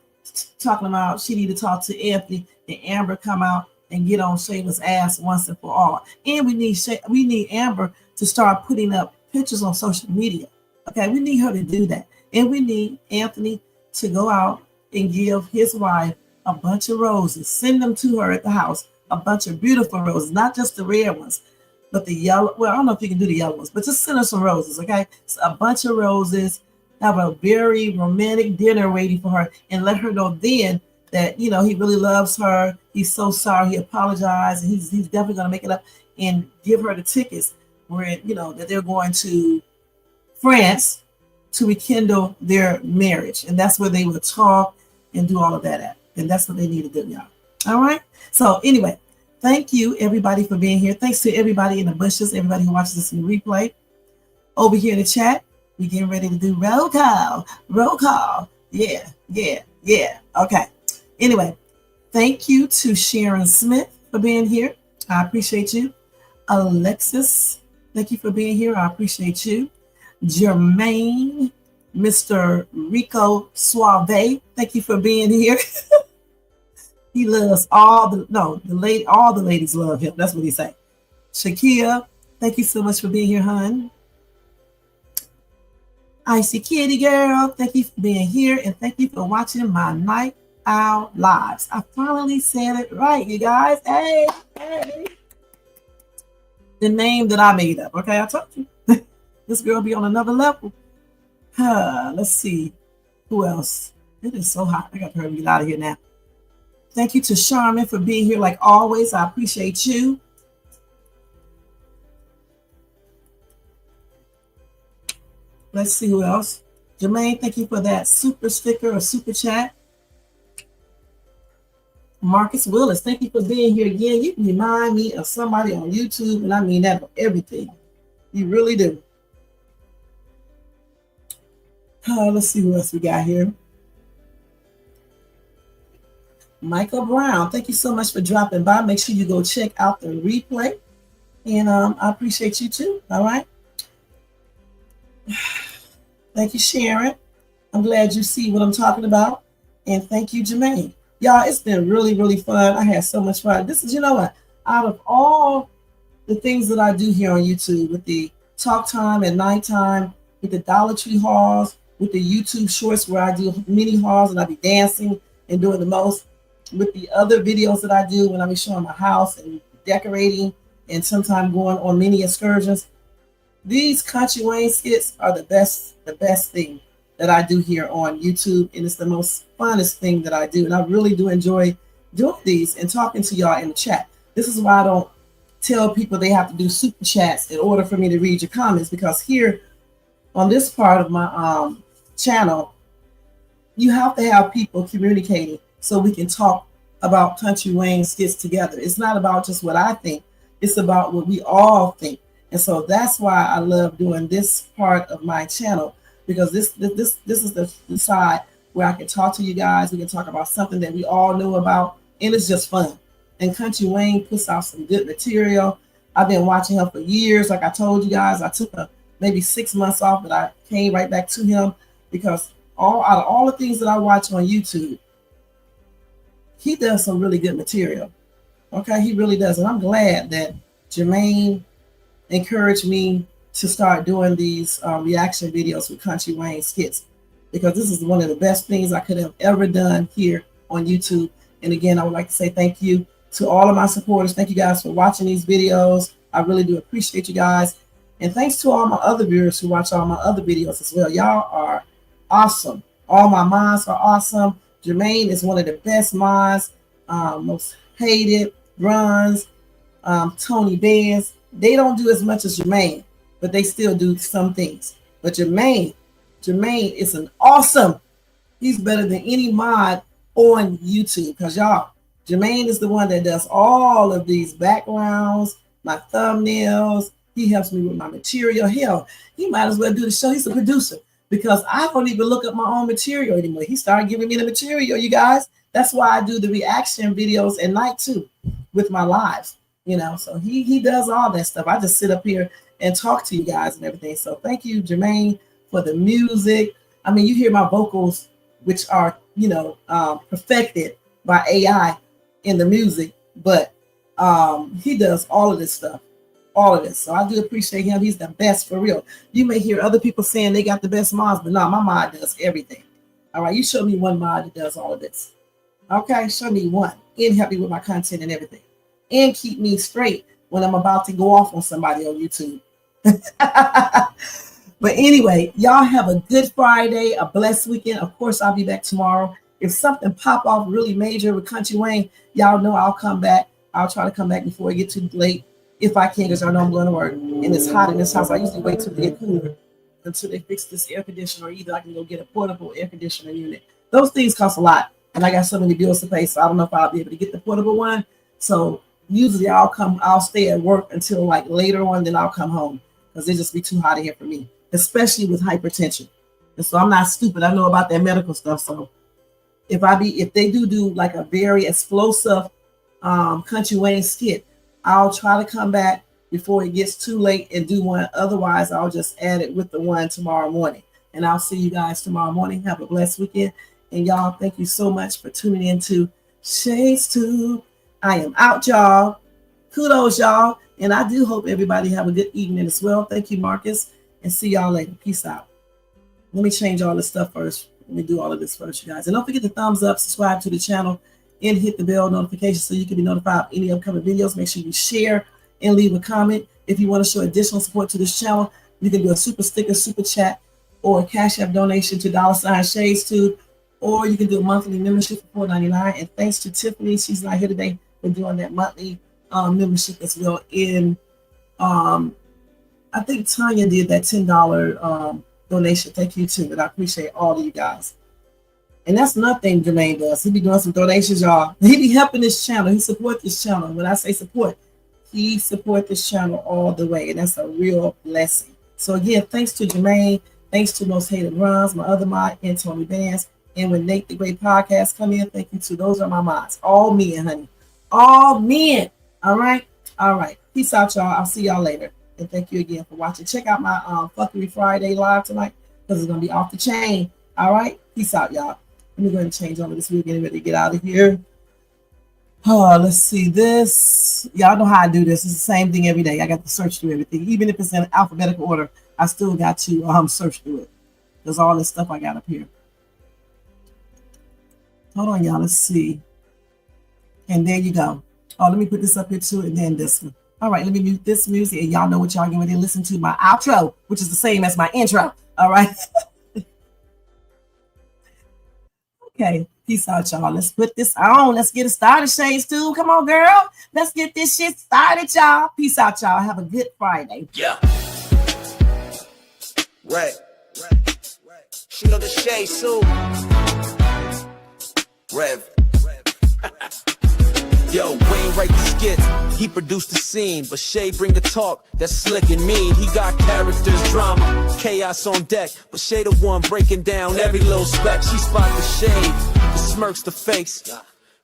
talking about she need to talk to Anthony, and Amber come out and get on Shayla's ass once and for all. And we need Amber to start putting up pictures on social media. Okay, we need her to do that. And we need Anthony to go out and give his wife a bunch of roses. Send them to her at the house. A bunch of beautiful roses, not just the red ones, but the yellow. Well, I don't know if you can do the yellow ones, but just send her some roses, okay? So a bunch of roses. Have a very romantic dinner waiting for her, and let her know then that he really loves her. He's so sorry. He apologized, and he's definitely going to make it up. And give her the tickets where that they're going to France to rekindle their marriage, and that's where they will talk and do all of that at. And that's what they need to do, y'all. All right. So anyway, thank you everybody for being here. Thanks to everybody in the bushes, everybody who watches this in the replay. Over here in the chat, we getting ready to do roll call. Roll call. Yeah. Okay. Anyway, thank you to Sharon Smith for being here. I appreciate you. Alexis, thank you for being here. I appreciate you. Jermaine, Mr. Rico Suave, thank you for being here. He loves all the ladies love him. That's what he say. Shakia, thank you so much for being here, hon. Icy Kitty Girl, thank you for being here, and thank you for watching my Night Owl Lives. I finally said it right, you guys. Hey. The name that I made up, okay? I told you. This girl be on another level. Let's see. Who else? It is so hot. I got to hurry and get out of here now. Thank you to Charmin for being here like always. I appreciate you. Let's see who else. Jermaine, thank you for that super sticker or super chat. Marcus Willis, thank you for being here again. You can remind me of somebody on YouTube, and I mean that for everything. You really do. Let's see who else we got here. Michael Brown, thank you so much for dropping by. Make sure you go check out the replay. And I appreciate you too. All right. Thank you, Sharon. I'm glad you see what I'm talking about. And thank you, Jermaine. Y'all, it's been really, really fun. I had so much fun. This is, what? Out of all the things that I do here on YouTube, with the talk time at nighttime, with the Dollar Tree hauls, with the YouTube shorts where I do mini hauls and I be dancing and doing the most, with the other videos that I do when I be showing my house and decorating and sometimes going on mini excursions. These Kountry Wayne skits are the best thing that I do here on YouTube, and it's the most funnest thing that I do. And I really do enjoy doing these and talking to y'all in the chat. This is why I don't tell people they have to do super chats in order for me to read your comments, because here on this part of my channel, you have to have people communicating so we can talk about Kountry Wayne skits together. It's not about just what I think. It's about what we all think. And so that's why I love doing this part of my channel, because this is the side where I can talk to you guys. We can talk about something that we all know about, and it's just fun. And Kountry Wayne puts out some good material. I've been watching him for years. Like I told you guys, I took maybe 6 months off, but I came right back to him because out of all the things that I watch on YouTube, he does some really good material. Okay, he really does. And I'm glad that Jermaine encouraged me to start doing these reaction videos with Kountry Wayne Skits, because this is one of the best things I could have ever done here on YouTube. And again, I would like to say thank you to all of my supporters. Thank you guys for watching these videos. I really do appreciate you guys. And thanks to all my other viewers who watch all my other videos as well. Y'all are awesome. All my mods are awesome. Jermaine is one of the best mods, most hated, runs, Tony Benz. They don't do as much as Jermaine, but they still do some things. But Jermaine is an awesome. He's better than any mod on YouTube, because y'all, Jermaine is the one that does all of these backgrounds, my thumbnails. He helps me with my material. Hell, he might as well do the show. He's a producer, because I don't even look up my own material anymore. He started giving me the material, you guys. That's why I do the reaction videos at night too, with my lives. You know, so he does all that stuff. I just sit up here and talk to you guys and everything. So thank you, Jermaine, for the music. I mean, you hear my vocals, which are, you know, perfected by AI in the music, but he does all of this stuff, all of this. So I do appreciate him. He's the best for real. You may hear other people saying they got the best mods, but no, my mod does everything. All right, you show me one mod that does all of this. Okay, show me one and help me with my content and everything, and keep me straight when I'm about to go off on somebody on YouTube. But anyway, y'all have a good Friday, a blessed weekend. Of course, I'll be back tomorrow. If something pop off really major with Kountry Wayne, y'all know I'll come back. I'll try to come back before it get too late, if I can, because y'all know I'm going to work. And it's hot in this house. I usually wait till they get cooler until they fix this air conditioner, or either I can go get a portable air conditioner unit. Those things cost a lot, and I got so many bills to pay, so I don't know if I'll be able to get the portable one. So usually I'll stay at work until like later on, then I'll come home, because it just be too hot in here for me, especially with hypertension. And so I'm not stupid. I know about that medical stuff. So if they do like a very explosive Kountry Wayne skit, I'll try to come back before it gets too late and do one. Otherwise, I'll just add it with the one tomorrow morning. And I'll see you guys tomorrow morning. Have a blessed weekend. And y'all, thank you so much for tuning into Shay's Tube. I am out, y'all. Kudos, y'all. And I do hope everybody have a good evening as well. Thank you, Marcus. And see y'all later. Peace out. Let me change all this stuff first. Let me do all of this first, you guys. And don't forget to thumbs up, subscribe to the channel, and hit the bell notification so you can be notified of any upcoming videos. Make sure you share and leave a comment. If you want to show additional support to this channel, you can do a super sticker, super chat, or a Cash App donation to $Shay'sTube, or you can do a monthly membership for $4.99. And thanks to Tiffany, she's not here today, for doing that monthly membership as well. In I think Tanya did that $10 donation. Thank you too, and I appreciate all of you guys. And that's nothing Jermaine does. He be doing some donations, y'all. He be helping this channel. He support this channel. When I say support, he support this channel all the way, and that's a real blessing. So again, thanks to Jermaine, thanks to Most Hated Runs, my other mod, and Tony Bands. And when Nate the Great Podcast come in, thank you to those are my mods. All men, honey. All men. All right? All right. Peace out, y'all. I'll see y'all later. And thank you again for watching. Check out my Fuckery Friday live tonight, because it's going to be off the chain. All right? Peace out, y'all. Let me go ahead and change all of this. We're getting ready to get out of here. Oh, let's see this. Y'all know how I do this. It's the same thing every day. I got to search through everything. Even if it's in alphabetical order, I still got to search through it. There's all this stuff I got up here. Hold on, y'all. Let's see. And there you go. Oh, let me put this up here too, and then this one. All right, let me mute this music, and y'all know what y'all getting ready to listen to. My outro, which is the same as my intro. All right. Okay, peace out, y'all. Let's put this on. Let's get it started, Shay's Tube. Come on, girl. Let's get this shit started, y'all. Peace out, y'all. Have a good Friday. Yeah. Right. She know the Shay's Tube. Rev. Yo, Wayne write the skits, he produced the scene, but Shay bring the talk that's slick and mean. He got characters, drama, chaos on deck, but Shay the one breaking down every little speck. She spot the shade, the smirks, the face,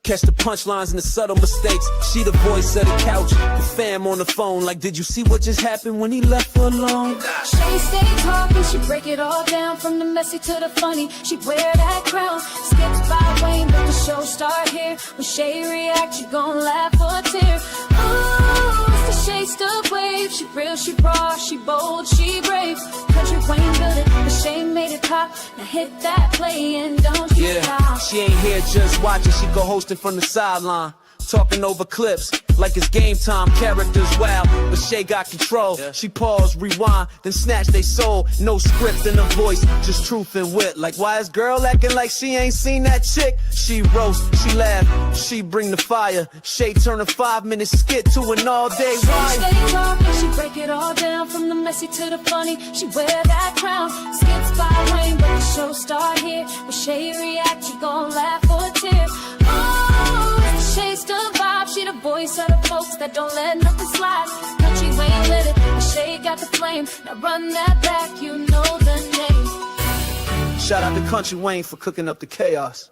catch the punchlines and the subtle mistakes. She the voice of the couch, the fam on the phone, like, did you see what just happened when he left her alone? Shay stay talking, she break it all down, from the messy to the funny. She wear that crown, skits by Wayne, but the show start here. When Shay react, you gon' laugh or tear. Ooh, it's the Shay still wave. She real, she raw, she bold, she brave. Kountry Wayne built it, but Shay made it pop. Now hit that play and don't you stop. She ain't here just watching, she go hosting from the sideline. Talking over clips like it's game time, characters wild, but Shay got control. She pause, rewind, then snatch they soul. No script in her voice, just truth and wit. Like why is girl acting like she ain't seen that chick? She roast, she laugh, she bring the fire. Shay turn a 5-minute skit to an all-day ride. She stay talking, she break it all down, from the messy to the funny. She wear that crown. Skits by Wayne, but the show start here. When Shay react, you gon' laugh or tear. Oh, Shay still vibe, she the voice of the folks that don't let nothing slide. Kountry Wayne lit it, but Shay got the flame. Now run that back, you know the name. Shout out to Kountry Wayne for cooking up the chaos.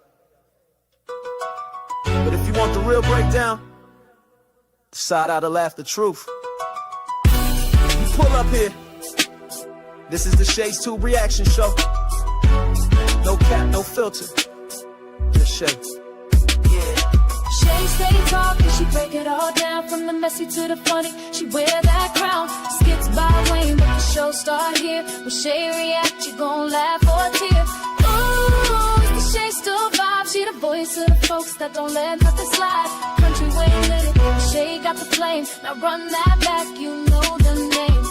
But if you want the real breakdown, decide how to laugh the truth. You pull up here. This is the Shay's 2 reaction show. No cap, no filter. Just Shay. Shay stay talking, she break it all down, from the messy to the funny. She wear that crown. Skits by Wayne, but the show start here. When Shay react, you gon' laugh or tear. Ooh, the Shay still vibe, she the voice of the folks that don't let nothing slide. Kountry Wayne lit it, Shay got the flame. Now run that back, you know the name.